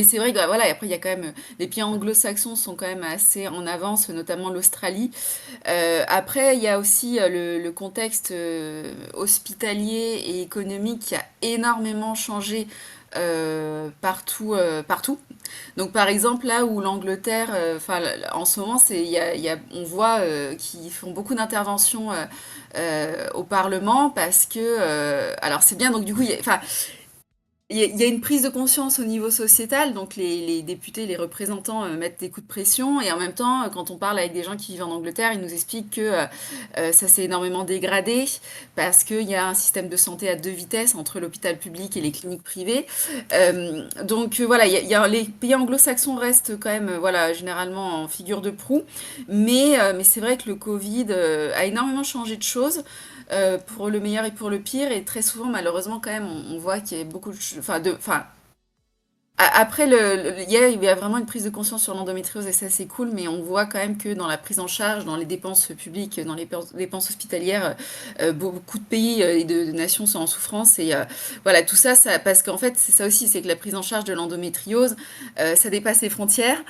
S3: c'est vrai que voilà, après il y a quand même les pays anglo-saxons sont quand même assez en avance, notamment l'Australie. Après, il y a aussi le contexte hospitalier et économique qui a énormément changé partout. Donc, par exemple, là où l'Angleterre, enfin, en ce moment, on voit qu'ils font beaucoup d'interventions au Parlement parce que, alors c'est bien, donc du coup, enfin, il y a une prise de conscience au niveau sociétal, donc les députés, les représentants mettent des coups de pression, et en même temps, quand on parle avec des gens qui vivent en Angleterre, ils nous expliquent que ça s'est énormément dégradé, parce qu'il y a un système de santé à deux vitesses entre l'hôpital public et les cliniques privées. Voilà, les pays anglo-saxons restent quand même, voilà, généralement en figure de proue, mais c'est vrai que le Covid a énormément changé de choses pour le meilleur et pour le pire. Et très souvent, malheureusement, quand même, on voit qu'il y a beaucoup de... Après, il y a vraiment une prise de conscience sur l'endométriose et ça, c'est cool, mais on voit quand même que dans la prise en charge, dans les dépenses publiques, dans les dépenses hospitalières, beaucoup de pays et de nations sont en souffrance. Et voilà, tout ça, parce qu'en fait, c'est ça aussi, c'est que la prise en charge de l'endométriose, ça dépasse les frontières.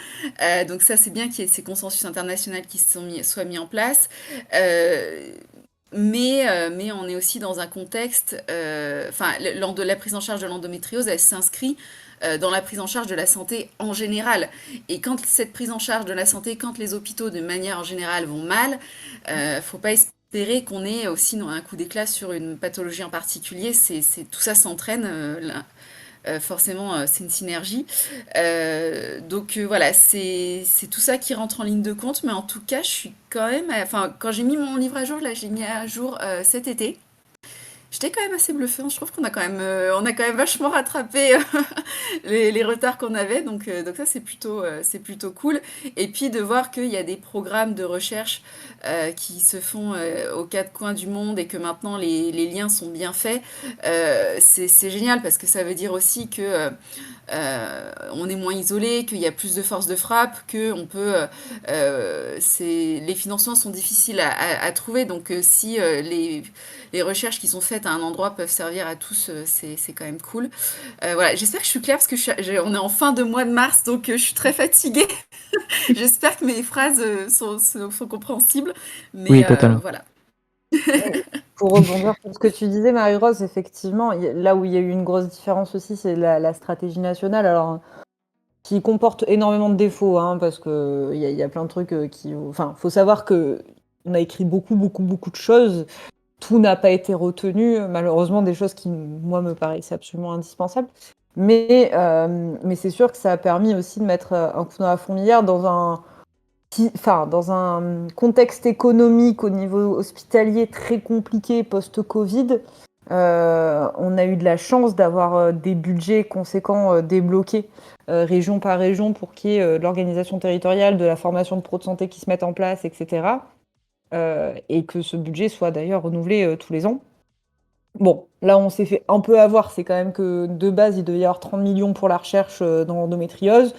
S3: Donc ça, c'est bien qu'il y ait ces consensus internationaux qui soient mis en place. Euh, mais on est aussi dans un contexte, enfin, la prise en charge de l'endométriose, elle s'inscrit dans la prise en charge de la santé en général. Et quand cette prise en charge de la santé, quand les hôpitaux de manière en générale vont mal, faut pas espérer qu'on ait aussi un coup d'éclat sur une pathologie en particulier. Tout ça s'entraîne. Forcément, c'est une synergie. Donc voilà, c'est tout ça qui rentre en ligne de compte. Mais en tout cas, je suis quand même, enfin, quand j'ai mis mon livre à jour, là, j'ai mis à jour cet été. J'étais quand même assez bluffée, hein. Je trouve on a quand même vachement rattrapé les retards qu'on avait, donc ça c'est plutôt cool. Et puis de voir qu'il y a des programmes de recherche qui se font aux quatre coins du monde et que maintenant les liens sont bien faits, c'est génial parce que ça veut dire aussi que on est moins isolé, qu'il y a plus de force de frappe, que on peut, les financements sont difficiles à trouver, donc si les recherches qui sont faites à un endroit peuvent servir à tous, c'est quand même cool. Voilà, j'espère que je suis claire parce que on est en fin de mois de mars, donc je suis très fatiguée. J'espère que mes phrases sont compréhensibles,
S5: Oui,
S3: mais
S5: totalement.
S3: voilà.
S2: Pour rebondir sur ce que tu disais, Marie-Rose, effectivement, là où il y a eu une grosse différence aussi, c'est la stratégie nationale. Alors, qui comporte énormément de défauts, hein, parce que il y a plein de trucs Enfin, faut savoir que on a écrit beaucoup, beaucoup, beaucoup de choses. Tout n'a pas été retenu, malheureusement, des choses qui, moi, me paraissaient absolument indispensables. Mais c'est sûr que ça a permis aussi de mettre un coup dans la fourmilière dans un contexte économique au niveau hospitalier très compliqué post-Covid. On a eu de la chance d'avoir des budgets conséquents débloqués région par région pour qu'il y ait de l'organisation territoriale, de la formation de pros de santé qui se mettent en place, etc. Et que ce budget soit d'ailleurs renouvelé tous les ans. Bon, là on s'est fait un peu avoir, c'est quand même que de base il devait y avoir 30 millions pour la recherche dans l'endométriose.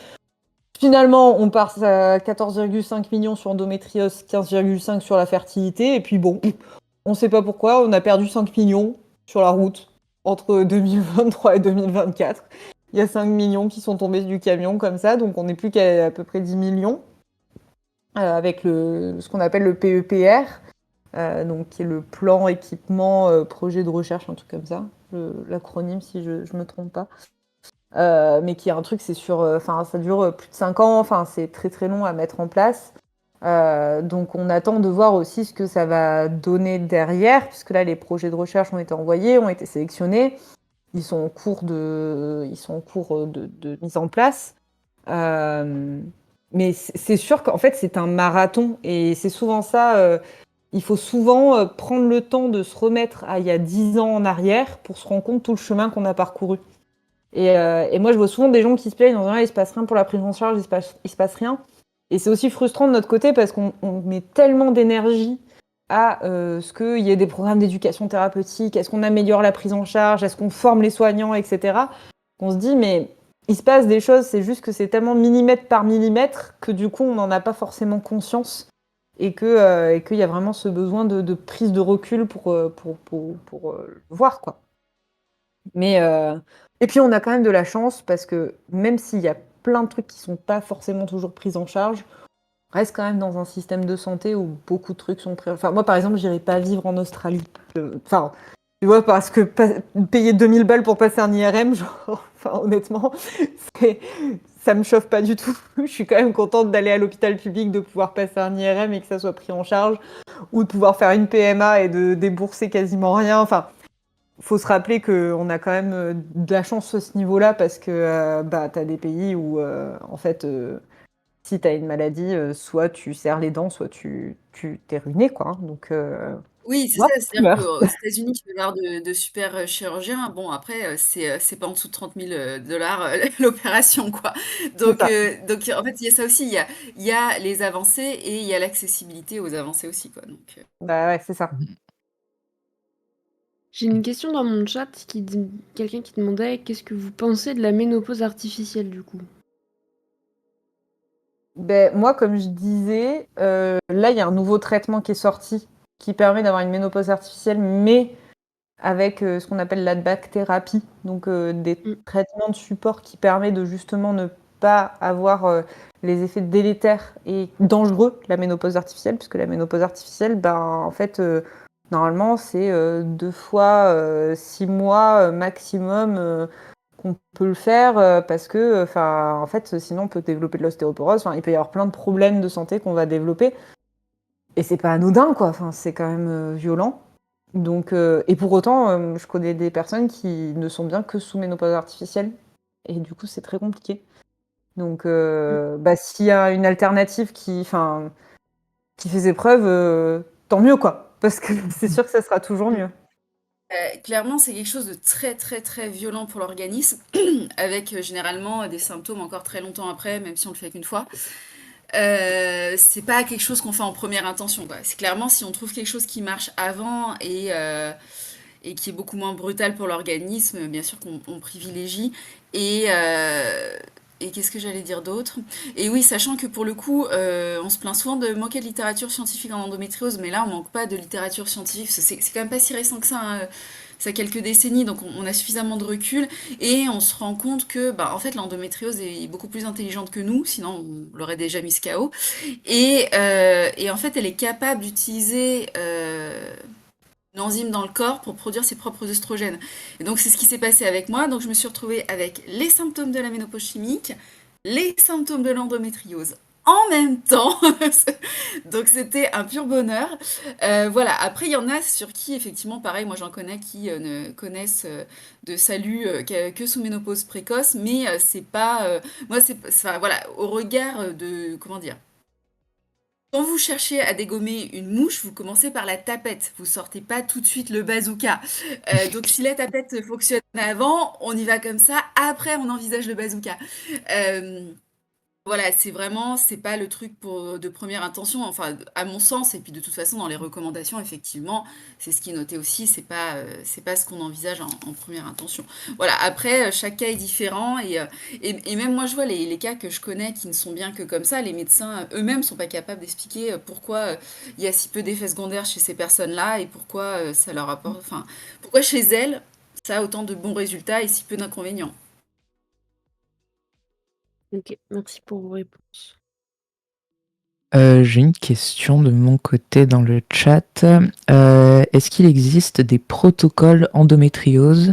S2: Finalement, on part à 14,5 millions sur endométriose, 15,5 sur la fertilité, et puis bon, on sait pas pourquoi, on a perdu 5 millions sur la route entre 2023 et 2024. Il y a 5 millions qui sont tombés du camion comme ça, donc on n'est plus qu'à peu près 10 millions avec ce qu'on appelle le PEPR, donc qui est le plan équipement projet de recherche, un truc comme ça, l'acronyme si je me trompe pas. Mais qui est un truc, c'est sur, enfin, ça dure plus de 5 ans, enfin, c'est très très long à mettre en place. Donc on attend de voir aussi ce que ça va donner derrière, puisque là les projets de recherche ont été envoyés, ont été sélectionnés, ils sont en cours de mise en place. Mais c'est sûr qu'en fait c'est un marathon et c'est souvent ça. Il faut souvent prendre le temps de se remettre à il y a 10 ans en arrière pour se rendre compte tout le chemin qu'on a parcouru. Et moi, je vois souvent des gens qui se plaignent en disant il se passe rien pour la prise en charge, il se passe rien. Et c'est aussi frustrant de notre côté parce qu'on met tellement d'énergie à ce qu'il y ait des programmes d'éducation thérapeutique, est-ce qu'on améliore la prise en charge, est-ce qu'on forme les soignants, etc. Qu'on se dit, mais il se passe des choses, c'est juste que c'est tellement millimètre par millimètre que du coup, on n'en a pas forcément conscience et qu'il y a vraiment ce besoin de prise de recul pour le voir, quoi. Mais et puis on a quand même de la chance parce que même s'il y a plein de trucs qui sont pas forcément toujours pris en charge, on reste quand même dans un système de santé où beaucoup de trucs sont pris. Enfin moi par exemple, j'irai pas vivre en Australie. Enfin, tu vois, parce que payer 2000 balles pour passer un IRM, genre, enfin honnêtement, c'est ça me chauffe pas du tout. Je suis quand même contente d'aller à l'hôpital public, de pouvoir passer un IRM et que ça soit pris en charge, ou de pouvoir faire une PMA et de débourser quasiment rien. Enfin, faut se rappeler qu'on a quand même de la chance à ce niveau-là parce que bah, tu as des pays où, en fait, si tu as une maladie, soit tu serres les dents, soit tu t'es ruiné, quoi. Hein. Donc,
S3: Oui, c'est
S2: voilà,
S3: ça,
S2: tu
S3: c'est-à-dire
S2: meurs.
S3: qu'aux États-Unis, tu peux avoir de super chirurgiens. Bon, après, c'est pas en dessous de 30 000 dollars l'opération, quoi.
S2: C'est ça.
S3: Donc, en fait, il y a ça aussi. Il y a les avancées et il y a l'accessibilité aux avancées aussi, quoi. Donc,
S2: Bah ouais, c'est ça.
S4: J'ai une question dans mon chat quelqu'un qui demandait qu'est-ce que vous pensez de la ménopause artificielle du coup?
S2: Ben, moi, comme je disais, là, il y a un nouveau traitement qui est sorti qui permet d'avoir une ménopause artificielle, mais avec ce qu'on appelle l'adback thérapie, donc des
S4: Mm.
S2: traitements de support qui permettent de justement ne pas avoir les effets délétères et dangereux de la ménopause artificielle, puisque la ménopause artificielle, ben, en fait, Normalement, c'est 2 fois 6 mois maximum qu'on peut le faire parce que, en fait, sinon on peut développer de l'ostéoporose. Enfin, il peut y avoir plein de problèmes de santé qu'on va développer. Et c'est pas anodin, quoi. Enfin, c'est quand même violent. Donc, et pour autant, je connais des personnes qui ne sont bien que sous ménopause artificielle. Et du coup, c'est très compliqué. Donc, s'il y a une alternative qui fait ses preuves, tant mieux, quoi. Parce que c'est sûr que ça sera toujours mieux.
S3: Clairement, c'est quelque chose de très très très violent pour l'organisme, avec généralement des symptômes encore très longtemps après, même si on le fait qu'une fois. C'est pas quelque chose qu'on fait en première intention, quoi. C'est clairement si on trouve quelque chose qui marche avant et qui est beaucoup moins brutal pour l'organisme, bien sûr qu'on privilégie. Et, euh, et qu'est-ce que j'allais dire d'autre? Et oui, sachant que pour le coup, on se plaint souvent de manquer de littérature scientifique en endométriose, mais là, on manque pas de littérature scientifique, parce que c'est quand même pas si récent que ça, hein. Ça a quelques décennies, donc on a suffisamment de recul et on se rend compte que, bah, en fait, l'endométriose est beaucoup plus intelligente que nous, sinon on l'aurait déjà mis KO. Et en fait, elle est capable d'utiliser une enzyme dans le corps pour produire ses propres oestrogènes. Et donc c'est ce qui s'est passé avec moi. Donc je me suis retrouvée avec les symptômes de la ménopause chimique, les symptômes de l'endométriose en même temps. Donc c'était un pur bonheur. Voilà. Après il y en a sur qui effectivement pareil, moi j'en connais qui ne connaissent de salut que sous ménopause précoce, mais c'est pas moi enfin, voilà, au regard de comment dire. Quand vous cherchez à dégommer une mouche, vous commencez par la tapette. Vous sortez pas tout de suite le bazooka. Donc si la tapette fonctionne avant, on y va comme ça. Après, on envisage le bazooka. Euh, voilà, c'est vraiment, c'est pas le truc pour, de première intention, enfin, à mon sens, et puis de toute façon, dans les recommandations, effectivement, c'est ce qui est noté aussi, c'est pas ce qu'on envisage en première intention. Voilà, après, chaque cas est différent, et même moi, je vois les cas que je connais qui ne sont bien que comme ça, les médecins eux-mêmes sont pas capables d'expliquer pourquoi il y a si peu d'effets secondaires chez ces personnes-là, et pourquoi ça leur apporte, enfin, pourquoi chez elles, ça a autant de bons résultats et si peu d'inconvénients.
S4: Ok, merci pour vos réponses.
S5: J'ai une question de mon côté dans le chat. Est-ce qu'il existe des protocoles endométriose?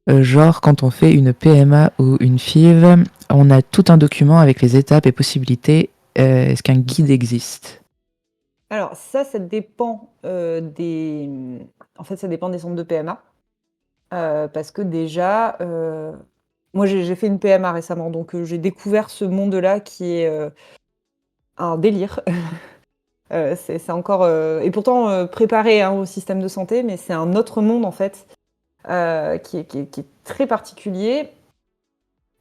S5: Genre, quand on fait une PMA ou une FIV, on a tout un document avec les étapes et possibilités. Est-ce qu'un guide existe?
S2: Alors ça dépend en fait, ça dépend des centres de PMA. Parce que déjà, moi j'ai fait une PMA récemment, donc j'ai découvert ce monde-là qui est un délire. C'est encore et pourtant préparé hein, au système de santé, mais c'est un autre monde en fait qui est très particulier.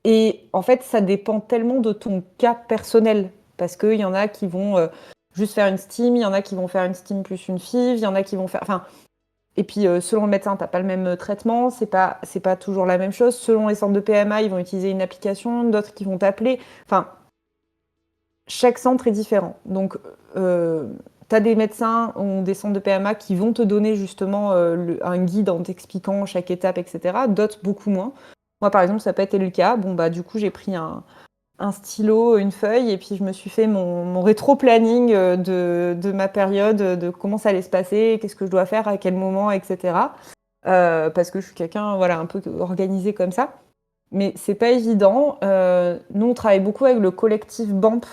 S2: Et en fait, ça dépend tellement de ton cas personnel, parce qu'il y en a qui vont juste faire une STIM, il y en a qui vont faire une STIM plus une FIV, il y en a qui vont faire... Enfin, et puis selon le médecin, tu n'as pas le même traitement, c'est pas toujours la même chose. Selon les centres de PMA, ils vont utiliser une application, d'autres qui vont t'appeler. Enfin, chaque centre est différent. Donc, tu as des médecins ou des centres de PMA qui vont te donner justement un guide en t'expliquant chaque étape, etc. D'autres, beaucoup moins. Moi, par exemple, ça n'a pas été le cas. Bon, bah, du coup, j'ai pris un stylo, une feuille, et puis je me suis fait mon rétro-planning de ma période, de comment ça allait se passer, qu'est-ce que je dois faire, à quel moment, etc. Parce que je suis quelqu'un voilà, un peu organisé comme ça. Mais c'est pas évident. Nous, on travaille beaucoup avec le collectif BAMP,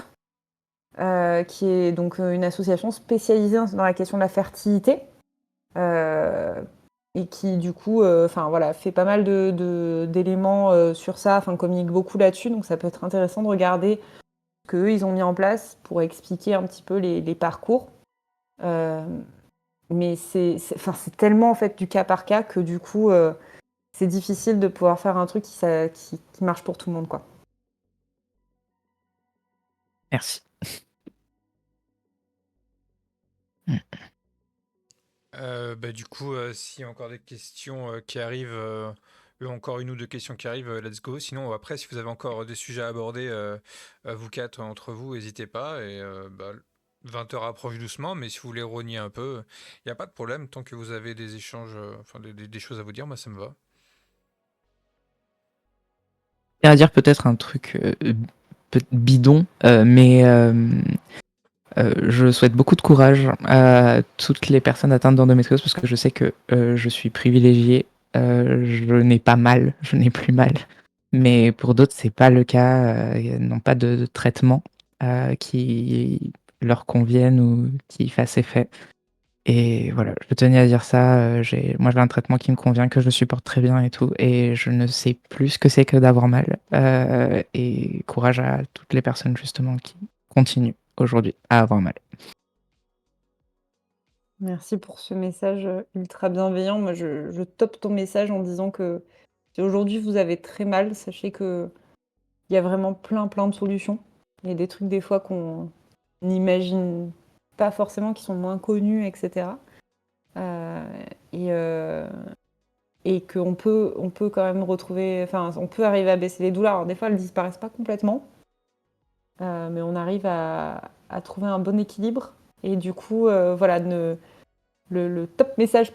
S2: qui est donc une association spécialisée dans la question de la fertilité. Et qui du coup voilà, fait pas mal d'éléments sur ça, communique beaucoup là-dessus, donc ça peut être intéressant de regarder ce qu'eux ils ont mis en place pour expliquer un petit peu les parcours. Euh, mais c'est tellement en fait du cas par cas que du coup c'est difficile de pouvoir faire un truc qui marche pour tout le monde, quoi.
S5: Merci.
S1: Du coup, s'il y a encore des questions qui arrivent, encore une ou deux questions qui arrivent, let's go. Sinon, après, si vous avez encore des sujets à aborder, vous quatre entre vous, n'hésitez pas. Et 20 heures approche doucement, mais si vous voulez rogner un peu, il n'y a pas de problème. Tant que vous avez des échanges, des choses à vous dire, moi, ça me va.
S5: À dire peut-être un truc bidon, mais Je souhaite beaucoup de courage à toutes les personnes atteintes d'endométriose parce que je sais que je suis privilégiée. Je n'ai pas mal, je n'ai plus mal. Mais pour d'autres, c'est pas le cas. Ils n'ont pas de traitement qui leur convienne ou qui fasse effet. Et voilà, je tenais à dire ça. Moi, j'ai un traitement qui me convient, que je supporte très bien et tout. Et je ne sais plus ce que c'est que d'avoir mal. Et courage à toutes les personnes justement qui continuent aujourd'hui à avoir mal.
S2: Merci pour ce message ultra bienveillant. Moi, je top ton message en disant que si aujourd'hui vous avez très mal, sachez que il y a vraiment plein de solutions. Il y a des trucs des fois qu'on n'imagine pas forcément, qui sont moins connus, etc. Euh, et, euh, et on peut quand même retrouver, enfin, on peut arriver à baisser les douleurs. Alors, des fois, elles disparaissent pas complètement, mais on arrive à trouver un bon équilibre. Et du coup, voilà, le top message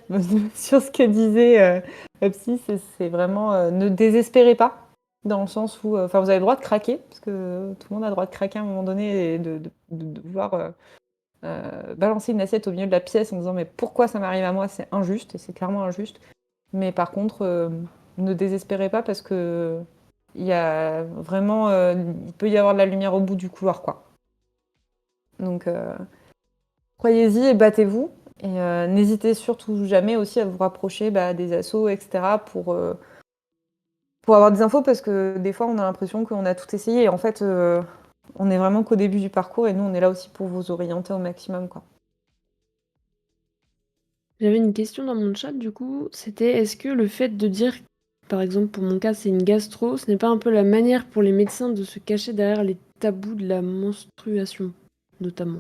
S2: sur ce que disait Psy, c'est vraiment ne désespérez pas, dans le sens où enfin, vous avez le droit de craquer, parce que tout le monde a le droit de craquer à un moment donné et de vouloir balancer une assiette au milieu de la pièce en disant mais pourquoi ça m'arrive à moi, c'est injuste, et c'est clairement injuste. Mais par contre, ne désespérez pas parce que il y a vraiment, il peut y avoir de la lumière au bout du couloir, quoi. Donc, croyez-y et battez-vous. Et n'hésitez surtout jamais aussi à vous rapprocher des assos, etc. Pour avoir des infos, parce que des fois, on a l'impression qu'on a tout essayé. Et en fait, on est vraiment qu'au début du parcours. Et nous, on est là aussi pour vous orienter au maximum, quoi.
S4: J'avais une question dans mon chat, du coup, c'était est-ce que le fait de dire, par exemple pour mon cas c'est une gastro, ce n'est pas un peu la manière pour les médecins de se cacher derrière les tabous de la menstruation, notamment?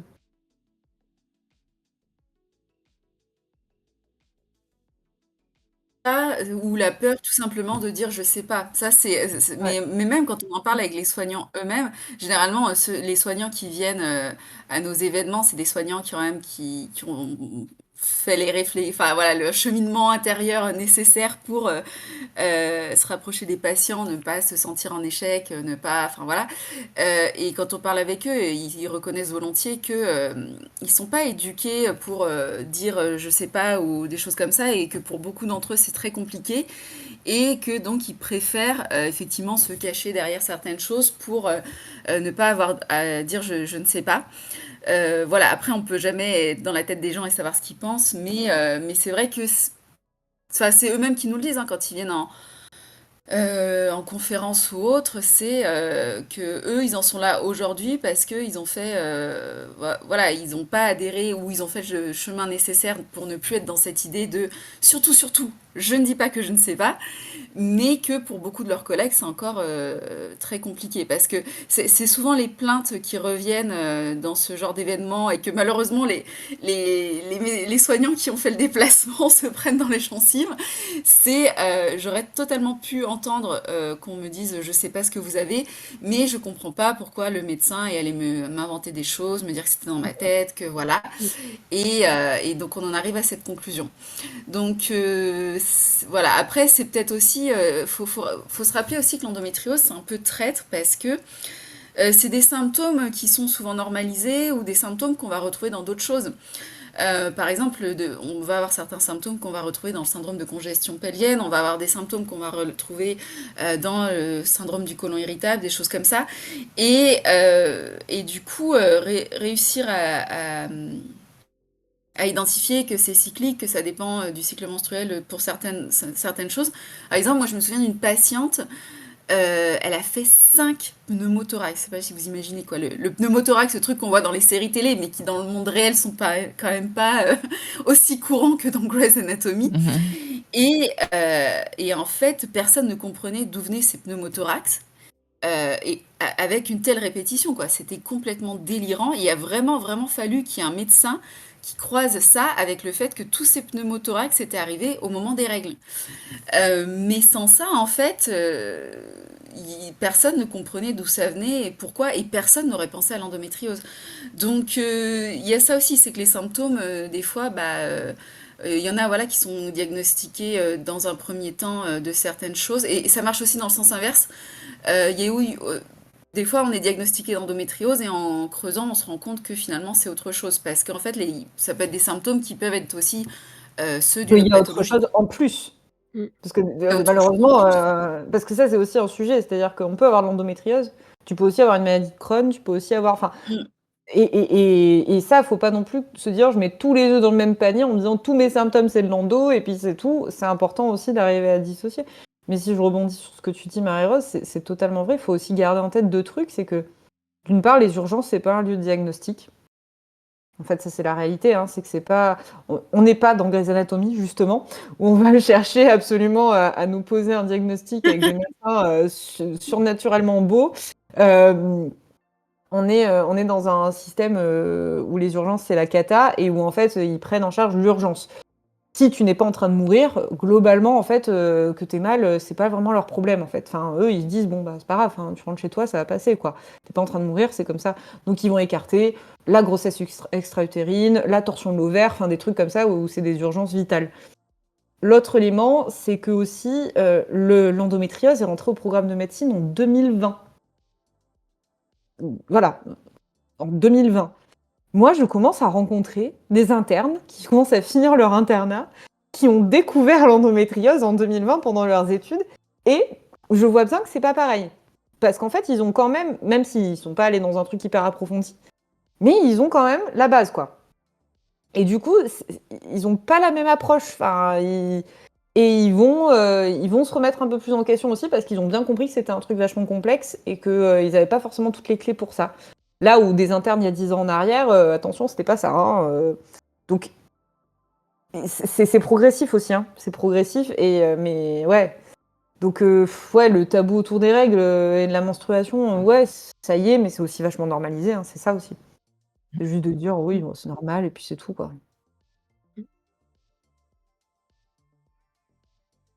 S3: Ou la peur tout simplement de dire je sais pas. Ça
S2: Ouais.
S3: mais même quand on en parle avec les soignants eux-mêmes, généralement les soignants qui viennent à nos événements, c'est des soignants qui ont même qui ont fait enfin voilà le cheminement intérieur nécessaire pour se rapprocher des patients, ne pas se sentir en échec, ne pas, enfin voilà. Et quand on parle avec eux, ils reconnaissent volontiers que ils sont pas éduqués pour dire je sais pas ou des choses comme ça, et que pour beaucoup d'entre eux c'est très compliqué, et que donc ils préfèrent effectivement se cacher derrière certaines choses pour ne pas avoir à dire je ne sais pas. Voilà, après on peut jamais être dans la tête des gens et savoir ce qu'ils pensent, mais c'est vrai que enfin, c'est eux-mêmes qui nous le disent hein, quand ils viennent en conférence ou autre, c'est que eux, ils en sont là aujourd'hui parce qu'ils ont fait, voilà, ils n'ont pas adhéré ou ils ont fait le chemin nécessaire pour ne plus être dans cette idée de surtout, je ne dis pas que je ne sais pas, mais que pour beaucoup de leurs collègues, c'est encore très compliqué parce que c'est souvent les plaintes qui reviennent dans ce genre d'événement, et que malheureusement les soignants qui ont fait le déplacement se prennent dans les gencives. J'aurais totalement pu entendre qu'on me dise je sais pas ce que vous avez, mais je comprends pas pourquoi le médecin est allé m'inventer des choses, me dire que c'était dans ma tête, que voilà. Et donc on en arrive à cette conclusion. Donc voilà, après c'est peut-être aussi, faut se rappeler aussi que l'endométriose c'est un peu traître parce que c'est des symptômes qui sont souvent normalisés ou des symptômes qu'on va retrouver dans d'autres choses. Par exemple, on va avoir certains symptômes qu'on va retrouver dans le syndrome de congestion pelvienne, on va avoir des symptômes qu'on va retrouver dans le syndrome du côlon irritable, des choses comme ça. Et du coup, réussir à identifier que c'est cyclique, que ça dépend du cycle menstruel pour certaines choses. Par exemple, moi je me souviens d'une patiente, elle a fait 5 pneumothorax. Je sais pas si vous imaginez quoi. Le pneumothorax, ce truc qu'on voit dans les séries télé, mais qui dans le monde réel sont pas, quand même pas aussi courants que dans Grey's Anatomy. Et en fait, personne ne comprenait d'où venaient ces pneumothorax. Avec une telle répétition, quoi. C'était complètement délirant. Il a vraiment fallu qu'il y ait un médecin qui croise ça avec le fait que tous ces pneumothorax étaient arrivés au moment des règles. Mais sans ça, en fait, personne ne comprenait d'où ça venait et pourquoi, et personne n'aurait pensé à l'endométriose. Donc, il y a ça aussi, c'est que les symptômes, des fois, il y en a voilà, qui sont diagnostiqués dans un premier temps de certaines choses, et ça marche aussi dans le sens inverse. Il y a eu Des fois, on est diagnostiqué d'endométriose et en creusant, on se rend compte que finalement, c'est autre chose. Parce qu'en fait, ça peut être des symptômes qui peuvent être aussi ceux d'une
S2: Il
S3: autre
S2: y a autre
S3: pathologie.
S2: chose en plus.
S4: Mm.
S2: Parce que
S3: Il y a autre chose.
S2: malheureusement, parce que ça, c'est aussi un sujet. C'est-à-dire qu'on peut avoir de l'endométriose, tu peux aussi avoir une maladie de Crohn, tu peux aussi avoir. Enfin,
S3: Mm.
S2: et ça, faut pas non plus se dire, je mets tous les œufs dans le même panier en me disant tous mes symptômes, c'est de l'endo, et puis c'est tout. C'est important aussi d'arriver à dissocier. Mais si je rebondis sur ce que tu dis, Marie-Rose, c'est totalement vrai. Il faut aussi garder en tête deux trucs. C'est que, d'une part, les urgences, c'est pas un lieu de diagnostic. En fait, ça, c'est la réalité. Hein, c'est que c'est pas. On n'est pas dans Grey's Anatomy, justement, où on va chercher absolument à nous poser un diagnostic avec des médecins surnaturellement beaux. On est dans un système où les urgences, c'est la cata et où, en fait, ils prennent en charge l'urgence. Si tu n'es pas en train de mourir, globalement, en fait, que tu es mal, c'est pas vraiment leur problème, en fait. Enfin, eux, ils se disent, bon, bah, c'est pas grave, hein, tu rentres chez toi, ça va passer, quoi. T'es pas en train de mourir, c'est comme ça. Donc, ils vont écarter la grossesse extra-utérine, la torsion de l'ovaire, enfin, des trucs comme ça où c'est des urgences vitales. L'autre élément, c'est que aussi, l'endométriose est rentrée au programme de médecine en 2020. Voilà, en 2020. Moi, je commence à rencontrer des internes qui commencent à finir leur internat, qui ont découvert l'endométriose en 2020 pendant leurs études, et je vois bien que c'est pas pareil. Parce qu'en fait, ils ont quand même s'ils sont pas allés dans un truc hyper approfondi, mais ils ont quand même la base, quoi. Et du coup, ils ont pas la même approche. Enfin, et ils vont se remettre un peu plus en question aussi parce qu'ils ont bien compris que c'était un truc vachement complexe et qu'ils n'avaient pas forcément toutes les clés pour ça. Là où des internes il y a 10 ans en arrière, attention, c'était pas ça. Hein, donc, c'est progressif aussi. Hein, c'est progressif, mais ouais. Donc, ouais, le tabou autour des règles et de la menstruation, ouais, ça y est, mais c'est aussi vachement normalisé. Hein, c'est ça aussi. C'est juste de dire, oui, bon, c'est normal et puis c'est tout, quoi.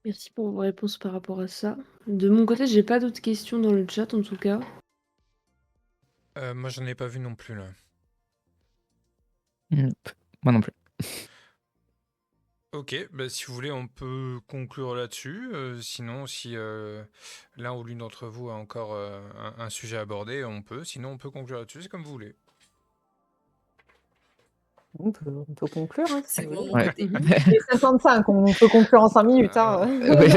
S4: Merci pour vos réponses par rapport à ça. De mon côté, j'ai pas d'autres questions dans le chat en tout cas.
S1: Moi, j'en ai pas vu non plus, là.
S5: Moi non plus.
S1: Ok, bah, si vous voulez, on peut conclure là-dessus. Sinon, si l'un ou l'une d'entre vous a encore un sujet à aborder, on peut. Sinon, on peut conclure là-dessus, c'est comme vous voulez.
S2: On peut conclure, hein, si
S3: C'est
S2: vous
S3: bon de
S2: voulez.
S3: mon
S5: Ouais.
S3: côté.
S2: Et 55, on peut conclure en 5 minutes. Hein.
S5: Ouais.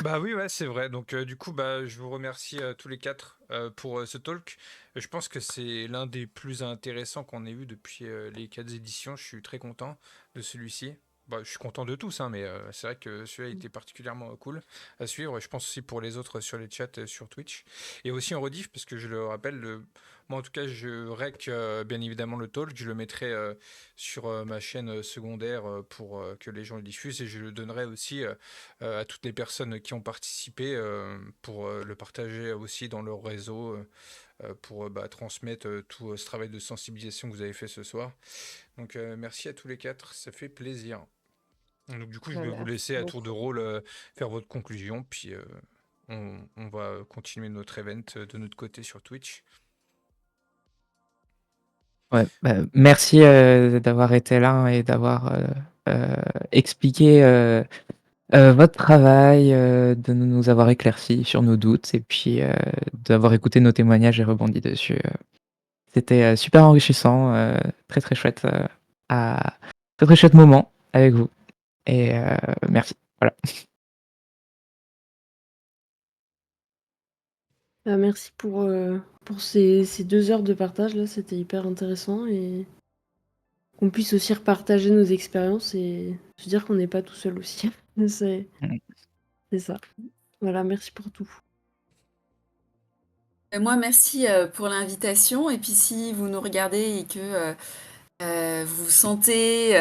S1: Bah oui, ouais, c'est vrai. Donc, du coup, bah, je vous remercie tous les quatre pour ce talk. Je pense que c'est l'un des plus intéressants qu'on ait eu depuis les 4 éditions. Je suis très content de celui-ci. Bah, je suis content de tous, hein, mais c'est vrai que celui-là était particulièrement cool à suivre. Je pense aussi pour les autres sur les chats sur Twitch. Et aussi en rediff, parce que je le rappelle, moi en tout cas, je rec bien évidemment le talk. Je le mettrai sur ma chaîne secondaire pour que les gens le diffusent. Et je le donnerai aussi à toutes les personnes qui ont participé pour le partager aussi dans leur réseau. Pour transmettre tout ce travail de sensibilisation que vous avez fait ce soir. Donc merci à tous les quatre, ça fait plaisir. Donc du coup, je vais vous laisser à tour de rôle faire votre conclusion, puis on va continuer notre event de notre côté sur Twitch.
S5: Ouais, merci d'avoir été là et d'avoir expliqué votre travail, de nous avoir éclairci sur nos doutes et puis d'avoir écouté nos témoignages et rebondi dessus. C'était super enrichissant, très très chouette, très très chouette moment avec vous. Et merci. Voilà.
S4: Bah, merci pour ces 2 heures de partage là, c'était hyper intéressant et qu'on puisse aussi repartager nos expériences et se dire qu'on n'est pas tout seul aussi. C'est ça. Voilà, merci pour tout.
S3: Moi, merci pour l'invitation. Et puis, si vous nous regardez et que vous vous sentez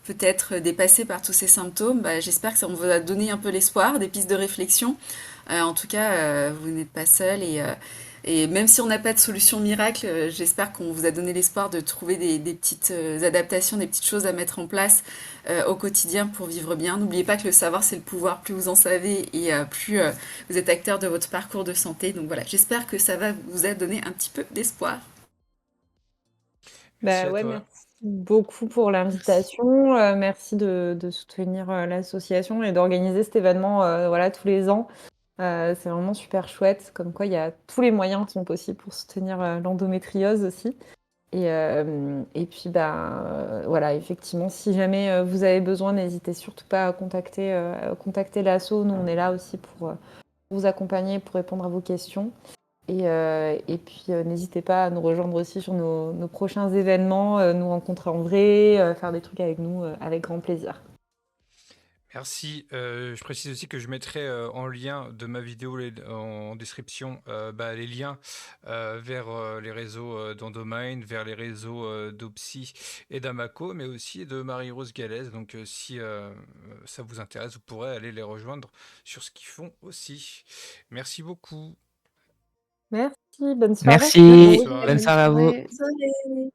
S3: peut-être dépassé par tous ces symptômes, bah, j'espère que ça vous a donné un peu l'espoir, des pistes de réflexion. En tout cas, vous n'êtes pas seul et même si on n'a pas de solution miracle, j'espère qu'on vous a donné l'espoir de trouver des petites adaptations, des petites choses à mettre en place au quotidien pour vivre bien. N'oubliez pas que le savoir, c'est le pouvoir. Plus vous en savez et plus vous êtes acteur de votre parcours de santé. Donc voilà, j'espère que ça va vous a donné un petit peu d'espoir.
S1: Merci à
S2: Ouais,
S1: toi.
S2: merci beaucoup pour l'invitation. Merci de soutenir l'association et d'organiser cet événement voilà, tous les ans. C'est vraiment super chouette, comme quoi il y a tous les moyens sont possibles pour soutenir l'endométriose aussi. Et puis, voilà, effectivement, si jamais vous avez besoin, n'hésitez surtout pas à contacter l'asso. Nous, on est là aussi pour vous accompagner, pour répondre à vos questions. Et puis, n'hésitez pas à nous rejoindre aussi sur nos prochains événements, nous rencontrer en vrai, faire des trucs avec nous, avec grand plaisir.
S1: Merci. Je précise aussi que je mettrai en lien de ma vidéo en description les liens vers les réseaux d'Endomind, vers les réseaux d'Opsy et d'Amaco, mais aussi de Marie-Rose Galès. Donc si ça vous intéresse, vous pourrez aller les rejoindre sur ce qu'ils font aussi. Merci beaucoup.
S2: Merci, bonne soirée.
S5: Merci,
S1: Bonne
S4: Oui,
S1: soirée.
S5: bonne
S4: bonne
S5: soirée à vous.
S4: soirée.
S3: Désolée.